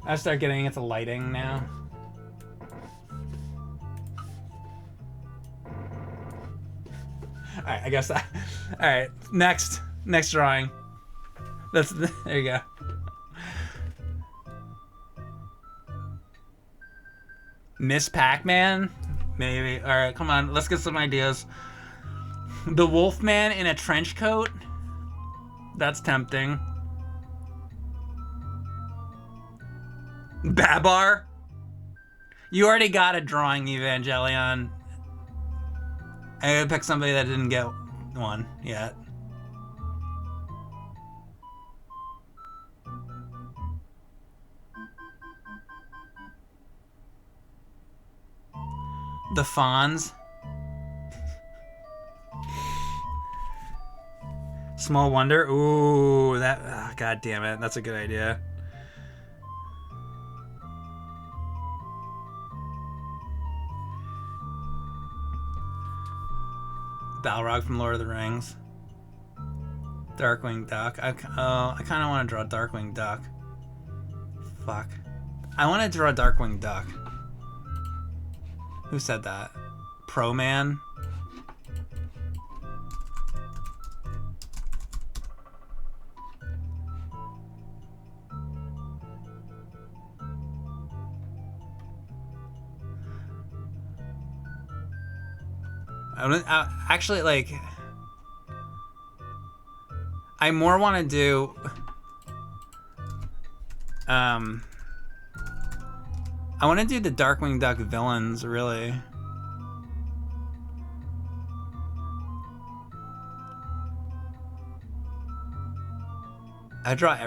I start getting into lighting now. Alright, I guess that. Alright, next drawing. There you go. Miss Pac-Man? Maybe. Alright, come on, let's get some ideas. The Wolfman in a trench coat? That's tempting. Babar? You already got a drawing, Evangelion. I gotta pick somebody that didn't get one yet. The Fonz. Small Wonder. Ooh, that. Oh, God damn it. That's a good idea. Balrog from Lord of the Rings. Darkwing Duck. I kind of want to draw Darkwing Duck. Fuck. I want to draw Darkwing Duck. Who said that? Pro Man? Actually, like, I more want to do, I want to do the Darkwing Duck villains, really. I'll draw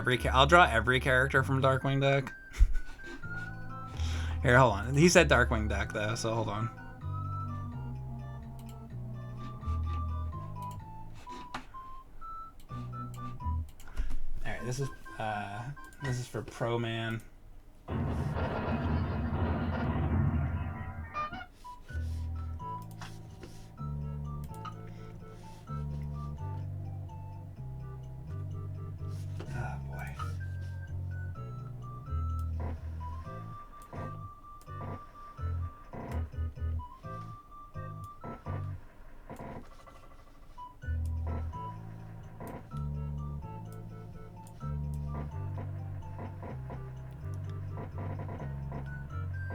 every character from Darkwing Duck. Here, hold on. He said Darkwing Duck though, so hold on. All right, this is for Pro Man.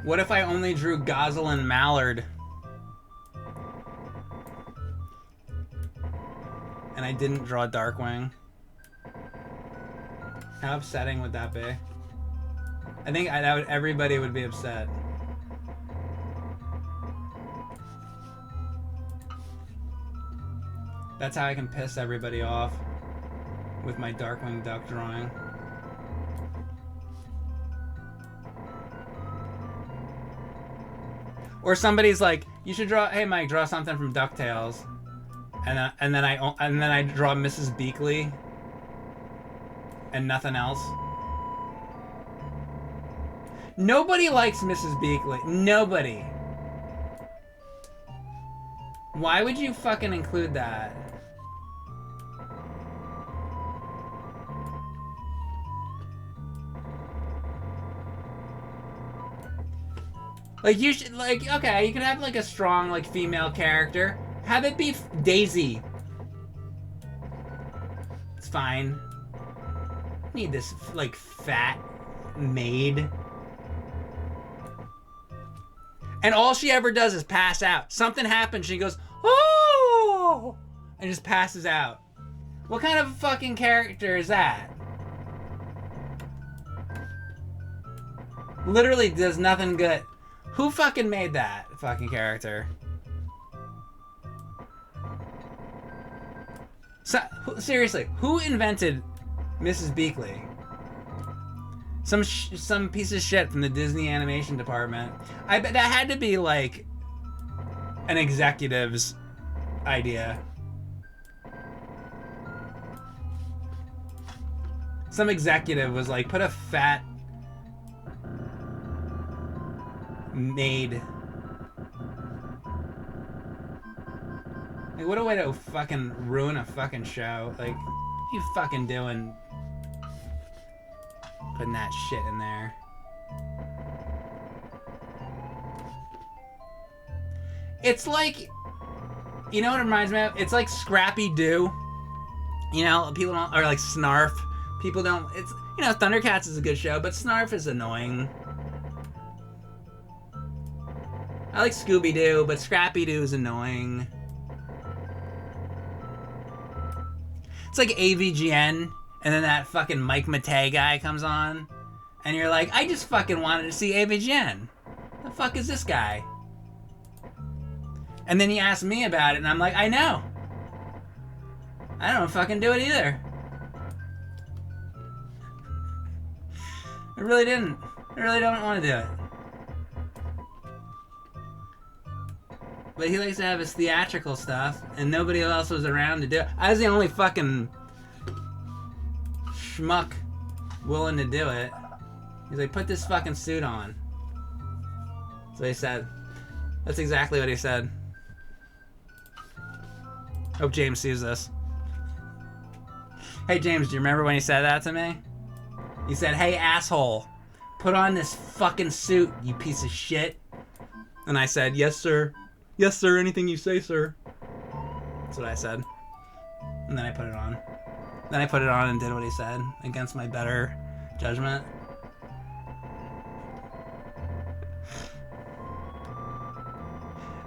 What if I only drew Gosling Mallard? And I didn't draw Darkwing? How upsetting would that be? I think everybody would be upset. That's how I can piss everybody off with my Darkwing Duck drawing. Or somebody's like, you should draw. Hey, Mike, draw something from DuckTales, and then I draw Mrs. Beakley, and nothing else. Nobody likes Mrs. Beakley. Nobody. Why would you fucking include that? Like, you should, like, okay, you can have, like, a strong, like, female character. Have it be Daisy. It's fine. Need this, like, fat maid. And all she ever does is pass out. Something happens, she goes, oh! And just passes out. What kind of fucking character is that? Literally does nothing good. Who fucking made that fucking character? So, seriously, who invented Mrs. Beakley? Some piece of shit from the Disney animation department. I bet that had to be like an executive's idea. Some executive was like, put a fat maid. Like, what a way to fucking ruin a fucking show. Like, what you fucking doing putting that shit in there? It's like, you know what it reminds me of? It's like Scrappy Doo. You know, people don't, or like Snarf. People don't, it's, you know, Thundercats is a good show, but Snarf is annoying. I like Scooby-Doo, but Scrappy-Doo is annoying. It's like AVGN, and then that fucking Mike Matei guy comes on, and you're like, I just fucking wanted to see AVGN. The fuck is this guy? And then he asked me about it, and I'm like, I know. I don't fucking do it either. I really didn't. I really don't want to do it. But he likes to have his theatrical stuff, and nobody else was around to do it. I was the only fucking schmuck willing to do it. He's like, put this fucking suit on. So he said. That's exactly what he said. Hope James sees this. Hey James, do you remember when he said that to me? He said, hey asshole, put on this fucking suit, you piece of shit. And I said, yes sir. Yes, sir. Anything you say, sir. That's what I said. And then I put it on. Then I put it on and did what he said against my better judgment.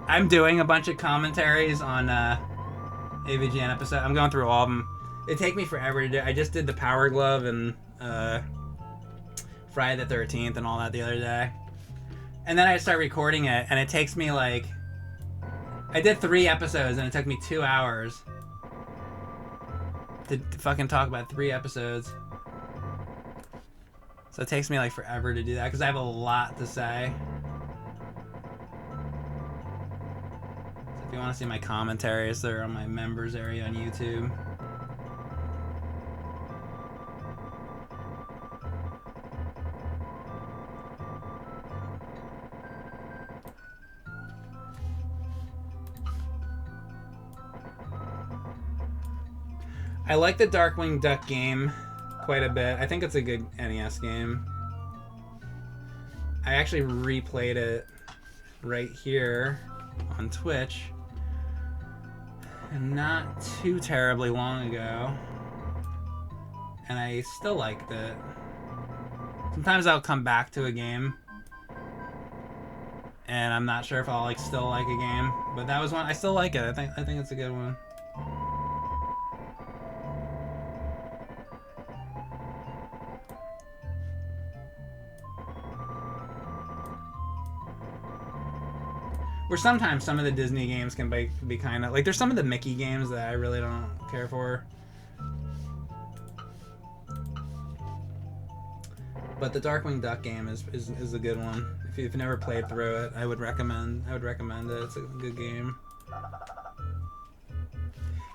I'm doing a bunch of commentaries on AVGN episode. I'm going through all of them. It take me forever to do. I just did the Power Glove and Friday the 13th and all that the other day. And then I start recording it, and it takes me like... I did 3 episodes, and it took me 2 hours to fucking talk about 3 episodes. So it takes me like forever to do that because I have a lot to say. So if you want to see my commentaries, they're on my members area on YouTube. I like the Darkwing Duck game quite a bit. I think it's a good NES game. I actually replayed it right here on Twitch, and not too terribly long ago, and I still liked it. Sometimes I'll come back to a game and I'm not sure if I'll like still like a game, but that was one I still like it. I think it's a good one. Where sometimes some of the Disney games can be kind of like, there's some of the Mickey games that I really don't care for. But the Darkwing Duck game is a good one. If you've never played through it, I would recommend it. It's a good game.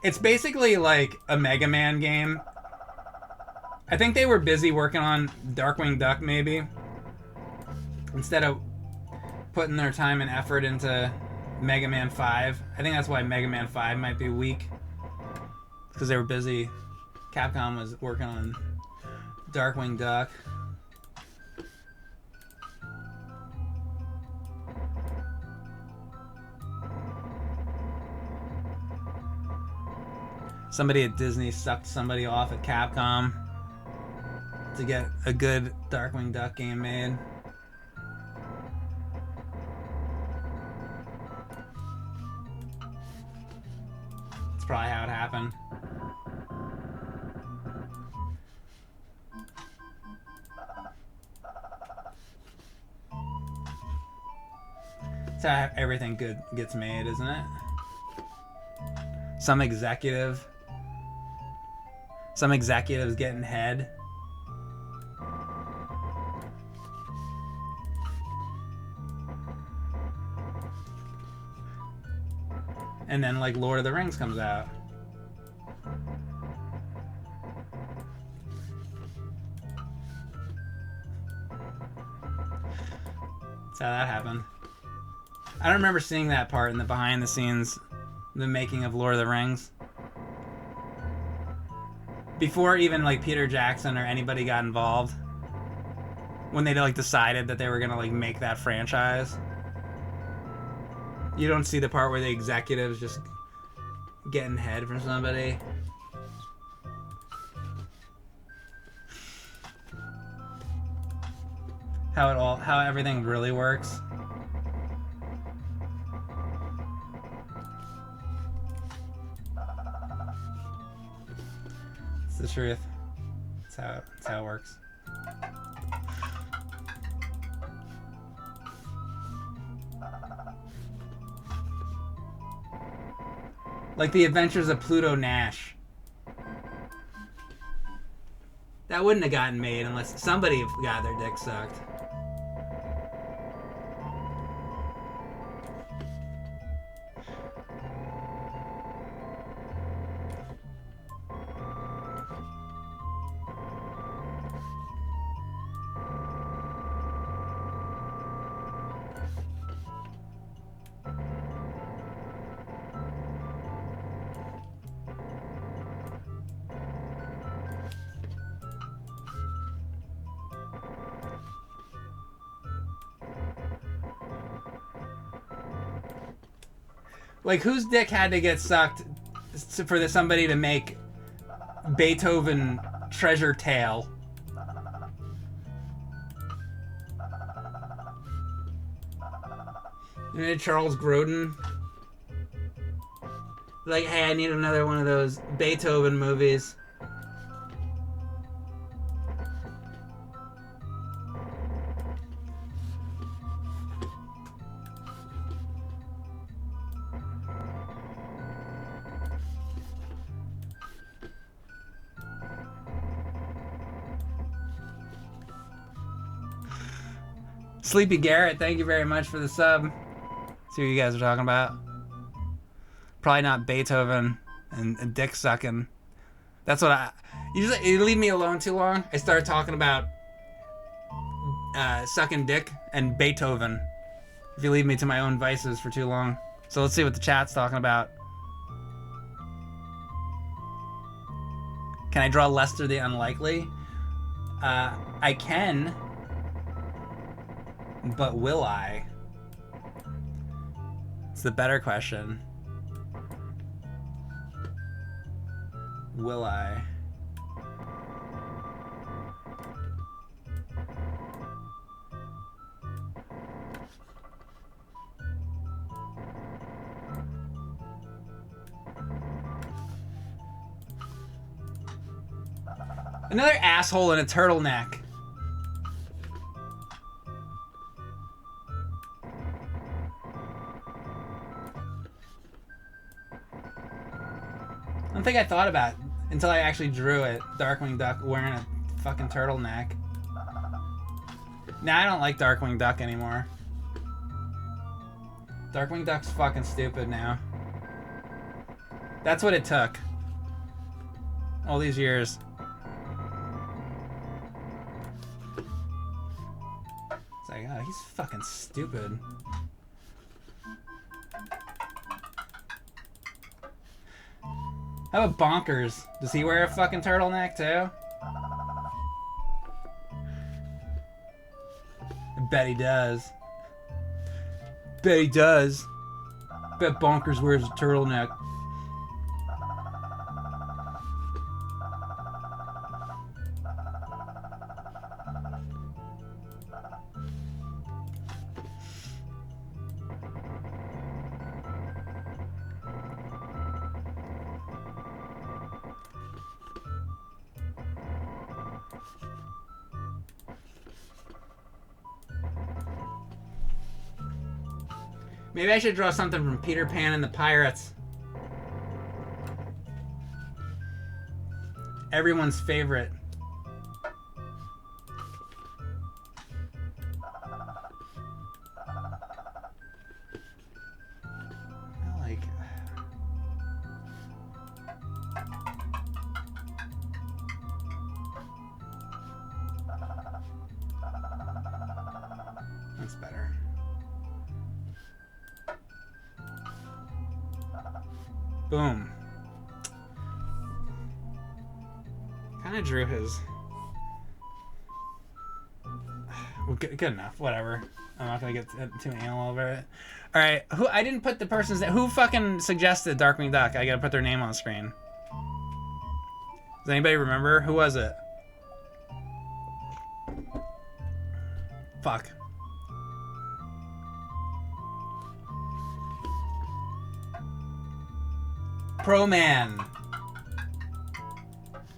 It's basically like a Mega Man game. I think they were busy working on Darkwing Duck maybe, instead of putting their time and effort into Mega Man 5. I think that's why Mega Man 5 might be weak, because they were busy. Capcom was working on Darkwing Duck. Somebody at Disney sucked somebody off at Capcom to get a good Darkwing Duck game made. That's probably how it happened. That's how everything good gets made, isn't it? Some executive's getting head. And then like Lord of the Rings comes out. That's how that happened. I don't remember seeing that part in the behind the scenes, the making of Lord of the Rings. Before even like Peter Jackson or anybody got involved, when they like decided that they were gonna like make that franchise, you don't see the part where the executives just getting head from somebody. How everything really works. It's the truth. That's how it works. Like the Adventures of Pluto Nash. That wouldn't have gotten made unless somebody got their dick sucked. Like, whose dick had to get sucked for somebody to make Beethoven Treasure Tale? Charles Grodin? Like, hey, I need another one of those Beethoven movies. Sleepy Garrett, thank you very much for the sub. See what you guys are talking about. Probably not Beethoven and dick sucking. That's what I... You leave me alone too long, I start talking about sucking dick and Beethoven. If you leave me to my own vices for too long. So let's see what the chat's talking about. Can I draw Lester the Unlikely? I can. But will I? It's the better question. Will I? Another asshole in a turtleneck. I don't think I thought about it until I actually drew it. Darkwing Duck wearing a fucking turtleneck. Nah, I don't like Darkwing Duck anymore. Darkwing Duck's fucking stupid now. That's what it took. All these years. It's like, oh, he's fucking stupid. How about Bonkers? Does he wear a fucking turtleneck too? I bet he does. Bet he does. Bet Bonkers wears a turtleneck. Maybe I should draw something from Peter Pan and the Pirates. Everyone's favorite. That's better. Boom. Kind of drew his... Well, good enough. Whatever. I'm not gonna get too anal over it. All right. Who? I didn't put the person's name. Who fucking suggested Darkwing Duck? I gotta put their name on the screen. Does anybody remember? Who was it? Fuck. Pro Man.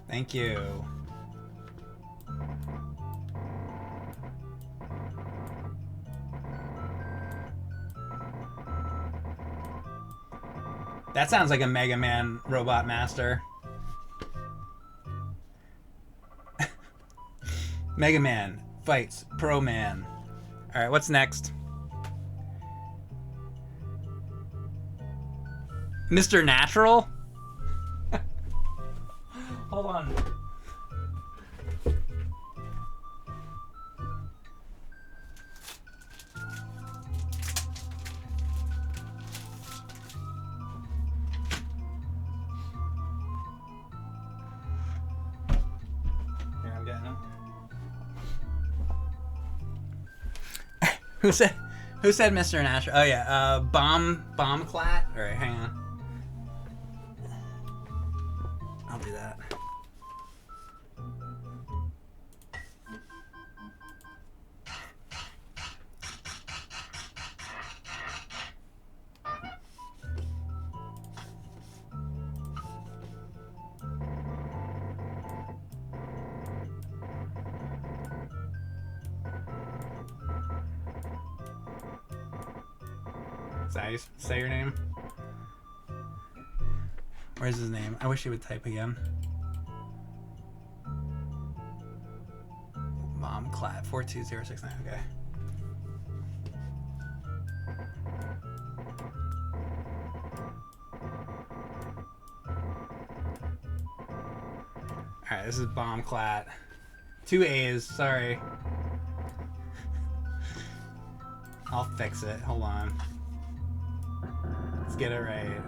Thank you. That sounds like a Mega Man Robot Master. Mega Man fights Pro Man. All right, what's next? Mr. Natural? Hold on. Here, I'm getting it. Who said Mr. Natural? Oh yeah, Bombclat? All right, hang on. I'll do that. Say your name. Where's his name? I wish he would type again. Momclat 42069. Okay. Alright, this is Bomb Clat. 2 A's, sorry. I'll fix it. Hold on. Let's get it right.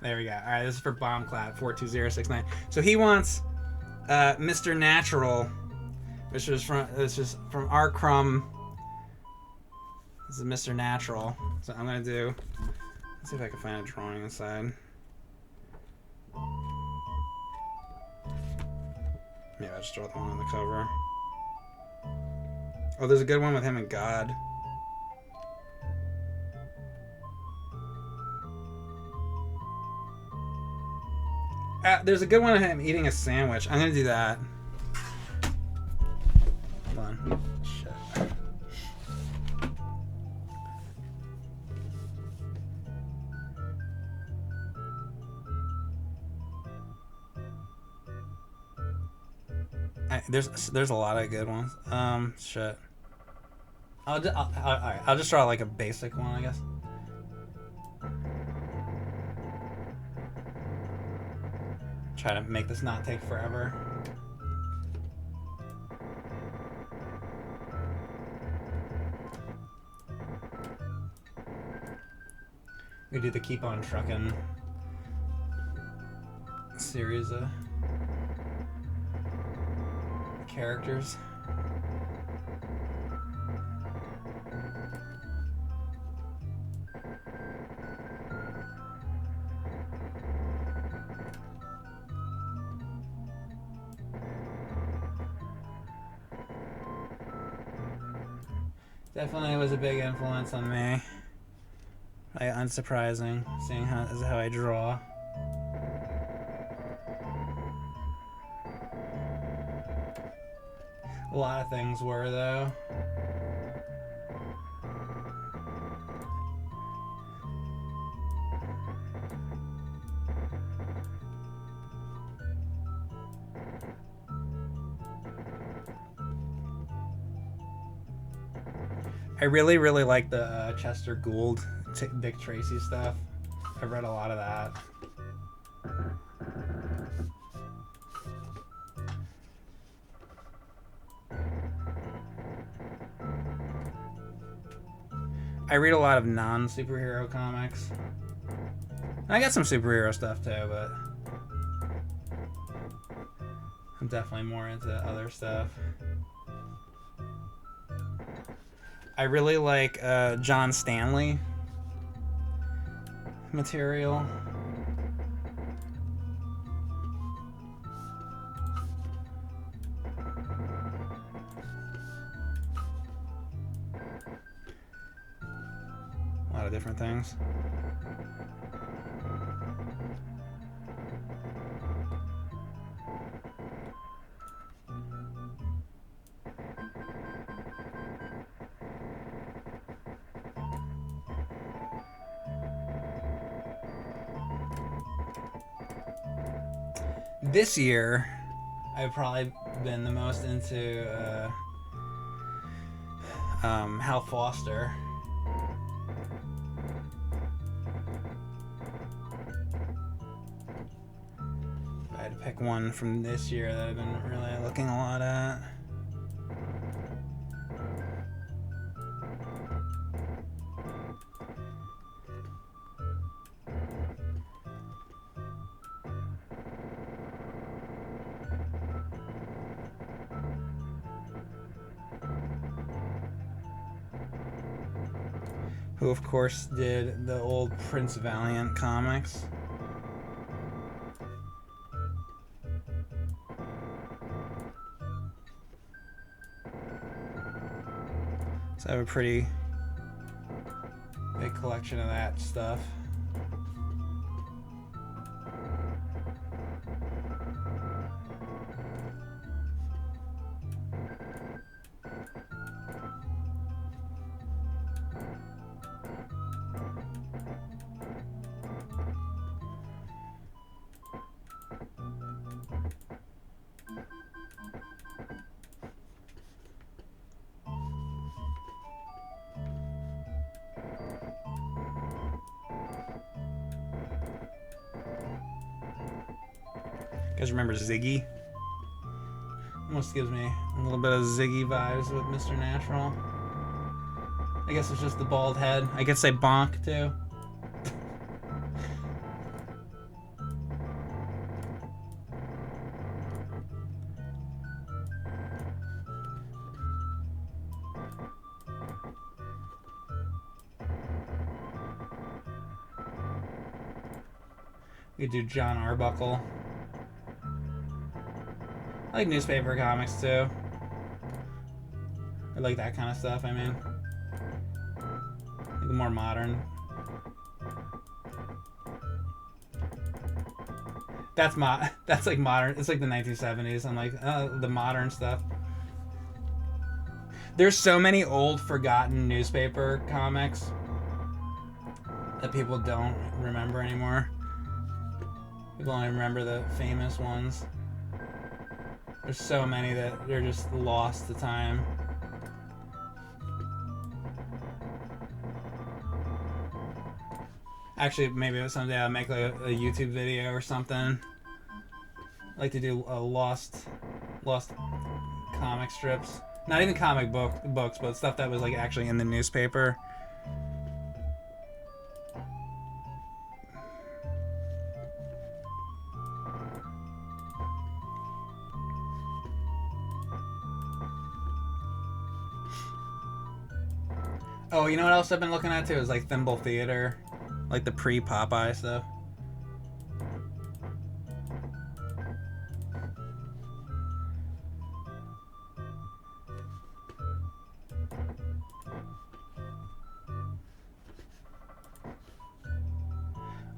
There we go. Alright, this is for Bomb Clat 42069. So he wants Mr. Natural, which is from our Crumb. This is Mr. Natural. So I'm gonna do. Let's see if I can find a drawing inside. Maybe I'll just draw the one on the cover. Oh, there's a good one with him and God. There's a good one of him eating a sandwich. I'm gonna do that. Hold on. Shit. There's a lot of good ones. Shit. I'll just draw like a basic one, I guess. Try to make this not take forever. We do the Keep on Truckin' series of characters. Definitely was a big influence on me. Unsurprising, seeing how I draw. A lot of things were, though. I really like the Chester Gould, Dick Tracy stuff. I've read a lot of that. I read a lot of non-superhero comics. I got some superhero stuff too, but I'm definitely more into other stuff. I really like John Stanley material. A lot of different things. This year, I've probably been the most into Hal Foster. If I had to pick one from this year that I've been really looking a lot at. Who, of course, did the old Prince Valiant comics. So I have a pretty big collection of that stuff. guys remember Ziggy? Almost gives me a little bit of Ziggy vibes with Mr. Natural. I guess it's just the bald head. I could say bonk too. We could do John Arbuckle. I like newspaper comics too. I like that kind of stuff, I mean. Like more modern. That's like modern. It's like the 1970s. I'm like, the modern stuff. There's so many old forgotten newspaper comics that people don't remember anymore. People only remember the famous ones. There's so many that they're just lost to time. Actually, maybe someday I'll make like a YouTube video or something. I like to do lost comic strips. Not even comic books, but stuff that was like actually in the newspaper. Oh, you know what else I've been looking at too is like Thimble Theater, like the pre-Popeye stuff.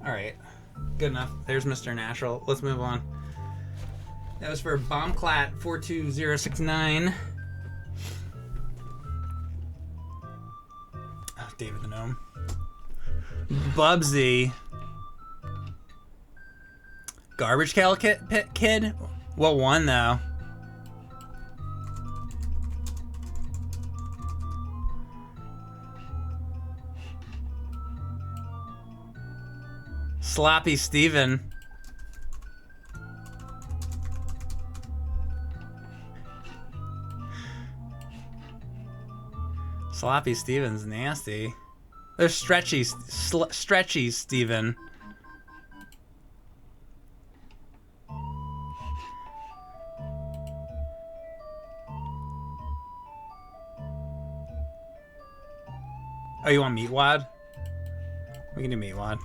All right, good enough. There's Mr. Natural. Let's move on. That was for Bombclat 42069. David the Gnome. Bubsy. Garbage Pail Kid? What one, though? Sloppy Steven. Sloppy Steven's nasty. There's Stretchy Steven. Oh, you want Meatwad? We can do Meatwad.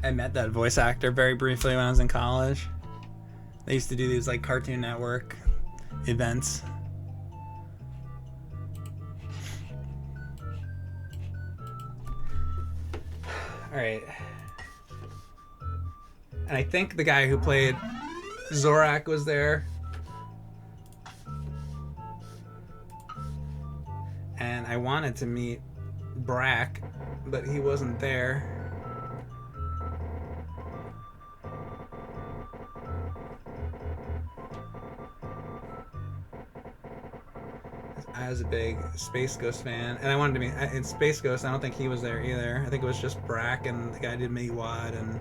I met that voice actor very briefly when I was in college. They used to do these like Cartoon Network events. Alright. And I think the guy who played Zorak was there. And I wanted to meet Brack, but he wasn't there. I was a big Space Ghost fan, and I wanted to meet in Space Ghost. I don't think he was there either. I think it was just Brack and the guy did Meatwad, and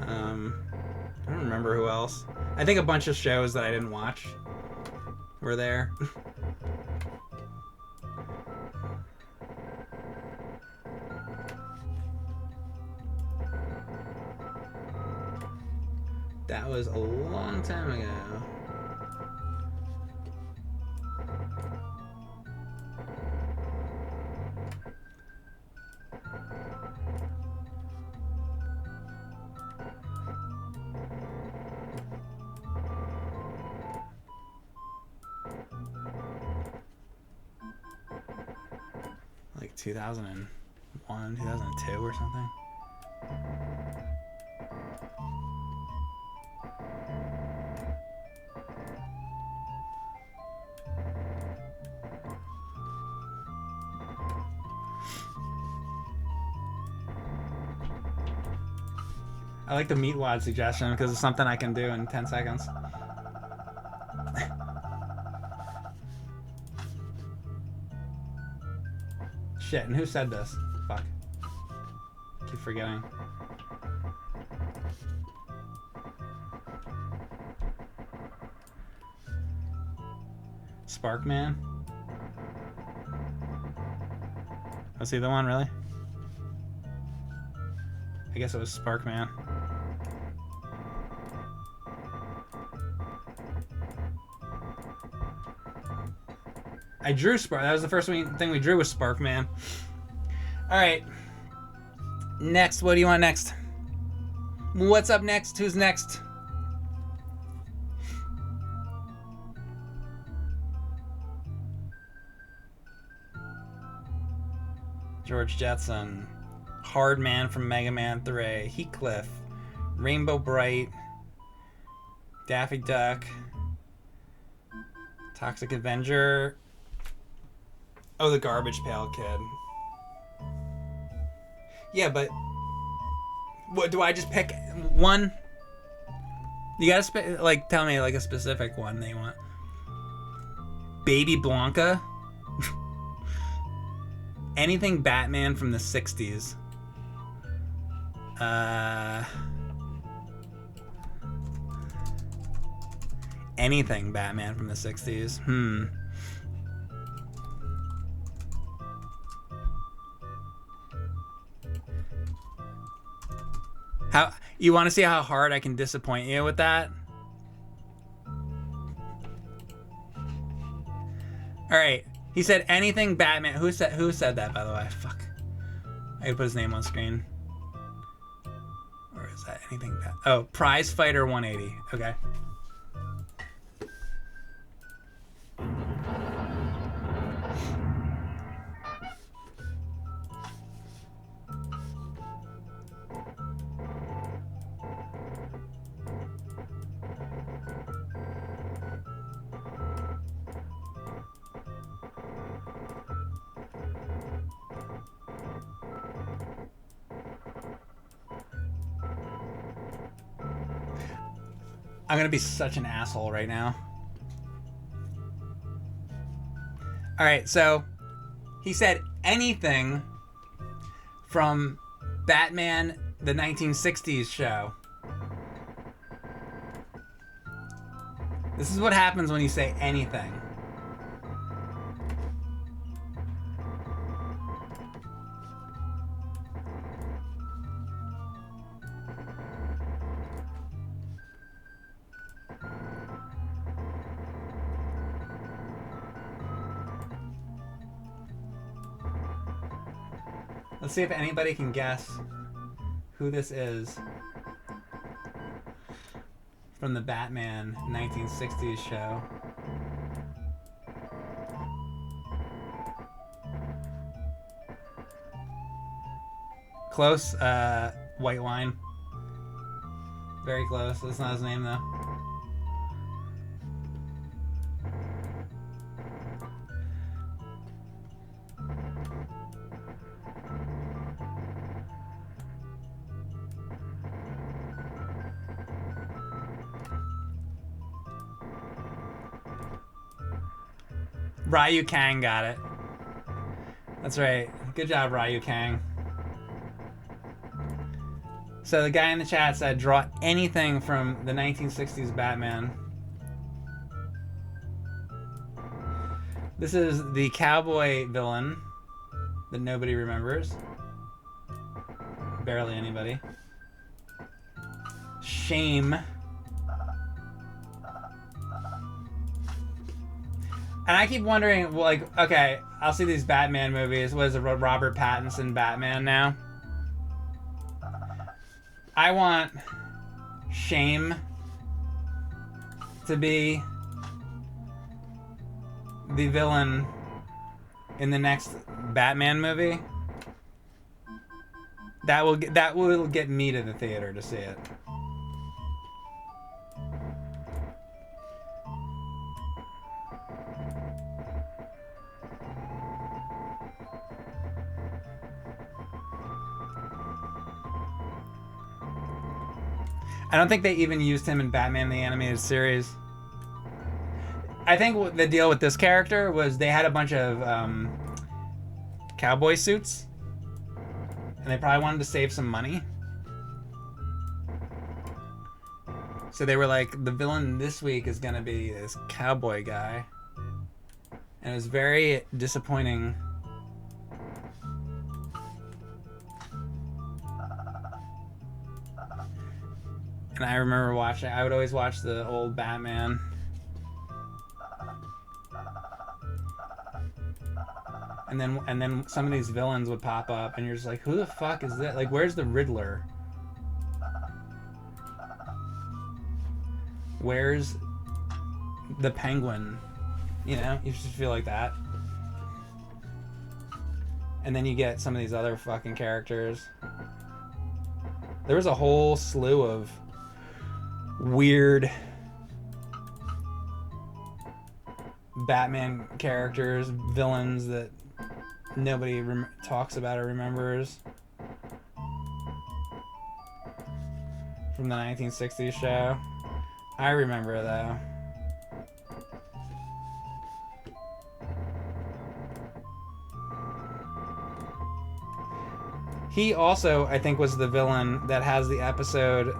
I don't remember who else. I think a bunch of shows that I didn't watch were there. That was a long time ago. Like 2001, 2002 or something. I like the Meatwad suggestion because it's something I can do in 10 seconds. Shit, and who said this? Fuck. Keep forgetting. Sparkman. Was he the one, really? I guess it was Sparkman. I drew Spark. That was the first thing we drew was Sparkman. All right. Next, what do you want next? What's up next? Who's next? George Jetson, Hard Man from Mega Man 3, Heathcliff, Rainbow Bright, Daffy Duck, Toxic Avenger. Oh, the Garbage Pail Kid. Yeah, but what do I just pick one? You gotta tell me like a specific one that you want. Baby Blanca. Anything Batman from the 60s. Anything Batman from the 60s. How you want to see how hard I can disappoint you with that? All right. He said anything Batman. Who said that, by the way? Fuck. I gotta put his name on screen. Or is that anything bad? Oh, Prize Fighter 180. Okay. I'm gonna be such an asshole right now. All right, so he said anything from Batman the 1960s show. This is what happens when you say anything. Let's see if anybody can guess who this is from the Batman 1960s show. Close, White Line. Very close. That's not his name, though. Ryu Kang got it. That's right. Good job, Ryu Kang. So the guy in the chat said, draw anything from the 1960s Batman. This is the cowboy villain that nobody remembers. Barely anybody. Shame. And I keep wondering, well, like, okay, I'll see these Batman movies. What is it, Robert Pattinson Batman now? I want Shame to be the villain in the next Batman movie. That will get me to the theater to see it. I don't think they even used him in Batman the Animated Series. I think the deal with this character was they had a bunch of cowboy suits. and they probably wanted to save some money. So they were like, the villain this week is gonna be this cowboy guy, and it was very disappointing. And I remember watching. I would always watch the old Batman. And then some of these villains would pop up, and you're just like, who the fuck is that? Like, where's the Riddler? Where's the Penguin? You know, you just feel like that. And then you get some of these other fucking characters. There was a whole slew of weird Batman characters, villains that nobody talks about or remembers from the 1960s show. I remember though. He also, I think, was the villain that has the episode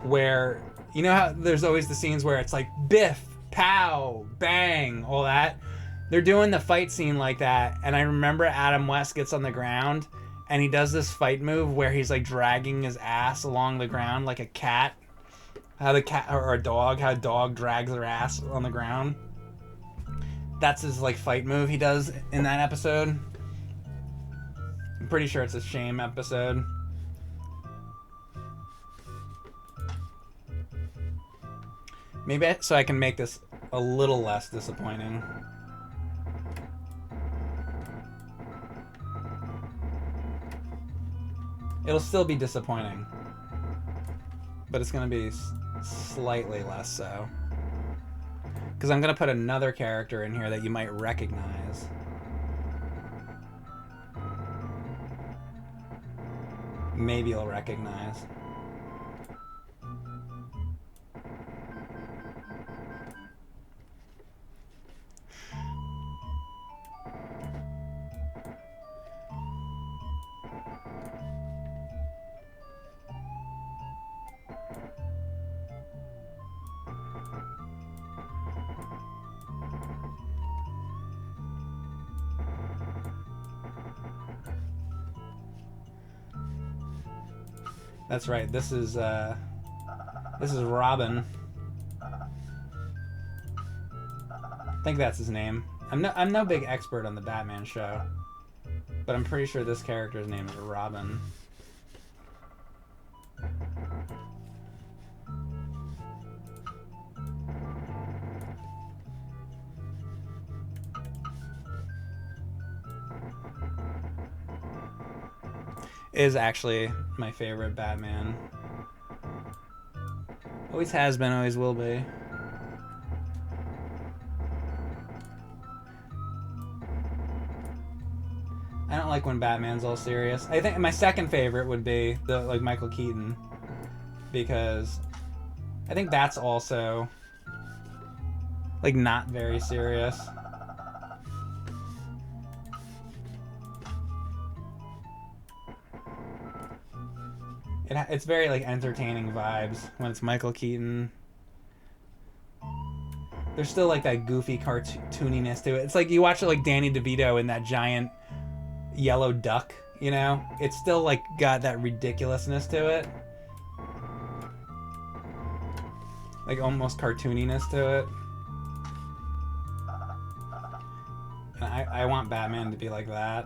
where, you know how there's always the scenes where it's like biff, pow, bang, all that? They're doing the fight scene like that, and I remember Adam West gets on the ground and he does this fight move where he's like dragging his ass along the ground like a cat. How the cat, or a dog, how a dog drags their ass on the ground. That's his like fight move he does in that episode. I'm pretty sure it's a Shame episode. Maybe so I can make this a little less disappointing. It'll still be disappointing, but it's going to be slightly less so. Because I'm going to put another character in here that you might recognize. Maybe you'll recognize. That's right. This is Robin. I think that's his name. I'm no big expert on the Batman show, but I'm pretty sure this character's name is Robin. Is actually my favorite Batman. Always has been, always will be. I don't like when Batman's all serious. I think my second favorite would be the like Michael Keaton, because I think that's also like not very serious. It's very like entertaining vibes when it's Michael Keaton. There's still like that goofy cartooniness to it. It's like you watch it like Danny DeVito in that giant yellow duck, you know? It's still like got that ridiculousness to it. Like almost cartooniness to it. And I want Batman to be like that.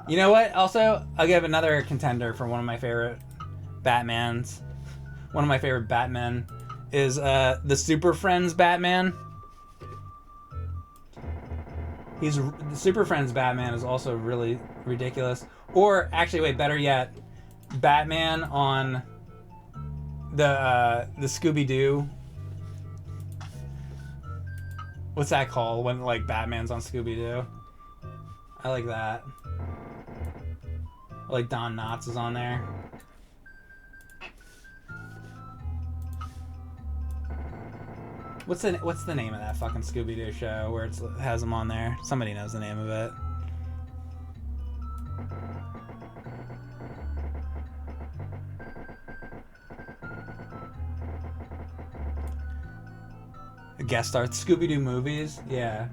You know what? Also, I'll give another contender for one of my favorite Batmans. One of my favorite Batmen is the Super Friends Batman. The Super Friends Batman is also really ridiculous. Or actually, wait, better yet, Batman on the Scooby-Doo. What's that called when like Batman's on Scooby-Doo? I like that. Like Don Knotts is on there. What's the name of that fucking Scooby-Doo show where it has him on there? Somebody knows the name of it. Guest star Scooby-Doo movies. Yeah.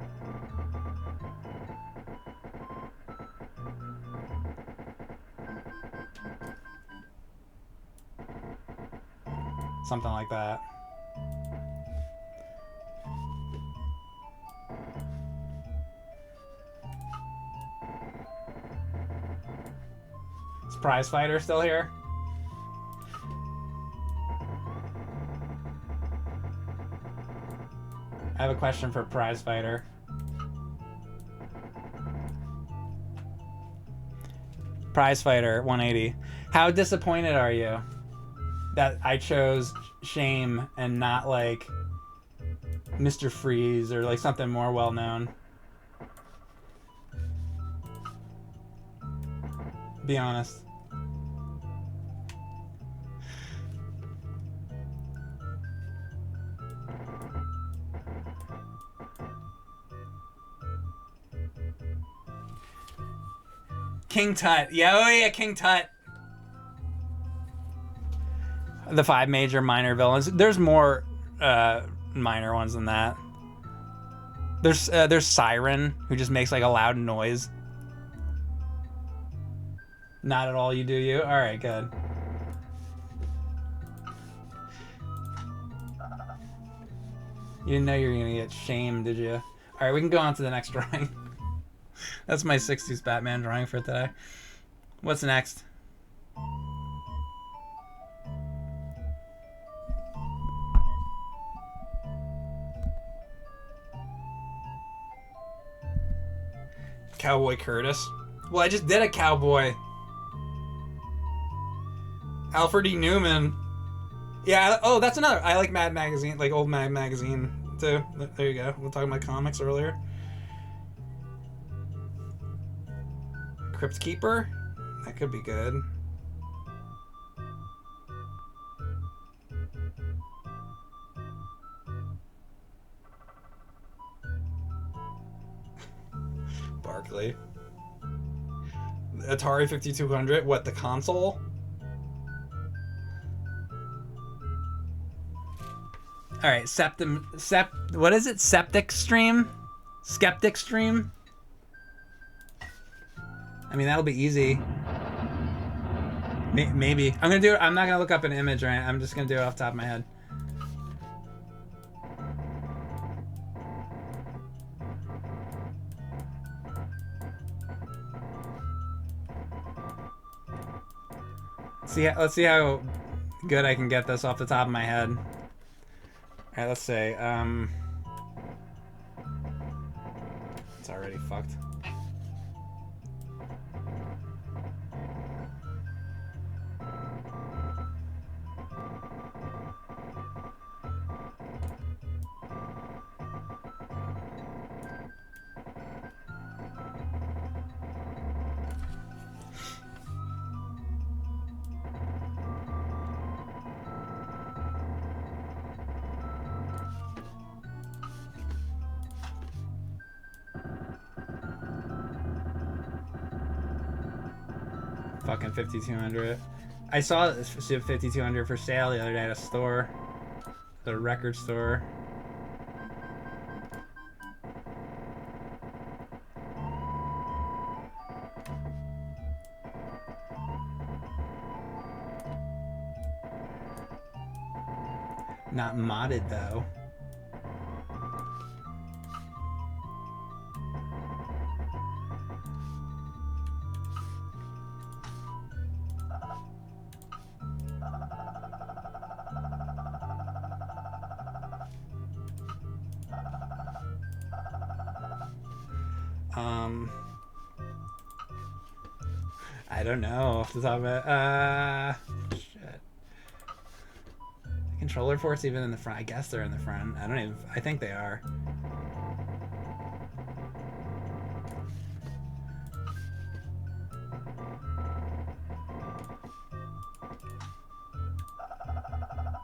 Something like that. Is Prize Fighter still here? I have a question for Prize Fighter. Prize Fighter 180. How disappointed are you that I chose Shame and not like Mr. Freeze or like something more well known? Be honest. King Tut. Yeah, oh yeah, King Tut. The 5 major minor villains. There's more minor ones than that. There's Siren, who just makes like a loud noise. Not at all, you do you? Alright, good. You didn't know you were gonna get shamed, did you? Alright, we can go on to the next drawing. That's my 60s Batman drawing for today. What's next? Cowboy Curtis. Well, I just did a cowboy. Alfred E. Newman. Yeah, oh, that's another. I like Mad Magazine, like old Mad Magazine, too. There you go. We were talking about comics earlier. Crypt Keeper? That could be good. Barkley. Atari 5200? What, the console? Alright, what is it? Septic Stream? Skeptic Stream? I mean, that'll be easy. Maybe. I'm gonna do it. I'm not gonna look up an image, right? I'm just gonna do it off the top of my head. Let's see how good I can get this off the top of my head. Alright, let's say, it's already fucked. Fucking 5200. I saw 5200 for sale the other day at a store, the record store. Not modded though. I don't know off the top of it. Shit. The controller port's even in the front. I guess they're in the front. I think they are.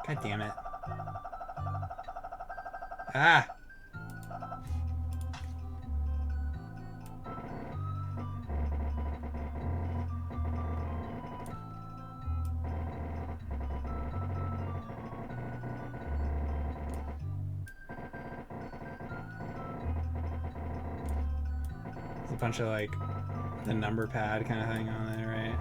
God damn it. Ah! bunch of like the number pad kind of thing on it, right?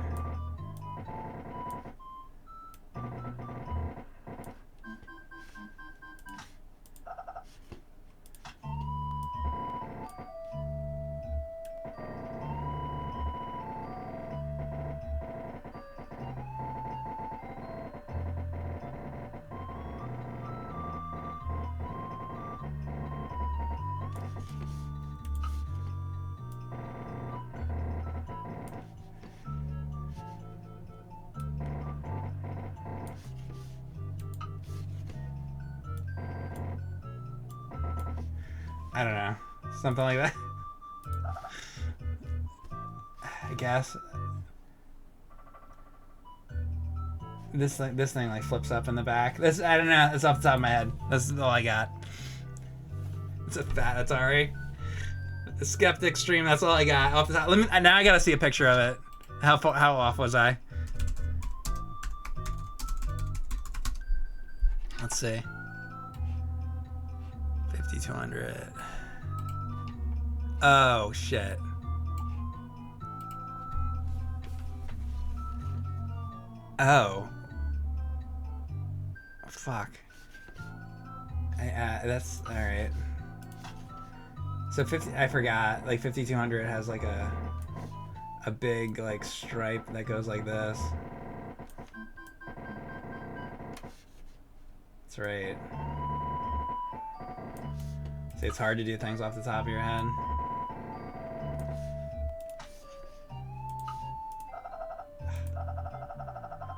I don't know. Something like that. I guess. This thing like flips up in the back. This, I don't know. It's off the top of my head. That's all I got. It's a fat Atari. A Skeptic Stream. That's all I got off the top. Now I gotta see a picture of it. How off was I? Let's see. 5200. Oh shit. Oh. Fuck. That's all right. So 50. I forgot. Like 5200 has like a big like stripe that goes like this. That's right. See, it's hard to do things off the top of your head.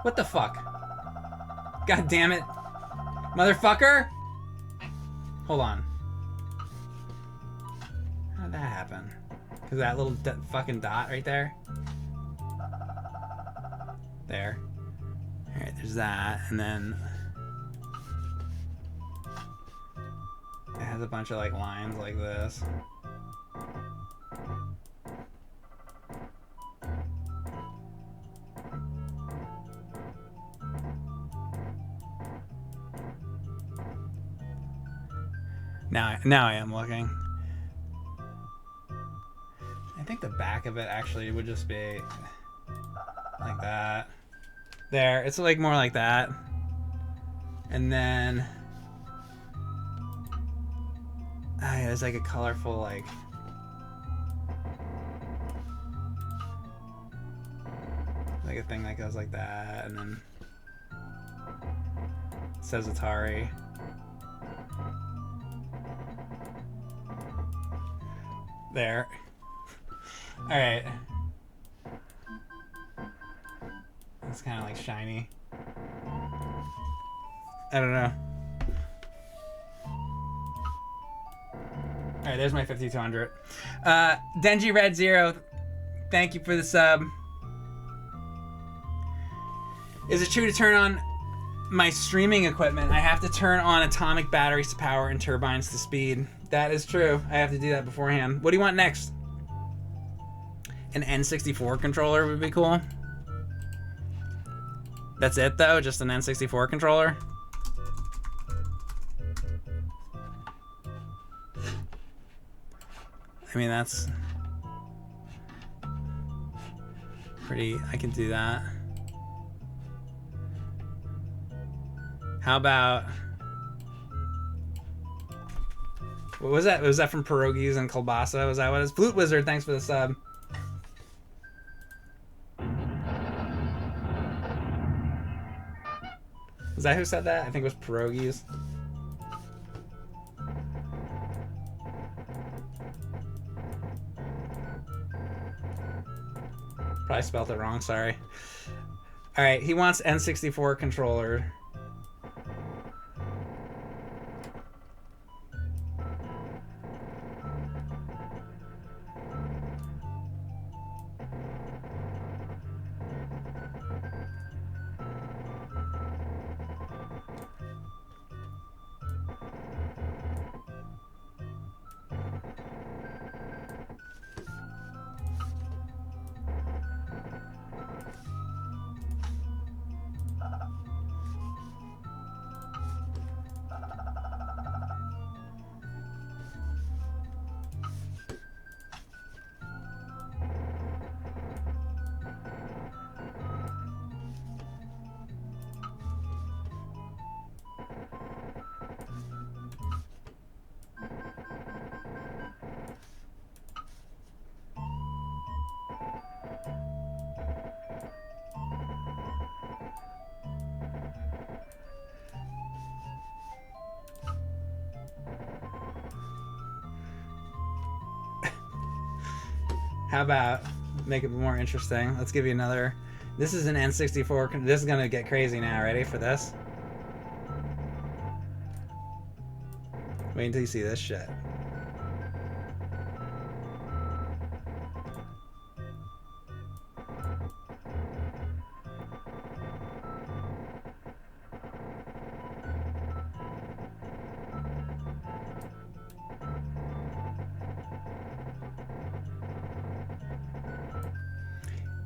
What the fuck? God damn it. Motherfucker! Hold on. How did that happen? Because that little fucking dot right there? There. Alright, there's that. And then it has a bunch of like lines like this. Now I am looking. I think the back of it actually would just be like that. There, it's like more like that. And then yeah, it's like a colorful like a thing that goes like that, and then it says Atari. There. Alright. It's kind of like shiny. I don't know. Alright, there's my 5200. Denji Red Zero, thank you for the sub. Is it true to turn on my streaming equipment? I have to turn on atomic batteries to power and turbines to speed. That is true. I have to do that beforehand. What do you want next? An N64 controller would be cool. That's it though? Just an N64 controller? I mean, that's pretty... I can do that. How about... What was that? Was that from Pierogies and Kielbasa? Was that what it is? Flute Wizard, thanks for the sub. Was that who said that? I think it was Pierogies. Probably spelled it wrong, sorry. Alright, he wants N64 controller. How about make it more interesting? Let's give you another. This is an N64. This is gonna get crazy now. Ready for this? Wait until you see this shit.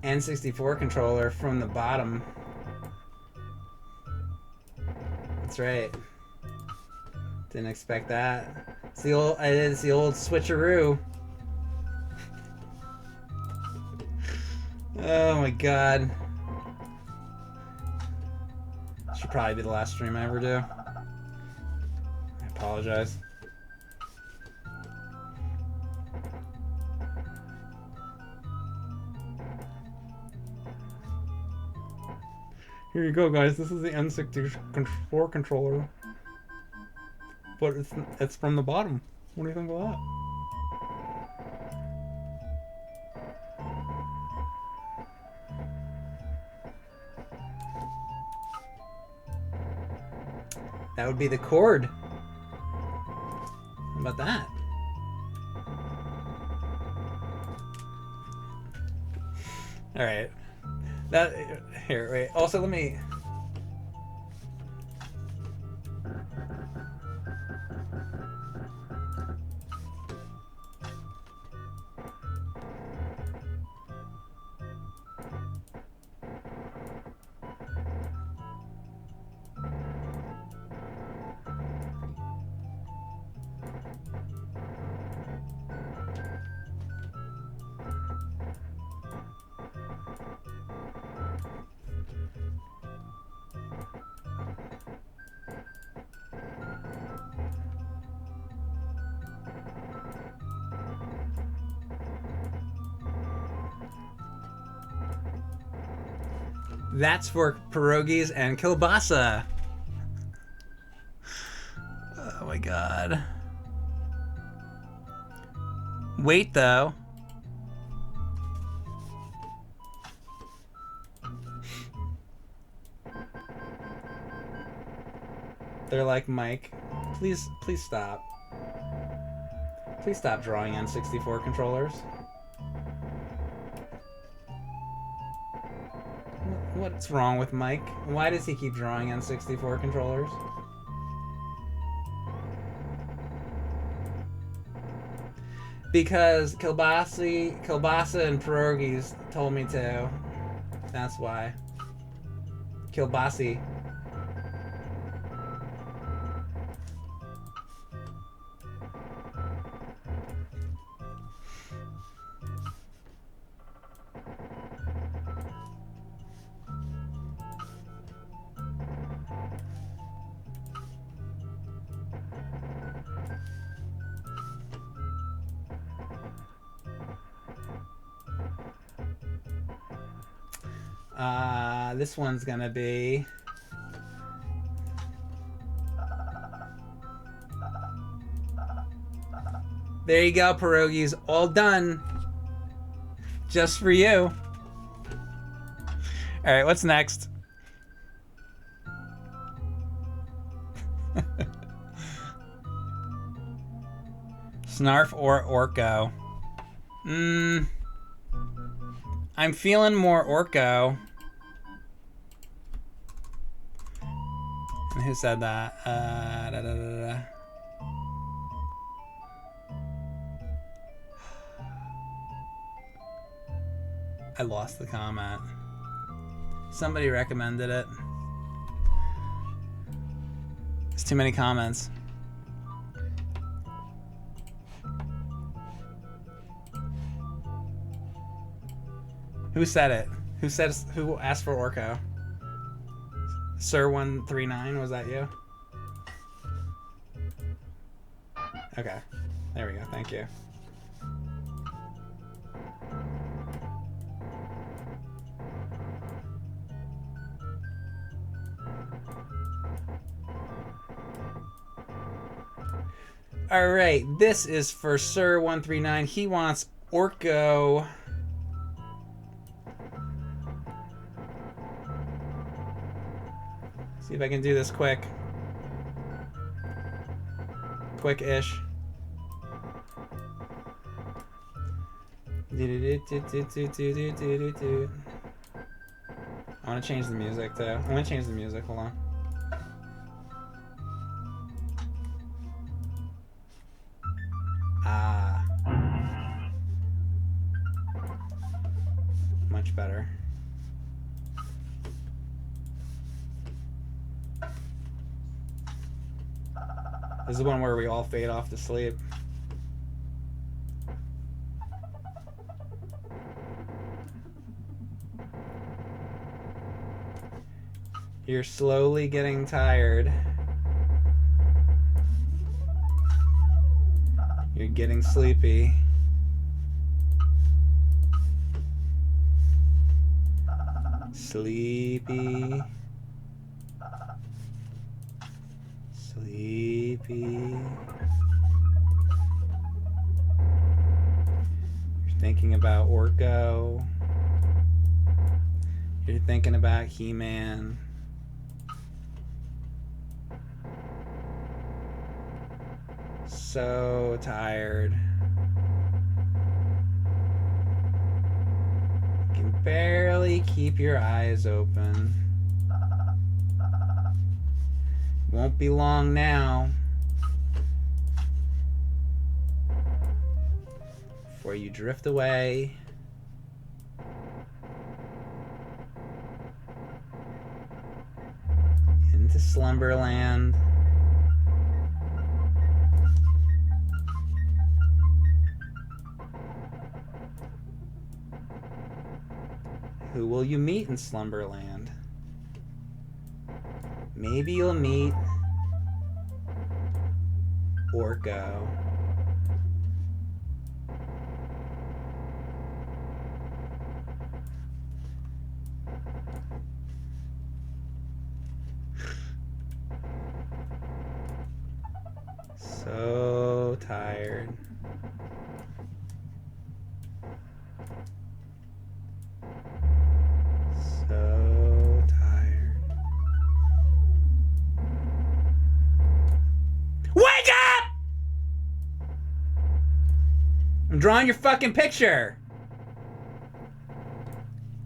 N64 controller from the bottom. That's right. Didn't expect that. It's the old switcheroo. Oh my god. Should probably be the last stream I ever do. I apologize. Here you go, guys. This is the N64 controller, but it's from the bottom. What do you think of that? That would be the cord. How about that? All right. That here, wait. Also, let me. That's for pierogies and kielbasa. Oh my god. Wait though. They're like, Mike, please stop. Please stop drawing N64 controllers. What's wrong with Mike? Why does he keep drawing N64 controllers? Because kielbasa and pierogies told me to. That's why. Kielbasi. This one's gonna be there you go, pierogies, all done just for you. All right, what's next? Snarf or Orko? I'm feeling more Orko. Who said that? I lost the comment. Somebody recommended it. There's too many comments. Who said it? Who asked for Orko? Sir139, was that you? Okay. There we go. Thank you. All right. This is for Sir139. He wants Orko See if I can do this quick. Quick-ish. I want to change the music too. I'm going to change the music. Hold on. Ah. Much better. This is one where we all fade off to sleep. You're slowly getting tired. You're getting sleepy. Sleepy. Sleepy. You're thinking about Orko. You're thinking about He-Man. So tired. You can barely keep your eyes open. Won't be long now before you drift away into slumberland. Who will you meet in Slumberland? Maybe you'll meet Orko. So tired. So tired. Wake up! I'm drawing your fucking picture.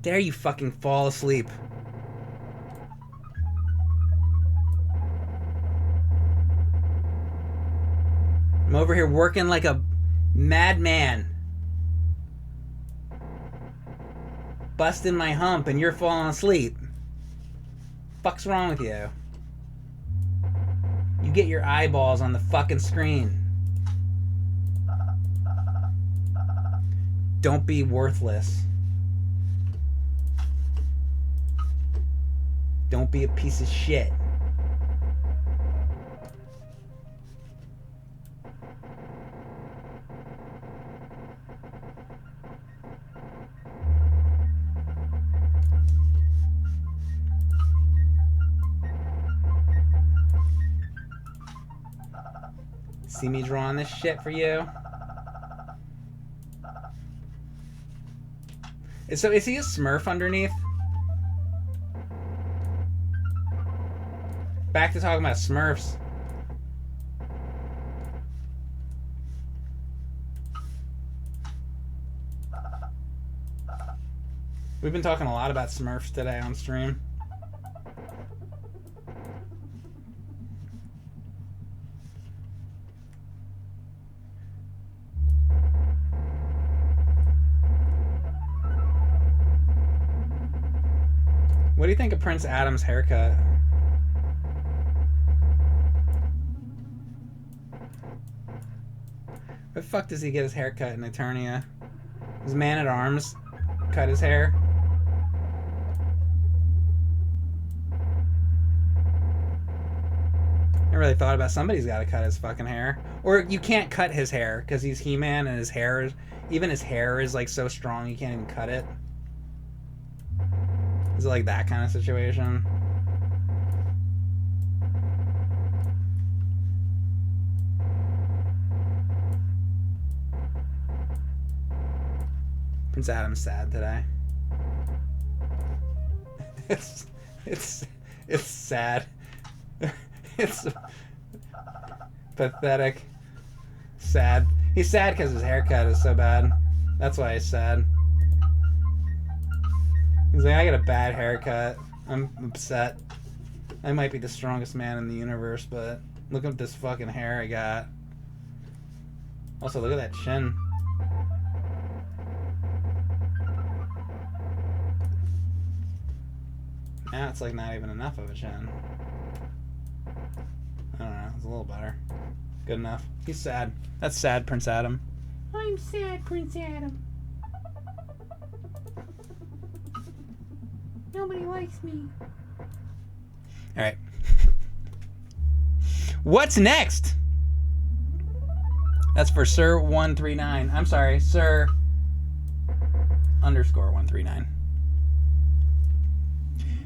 Dare you fucking fall asleep. I'm over here working like a madman. Busting my hump and you're falling asleep. Fuck's wrong with you? You get your eyeballs on the fucking screen. Don't be worthless. Don't be a piece of shit. See me drawing this shit for you? So is he a Smurf underneath? Back to talking about Smurfs. We've been talking a lot about Smurfs today on stream. What do you think of Prince Adam's haircut? Where the fuck does he get his haircut in Eternia? His Man-at-Arms cut his hair? I really thought about somebody's got to cut his fucking hair. Or you can't cut his hair because he's He-Man and his hair is, even his hair is like so strong you can't even cut it. Is it like that kind of situation? Prince Adam's sad today. It's It's sad. It's pathetic. Sad. He's sad because his haircut is so bad. That's why he's sad. He's like, I got a bad haircut. I'm upset. I might be the strongest man in the universe, but look at this fucking hair I got. Also, look at that chin. Now it's like not even enough of a chin. I don't know. It's a little better. Good enough. He's sad. That's sad, Prince Adam. I'm sad, Prince Adam. Nobody likes me. Alright. What's next? That's for Sir139. I'm sorry, Sir _139.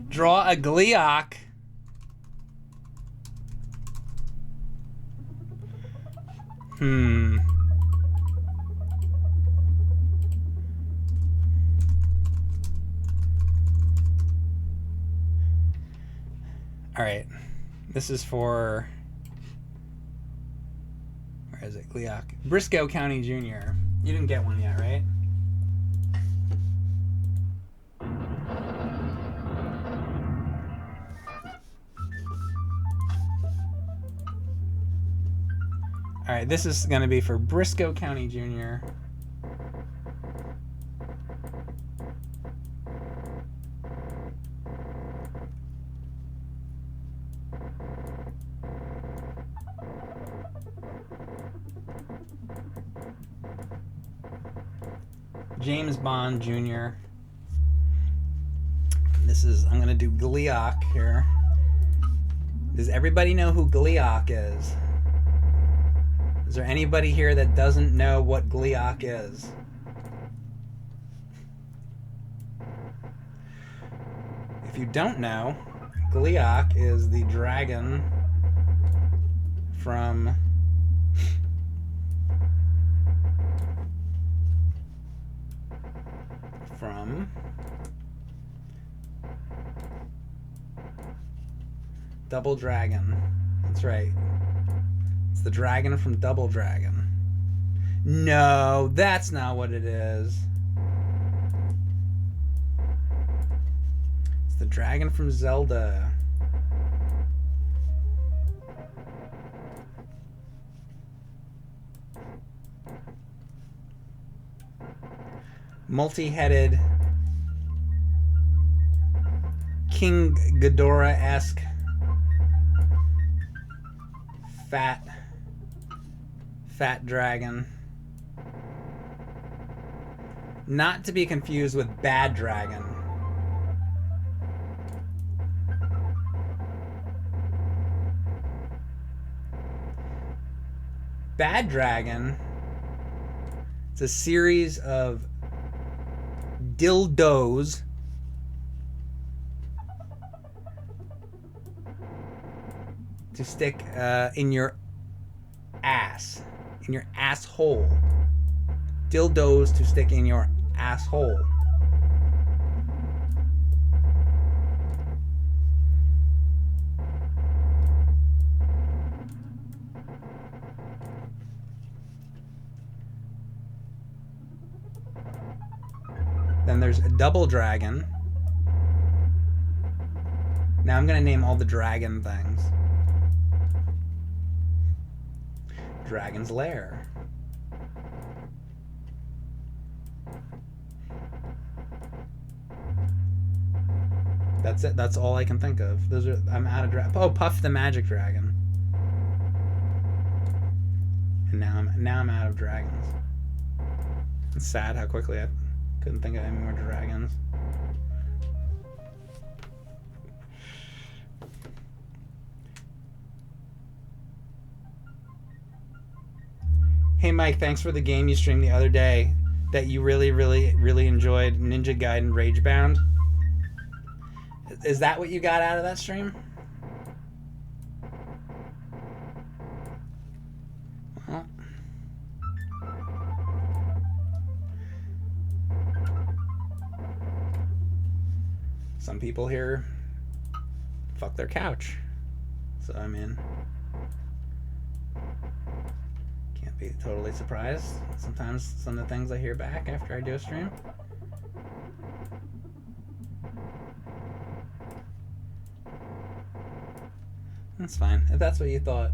Draw a Gleeok. Alright. This is for... Where is it? Gleeok. Briscoe County Jr. You didn't get one yet, right? Alright, this is going to be for Briscoe County Jr. James Bond Jr. This is, I'm going to do Gleeok here. Does everybody know who Gleeok is? Is there anybody here that doesn't know what Gleeok is? If you don't know, Gleeok is the dragon from Double Dragon. That's right. It's the dragon from Double Dragon. No, that's not what it is. It's the dragon from Zelda. Multi-headed King Ghidorah-esque fat dragon. Not to be confused with Bad Dragon. Bad Dragon, it's a series of dildos to stick in your ass, in your asshole. Dildos to stick in your asshole. Then there's a Double Dragon. Now I'm going to name all the dragon things. Dragon's Lair. That's it. That's all I can think of. Those are. I'm out of Oh, Puff the Magic Dragon. And now I'm out of dragons. It's sad how quickly I couldn't think of any more dragons. Hey Mike, thanks for the game you streamed the other day that you really enjoyed, Ninja Gaiden Ragebound. Is that what you got out of that stream? Well, some people here fuck their couch. So, I mean, can't be totally surprised. Sometimes some of the things I hear back after I do a stream. That's fine. If that's what you thought,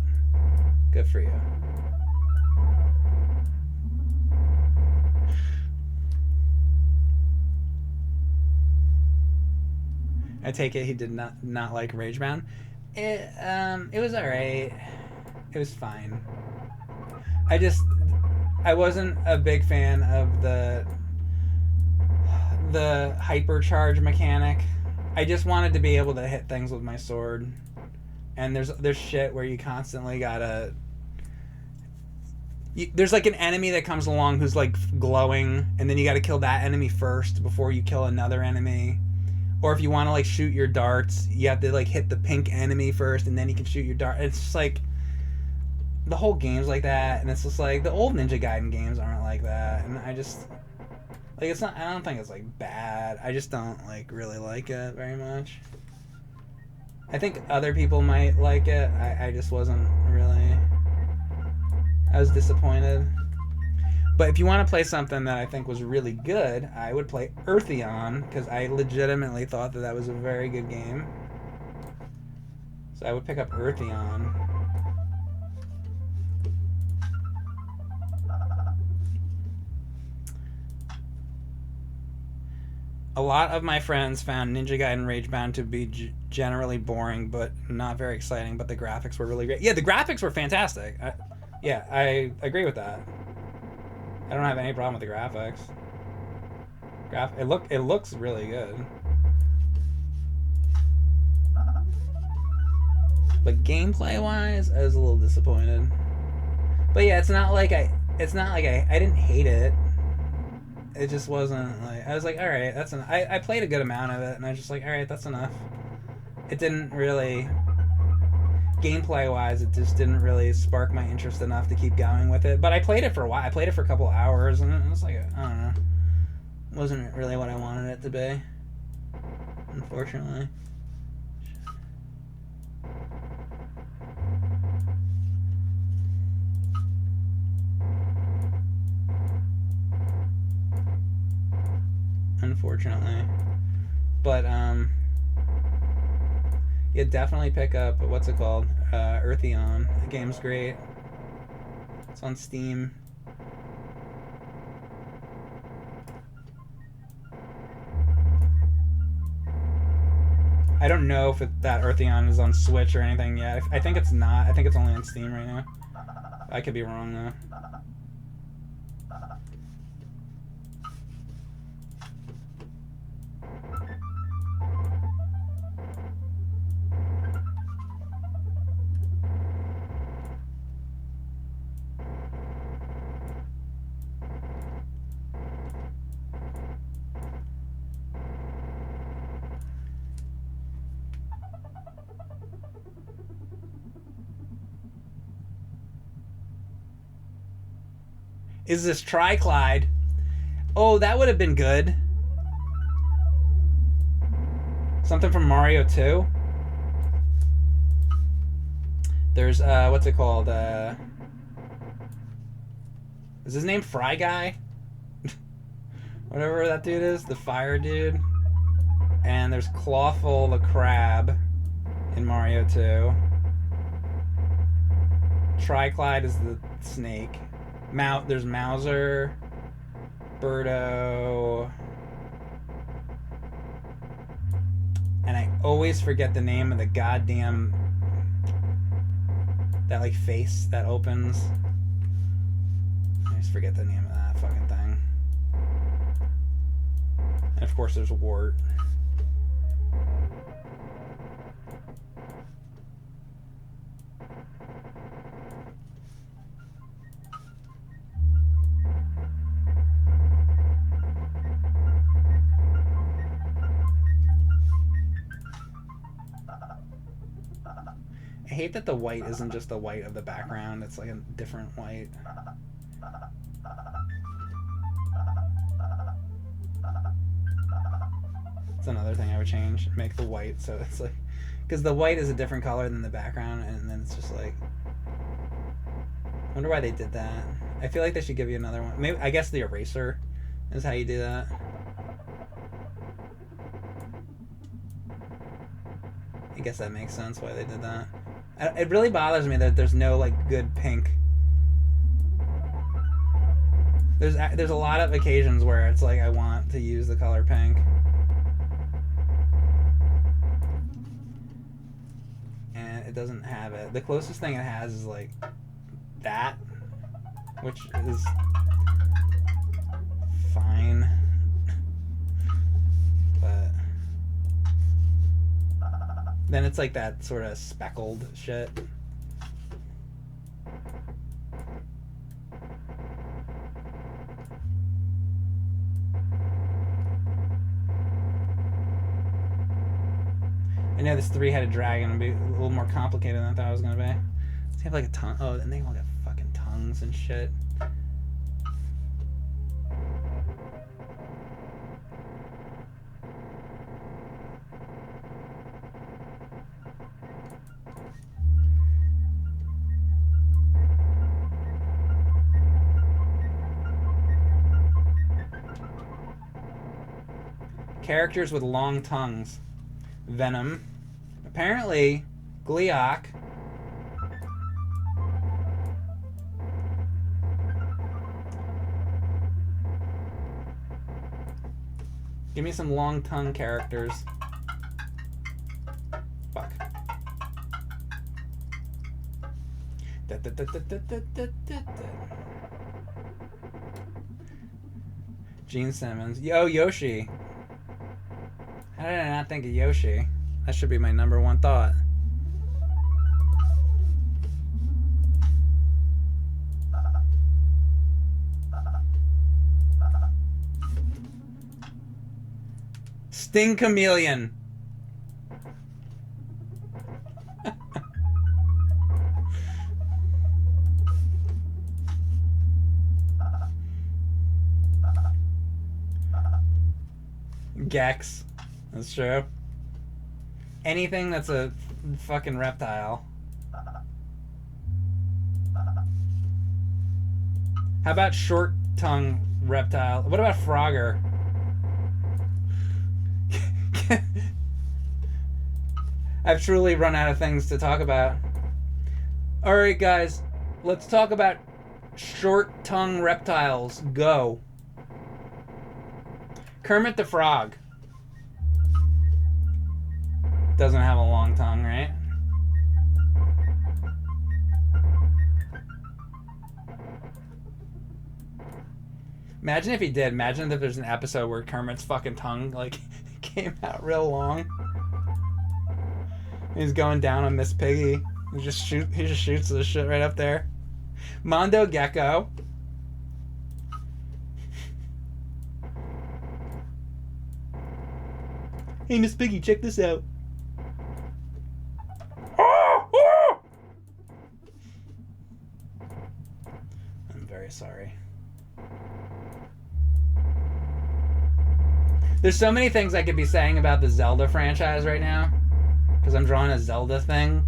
good for you. I take it he did not like Ragebound. It was alright. It was fine. I wasn't a big fan of the hypercharge mechanic. I just wanted to be able to hit things with my sword. And there's shit where you constantly gotta... there's like an enemy that comes along who's like glowing, and then you gotta kill that enemy first before you kill another enemy. Or if you want to like shoot your darts, you have to like hit the pink enemy first, and then you can shoot your dart. It's just like the whole game's like that, and it's just like the old Ninja Gaiden games aren't like that. And I just like it's not. I don't think it's like bad. I just don't like really like it very much. I think other people might like it. I just wasn't really. I was disappointed. But if you want to play something that I think was really good, I would play Eartheon, because I legitimately thought that was a very good game. So I would pick up Eartheon. A lot of my friends found Ninja Gaiden Ragebound to be generally boring, but not very exciting, but the graphics were really great. Yeah, the graphics were fantastic. I agree with that. I don't have any problem with the graphics. It looks really good. But gameplay wise, I was a little disappointed. But yeah, it's not like I didn't hate it. It just wasn't like I was like, all right, that's enough. I played a good amount of it, and I was just like, all right, that's enough. It didn't really. Gameplay wise, it just didn't really spark my interest enough to keep going with it. But I played it for a while. I played it for a couple hours, and it was like, I don't know. It wasn't really what I wanted it to be. Unfortunately. But, yeah, definitely pick up, what's it called? Eartheon. The game's great. It's on Steam. I don't know if that Eartheon is on Switch or anything yet. I think it's not. I think it's only on Steam right now. I could be wrong, though. Is this Tri-Clyde? Oh, that would have been good. Something from Mario 2. There's, what's it called? Is his name Fry Guy? Whatever that dude is, the fire dude. And there's Clawful the Crab in Mario 2. Tri-Clyde is the snake. There's Mauser, Birdo, and I always forget the name of the goddamn that like face that opens. I always forget the name of that fucking thing. And of course there's Wart. I hate that the white isn't just the white of the background, it's like a different white. It's another thing I would change. Make the white so it's like Because the white is a different color than the background, and then it's just like... I wonder why they did that. I feel like they should give you another one. Maybe, I guess the eraser is how you do that. I guess that makes sense why they did that. It really bothers me that there's no like good pink. There's a lot of occasions where it's like I want to use the color pink. And it doesn't have it. The closest thing it has is like that, which is fine. But then it's like that sort of speckled shit. I know this three-headed dragon would be a little more complicated than I thought it was going to be. Does he have like a tongue? Oh, and they all got fucking tongues and shit. Characters with long tongues. Venom. Apparently, Gleeok. Give me some long tongue characters. Fuck. Gene Simmons. Yo, Yoshi. How did I not think of Yoshi? That should be my number one thought. Sting Chameleon. Gex. That's true. Anything that's a fucking reptile. How about short tongue reptile? What about Frogger? I've truly run out of things to talk about. Alright guys, let's talk about short tongue reptiles. Go. Kermit the Frog. Doesn't have a long tongue, right? Imagine if he did. Imagine if there's an episode where Kermit's fucking tongue like came out real long. He's going down on Miss Piggy. He just shoots this shit right up there. Mondo Gecko. Hey Miss Piggy, check this out. I'm very sorry. There's so many things I could be saying about the Zelda franchise right now, because I'm drawing a Zelda thing.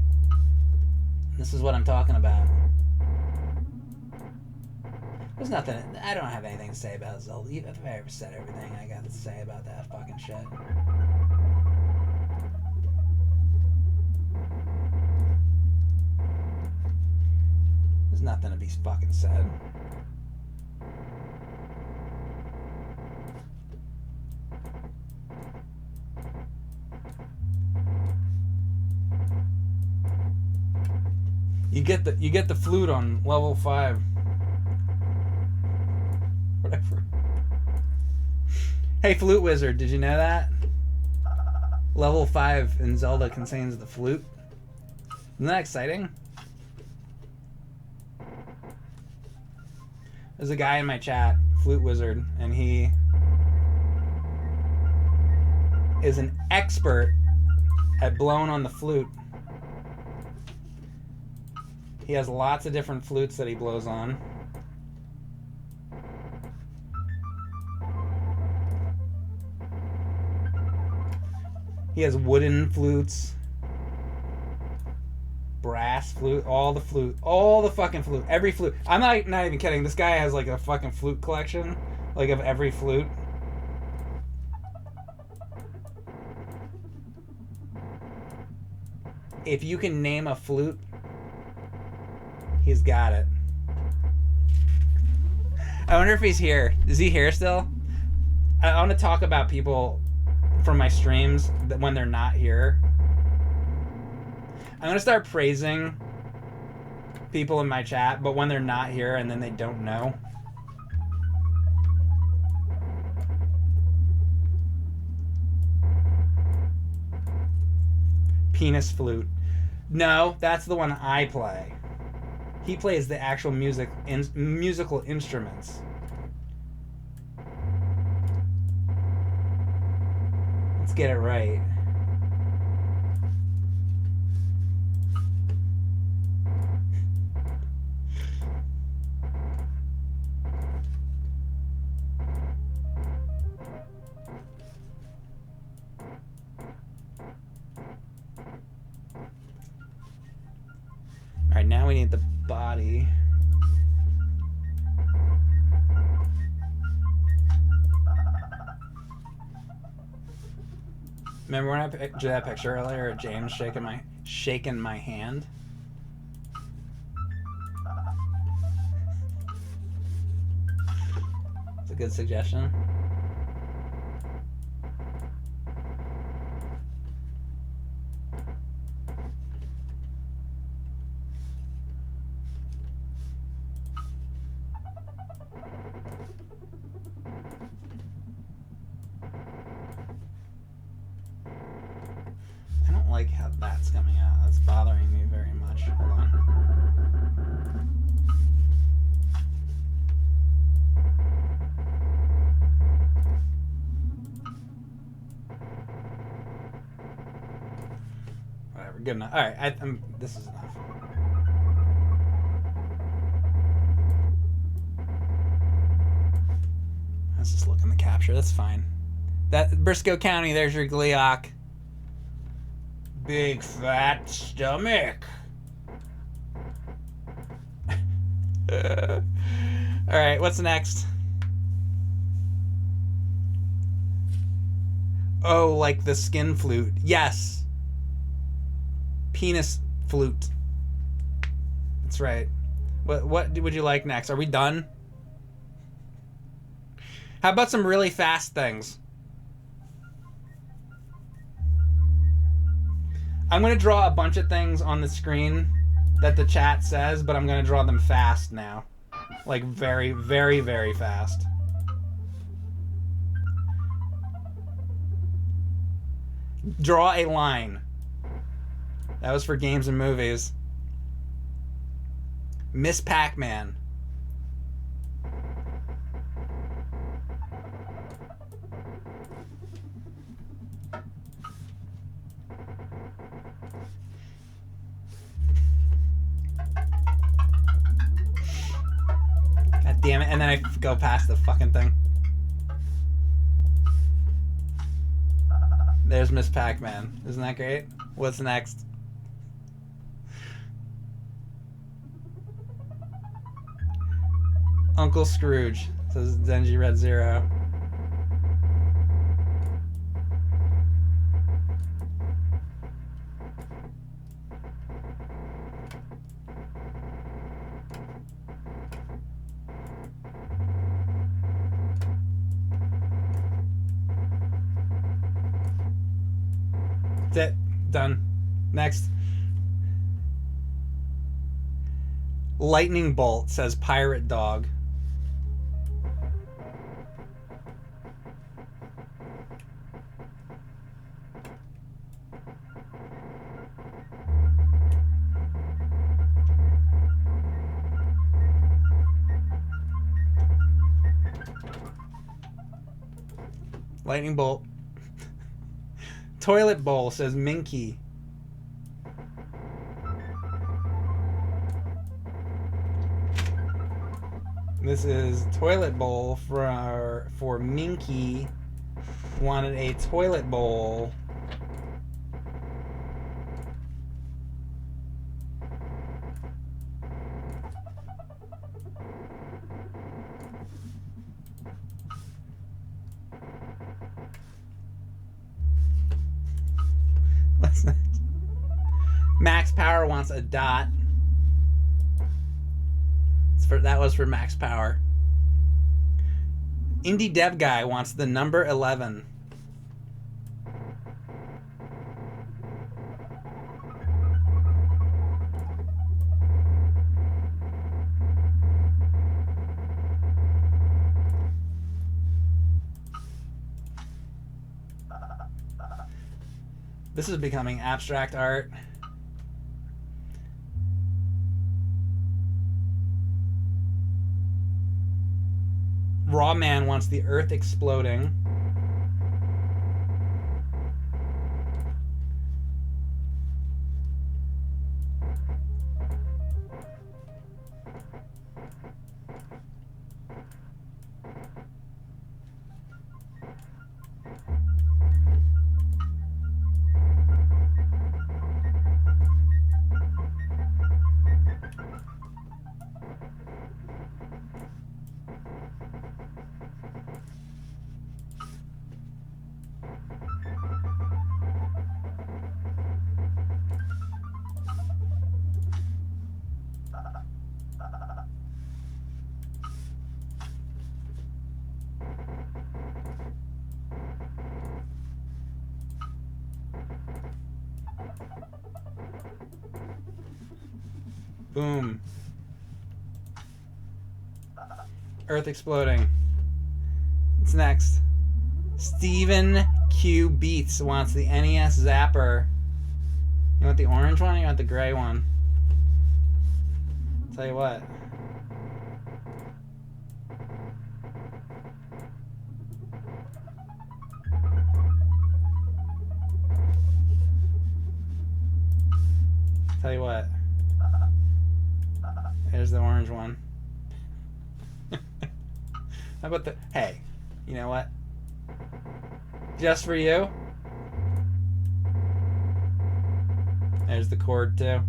This is what I'm talking about. There's nothing. I don't have anything to say about Zelda. Even if I ever said everything I got to say about that fucking shit. There's nothing to be fucking said. You get the flute on level 5. Whatever. Hey, Flute Wizard, did you know that? Level 5 in Zelda contains the flute. Isn't that exciting? There's a guy in my chat, Flute Wizard, and he is an expert at blowing on the flute. He has lots of different flutes that he blows on. He has wooden flutes. brass flute, all the fucking flute, every flute. I'm not even kidding. This guy has like a fucking flute collection, like of every flute. If you can name a flute, he's got it. I wonder if he's here. Is he here still? I want to talk about people from my streams that when they're not here. I'm going to start praising people in my chat, but when they're not here and then they don't know. Penis flute. No, that's the one I play. He plays the actual musical instruments. Let's get it right. Alright, now we need the body. Remember when I drew that picture earlier of James shaking my hand? It's a good suggestion. Like how that's coming out. That's bothering me very much. Hold on. Whatever. Good enough. All right. This is enough. Let's just look in the capture. That's fine. That Briscoe County. There's your Gleeok. Big fat stomach. Alright, what's next? Oh, like the skin flute. Yes. Penis flute. That's right. What would you like next? Are we done? How about some really fast things? I'm going to draw a bunch of things on the screen that the chat says, but I'm going to draw them fast now. Like very, very, very fast. Draw a line. That was for games and movies. Miss Pac-Man. Damn it, and then I go past the fucking thing. There's Miss Pac-Man. Isn't that great? What's next? Uncle Scrooge, says Zenji Red Zero. That's it. Done. Next. Lightning Bolt, says Pirate Dog. Lightning Bolt. Toilet Bowl, says Minky. This is Toilet Bowl for Minky. Wanted a toilet bowl. Max Power wants a dot. That was for Max Power. Indie Dev Guy wants the number 11. This is becoming abstract art. Raw Man wants the Earth exploding. Boom. Earth exploding. What's next? Stephen Q Beats wants the NES Zapper. You want the orange one or you want the gray one? Tell you what. Tell you what. There's the orange one. How about the... Hey, you know what? Just for you. There's the cord too.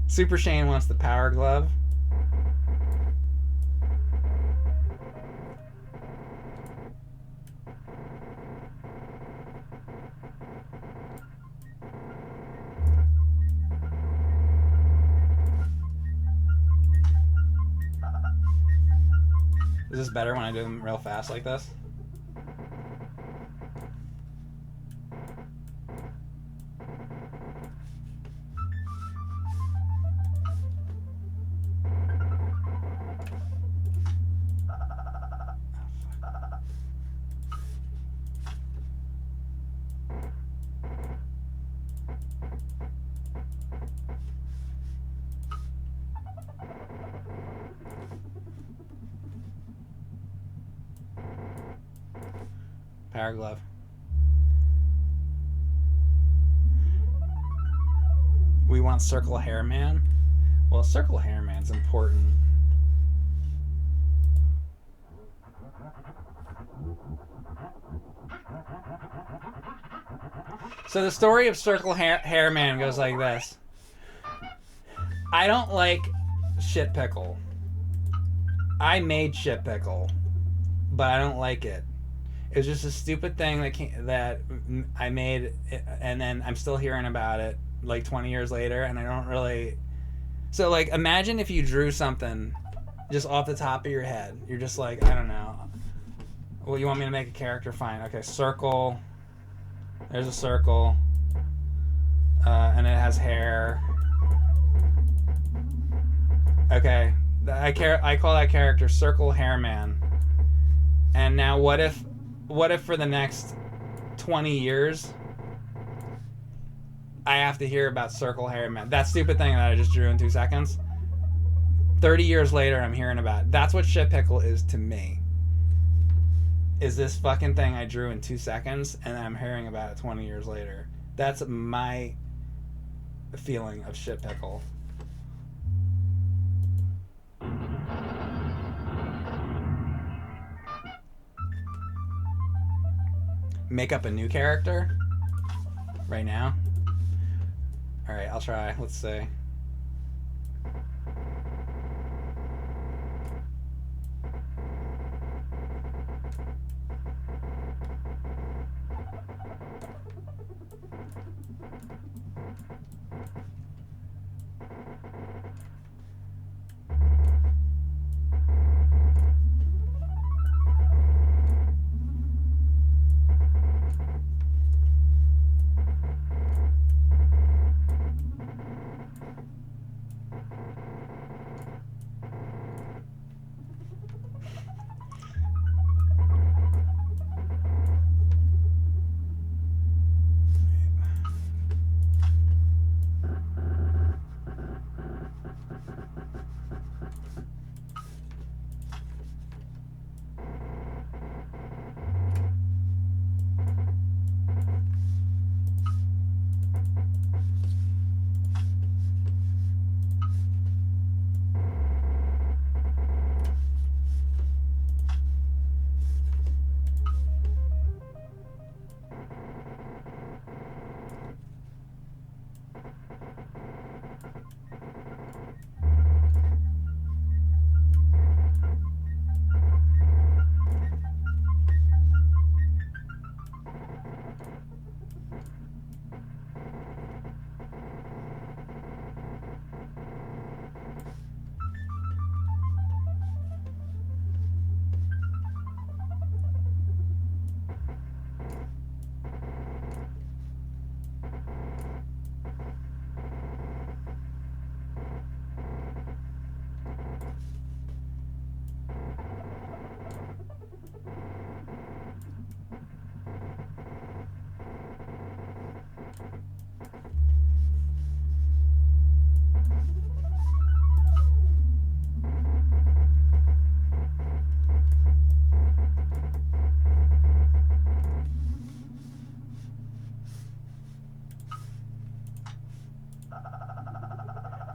Super Shane wants the power glove. Is this better when I do them real fast like this? Power glove. We want Circle Hair Man. Well, Circle Hair Man's important. So the story of Circle Hair Man goes like this. I don't like shit pickle. I made shit pickle, but I don't like it. It was just a stupid thing that I made, and then I'm still hearing about it like 20 years later, and I don't really... So, like, imagine if you drew something just off the top of your head. You're just like, I don't know. Well, you want me to make a character? Fine. Okay, circle. There's a circle. And it has hair. Okay. I call that character Circle Hair Man. And now what if for the next 20 years I have to hear about Circle Hair Man? That stupid thing that I just drew in 2 seconds. 30 years later, I'm hearing about it. That's what shit pickle is to me. Is this fucking thing I drew in 2 seconds, and I'm hearing about it 20 years later. That's my feeling of shit pickle. Make up a new character right now. All right, I'll try. Let's see.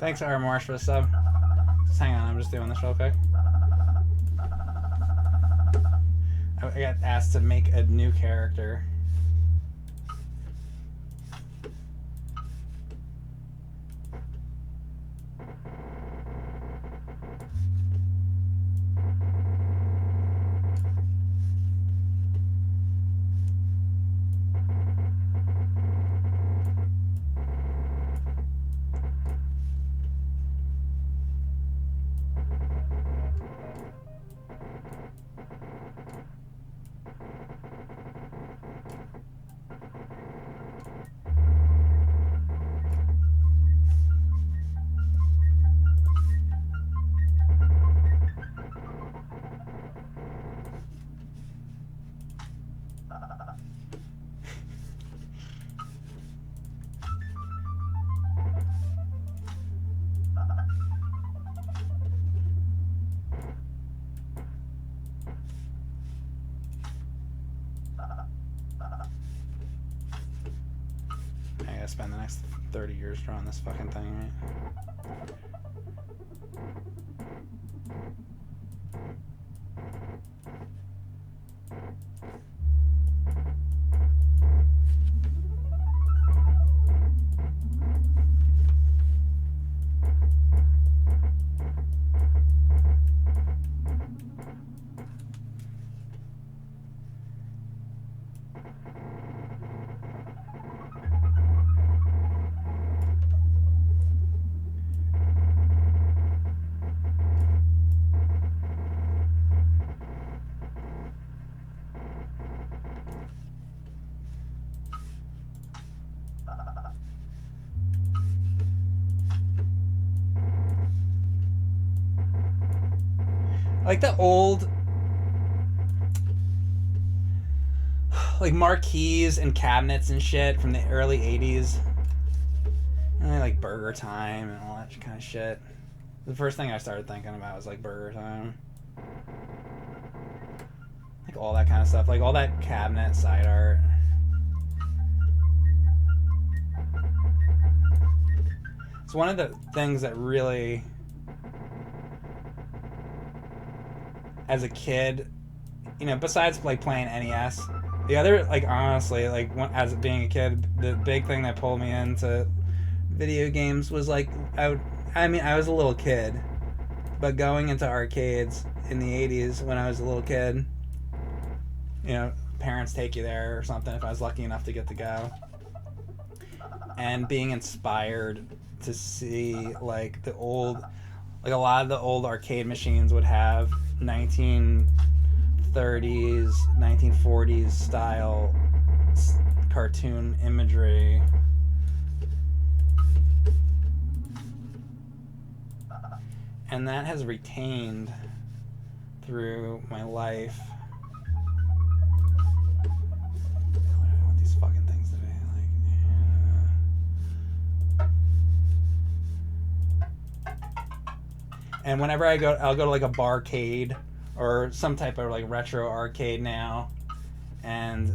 Thanks, R. Marsh, for the sub. Just hang on, I'm just doing this real quick. I got asked to make a new character. I gotta spend the next 30 years drawing this fucking thing, right? Like the old, like marquees and cabinets and shit from the early 80s. And like Burger Time and all that kind of shit. The first thing I started thinking about was like Burger Time. Like all that kind of stuff. Like all that cabinet side art. It's one of the things that really, as a kid, you know, besides like playing NES, the other, like honestly, like as being a kid, the big thing that pulled me into video games was like, I mean, I was a little kid, but going into arcades in the 80s when I was a little kid, you know, parents take you there or something if I was lucky enough to get to go, and being inspired to see like the old, like a lot of the old arcade machines would have 1930s, 1940s style cartoon imagery. And that has retained through my life. I want these fucking things to be like, And whenever I'll go to like a barcade or some type of like retro arcade now, and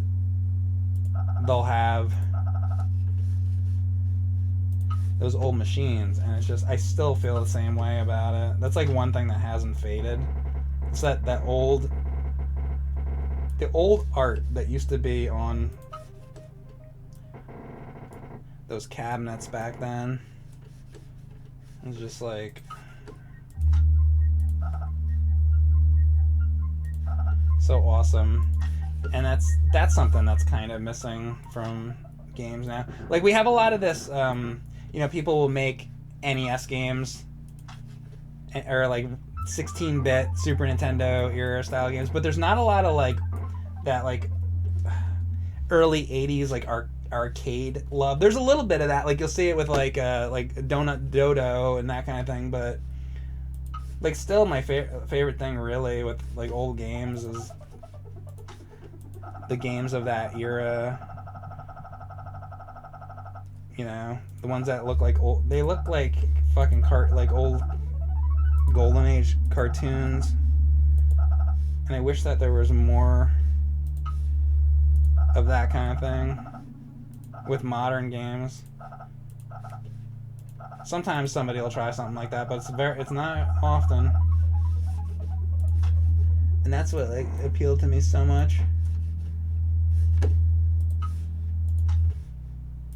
they'll have those old machines, and it's just, I still feel the same way about it. That's like one thing that hasn't faded. It's the old art that used to be on those cabinets back then. It's just like so awesome. And that's something that's kind of missing from games now. Like we have a lot of this, you know, people will make NES games or like 16-bit Super Nintendo era style games, but there's not a lot of like that like early 80s like arcade love. There's a little bit of that, like you'll see it with like Donut Dodo and that kind of thing, but like still my favorite thing really with like old games is the games of that era. You know, the ones that look like old, they look like fucking like old Golden Age cartoons. And I wish that there was more of that kind of thing with modern games. Sometimes somebody will try something like that, but it's not often. And that's what like appealed to me so much.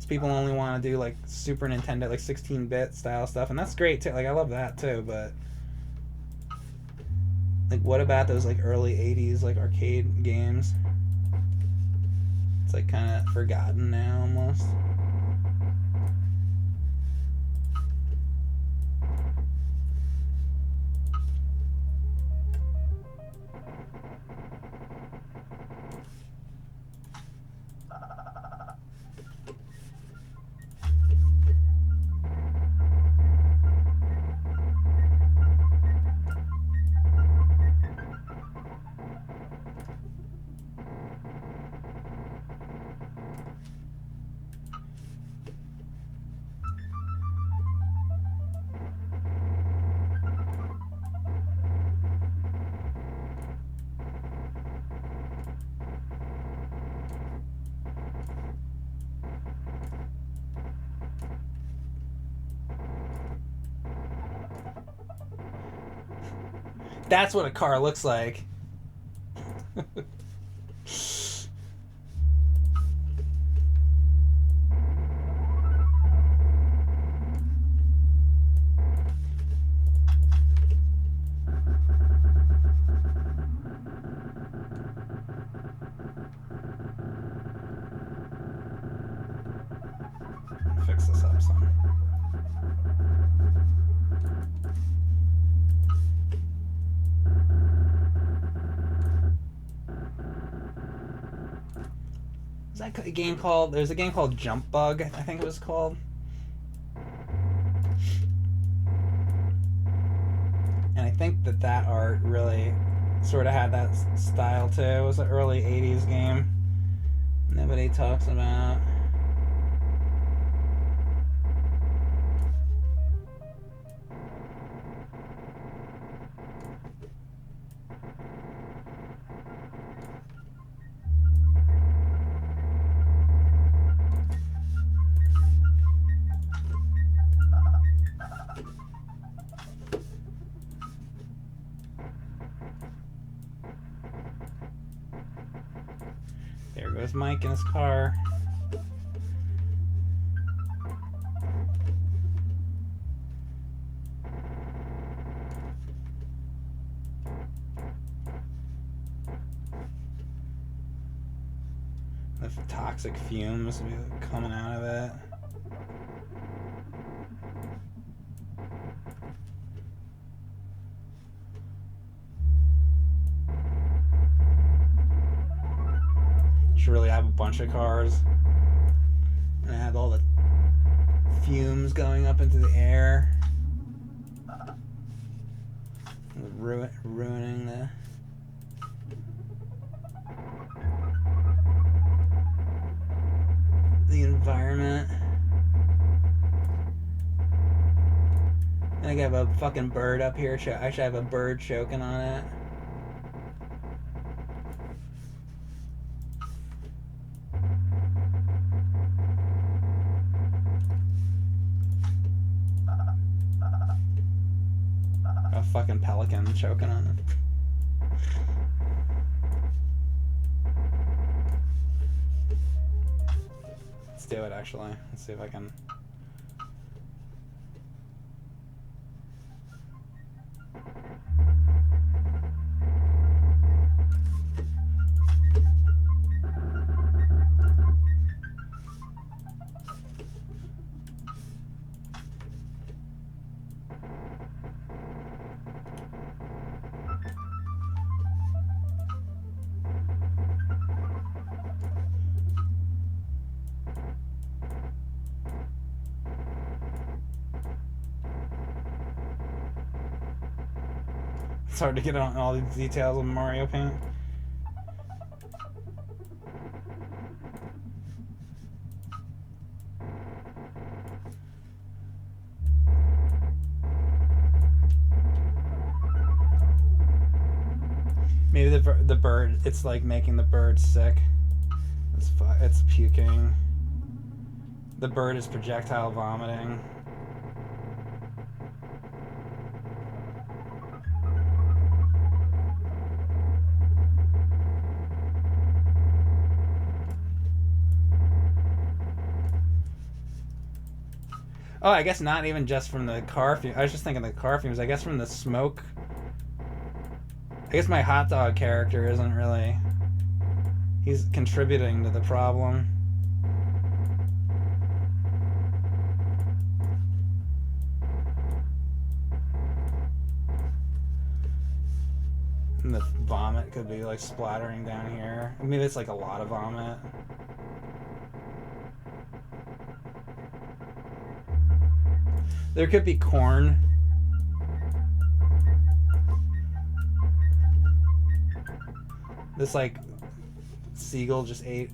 People only want to do like Super Nintendo, like 16-bit style stuff, and that's great too. Like I love that too, but like what about those like early 80s like arcade games? It's like kind of forgotten now almost. That's what a car looks like. Fix this up some. Is that a game called? There's a game called Jump Bug, I think it was called. And I think that art really sort of had that style too. It was an early 80s game. Nobody talks about. There goes Mike in his car. The toxic fumes will be coming out of it. Should really have a bunch of cars and have all the fumes going up into the air, ruining the environment. And I have a fucking bird up here. I should have a bird choking on it. Fucking pelican choking on it. Let's do it actually. Let's see if I can. It's hard to get on all these details of Mario Paint. Maybe the bird, it's like making the bird sick. It's puking. The bird is projectile vomiting. Oh, I guess not even just from the car fumes. I was just thinking the car fumes. I guess from the smoke. I guess my hot dog character isn't really... He's contributing to the problem. And the vomit could be like splattering down here. Maybe it's like a lot of vomit. There could be corn. This like seagull just ate.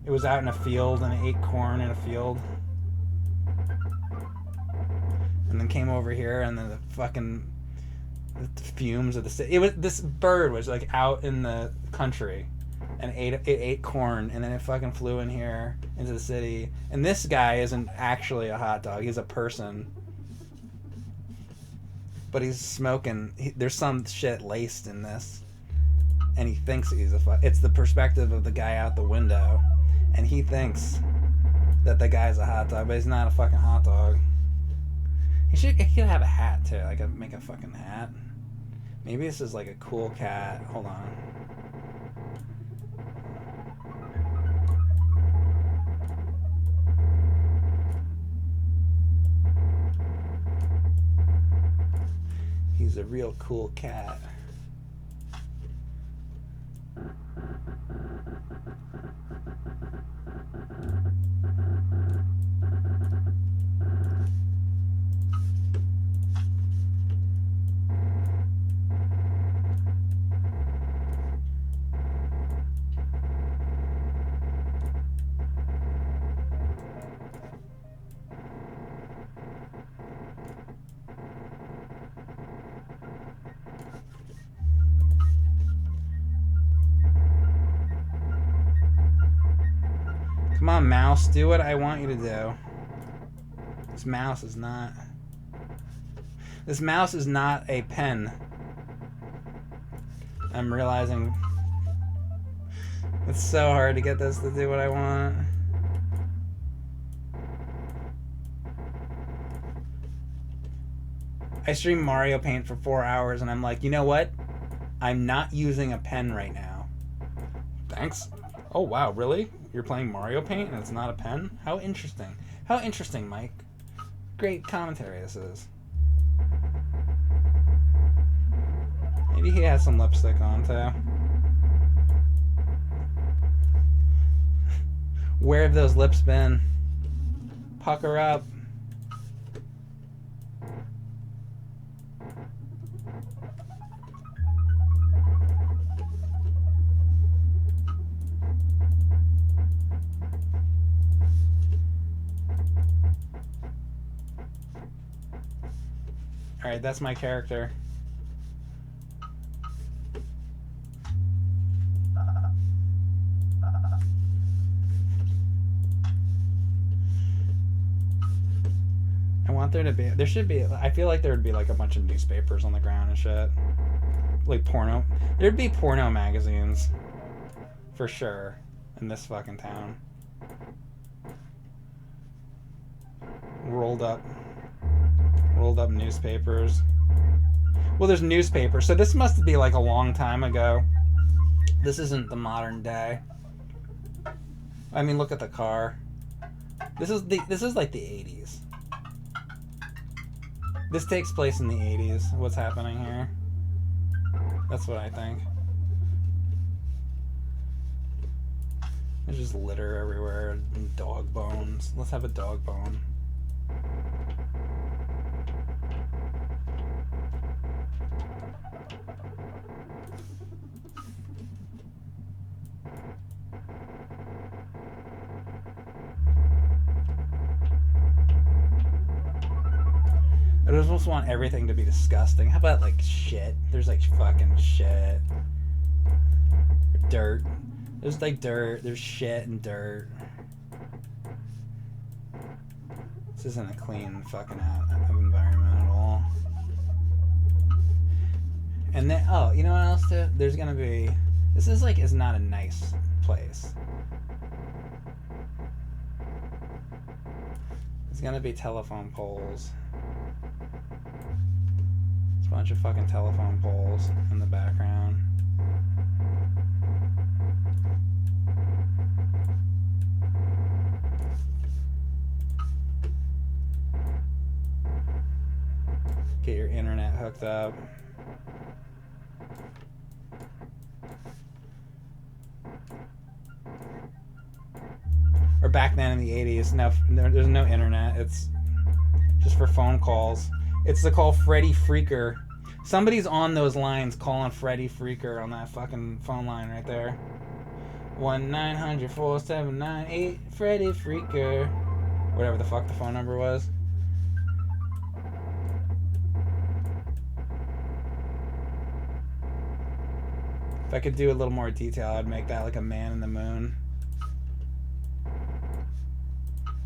It was out in a field and it ate corn in a field. And then came over here and then the fucking the fumes of the city. It was, this bird was like out in the country and it ate corn and then it fucking flew in here into the city. And this guy isn't actually a hot dog. He's a person. But he's smoking. There's some shit laced in this. And he thinks he's it's the perspective of the guy out the window. And he thinks that the guy's a hot dog, but he's not a fucking hot dog. He could have a hat too. I could make a fucking hat. Maybe this is like a cool cat. Hold on. He's a real cool cat. Come on, mouse, do what I want you to do. This mouse is not... This mouse is not a pen. I'm realizing it's so hard to get this to do what I want. I streamed Mario Paint for 4 hours and I'm like, you know what? I'm not using a pen right now. Thanks. Oh wow, really? You're playing Mario Paint and it's not a pen? How interesting. How interesting, Mike. Great commentary this is. Maybe he has some lipstick on too. Where have those lips been? Pucker up. Alright, that's my character. I want there to be... There should be... I feel like there would be like a bunch of newspapers on the ground and shit. Like porno... There'd be porno magazines. For sure. In this fucking town. Rolled up newspapers. Well, there's newspapers, so this must be like a long time ago. This isn't the modern day. I mean, look at the car. This is like the 80s. This takes place in the 80s. What's happening here? That's what I think. There's just litter everywhere and dog bones. Let's have a dog bone. I just want everything to be disgusting. How about like shit? There's like fucking shit. Dirt. There's like dirt. There's shit and dirt. This isn't a clean fucking environment at all. And then, oh, you know what else too? There's gonna be... This is like, is not a nice place. It's gonna be telephone poles. There's a bunch of fucking telephone poles in the background. Get your internet hooked up. Or back then in the 80s, no, there's no internet. It's just for phone calls. It's to call Freddy Freaker. Somebody's on those lines calling Freddy Freaker on that fucking phone line right there. 1-900-4798 Freddy Freaker. Whatever the fuck the phone number was. If I could do a little more detail, I'd make that like a man in the moon.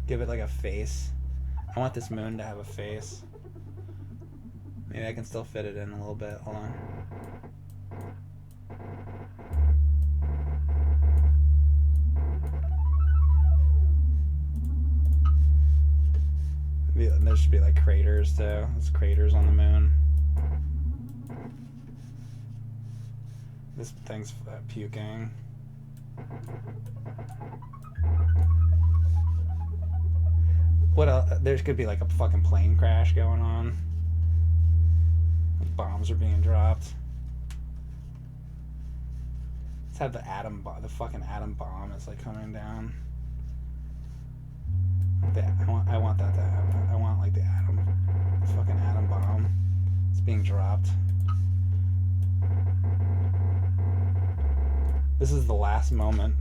Give it like a face. I want this moon to have a face. Maybe I can still fit it in a little bit. Hold on. There should be like craters too. There's craters on the moon. This thing's puking. What else? There could be like a fucking plane crash going on. Bombs are being dropped. Let's have the fucking atom bomb is like coming down. I want that to happen. I want like the fucking atom bomb. It's being dropped. This is the last moment.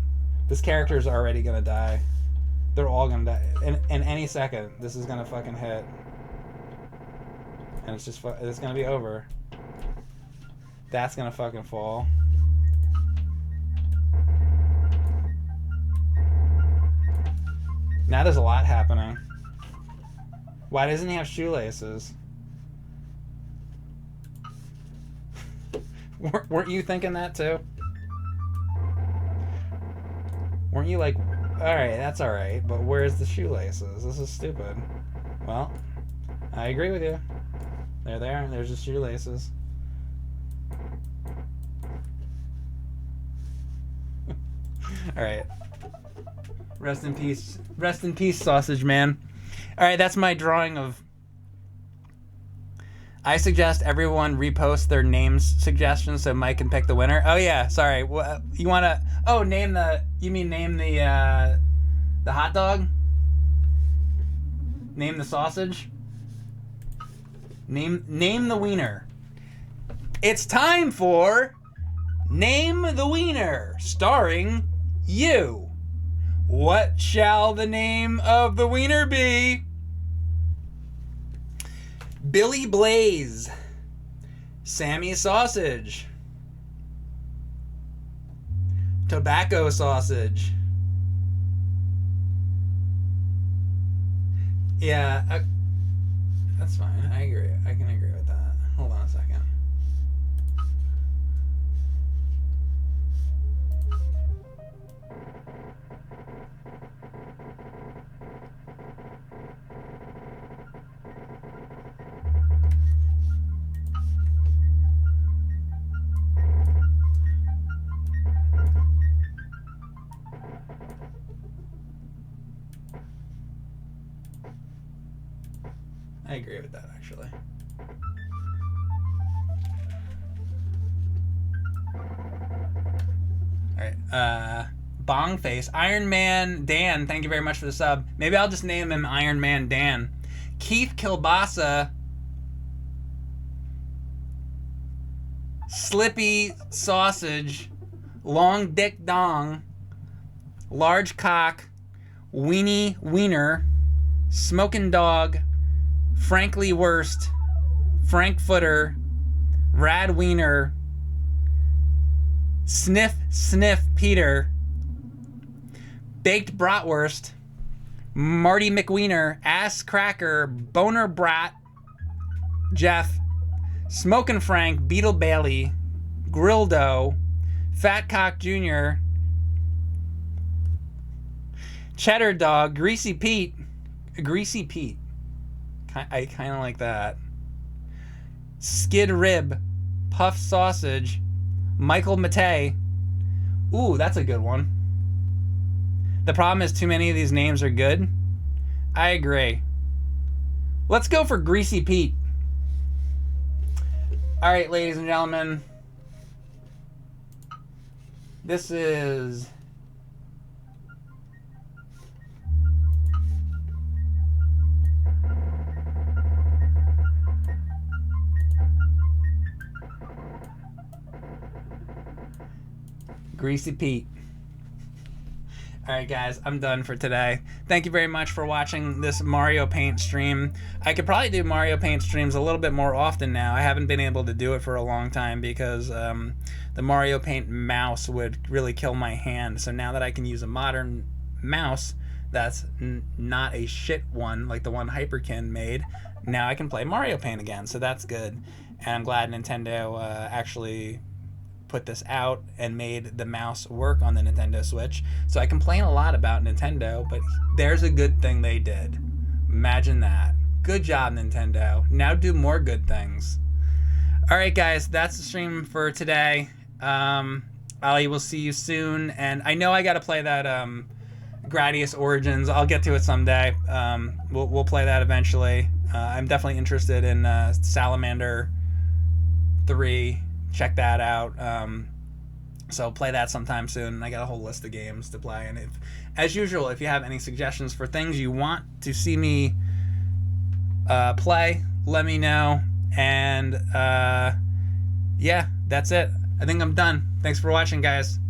This character is already gonna die. They're all gonna die. In any second, this is gonna fucking hit. And it's gonna be over. That's gonna fucking fall. Now there's a lot happening. Why doesn't he have shoelaces? Weren't you thinking that too? Weren't you like, alright, that's alright, but where's the shoelaces? This is stupid. Well, I agree with you. They're there. There's the shoelaces. Alright. Rest in peace. Rest in peace, Sausage Man. Alright, that's my drawing of... I suggest everyone repost their names suggestions so Mike can pick the winner. Oh yeah, sorry. You wanna... Oh, name the hot dog? Name the sausage? Name the wiener. It's time for Name the Wiener, starring you. What shall the name of the wiener be? Billy Blaze, Sammy Sausage, Tobacco Sausage. Yeah, that's fine. I agree. I can agree with that. Hold on a second. I agree with that, actually. Alright, Bong Face. Iron Man Dan, thank you very much for the sub. Maybe I'll just name him Iron Man Dan. Keith Kilbasa. Slippy Sausage. Long Dick Dong. Large Cock. Weenie Wiener. Smoking Dog. Frankly Worst, Frankfurter, Rad Wiener, Sniff Peter, Baked Bratwurst, Marty McWiener, Ass Cracker, Boner Brat, Jeff, Smokin' Frank, Beetle Bailey, Grildo, Fat Cock Jr., Cheddar Dog, Greasy Pete, Greasy Pete. I kind of like that. Skid Rib. Puff Sausage. Michael Matei. Ooh, that's a good one. The problem is too many of these names are good. I agree. Let's go for Greasy Pete. All right, ladies and gentlemen. This is... Greasy Pete. Alright guys, I'm done for today. Thank you very much for watching this Mario Paint stream. I could probably do Mario Paint streams a little bit more often now. I haven't been able to do it for a long time because the Mario Paint mouse would really kill my hand. So now that I can use a modern mouse that's not a shit one like the one Hyperkin made, now I can play Mario Paint again. So that's good. And I'm glad Nintendo actually put this out and made the mouse work on the Nintendo Switch. So I complain a lot about Nintendo, but there's a good thing they did. Imagine that. Good job, Nintendo. Now do more good things. Alright guys, that's the stream for today. I will see you soon, and I know I gotta play that Gradius Origins. I'll get to it someday. We'll play that eventually. I'm definitely interested in Salamander 3. Check that out. So play that sometime soon. I got a whole list of games to play, and as usual, if you have any suggestions for things you want to see me play, let me know. And yeah, that's it. I think I'm done. Thanks for watching, guys.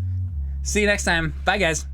See you next time. Bye, guys.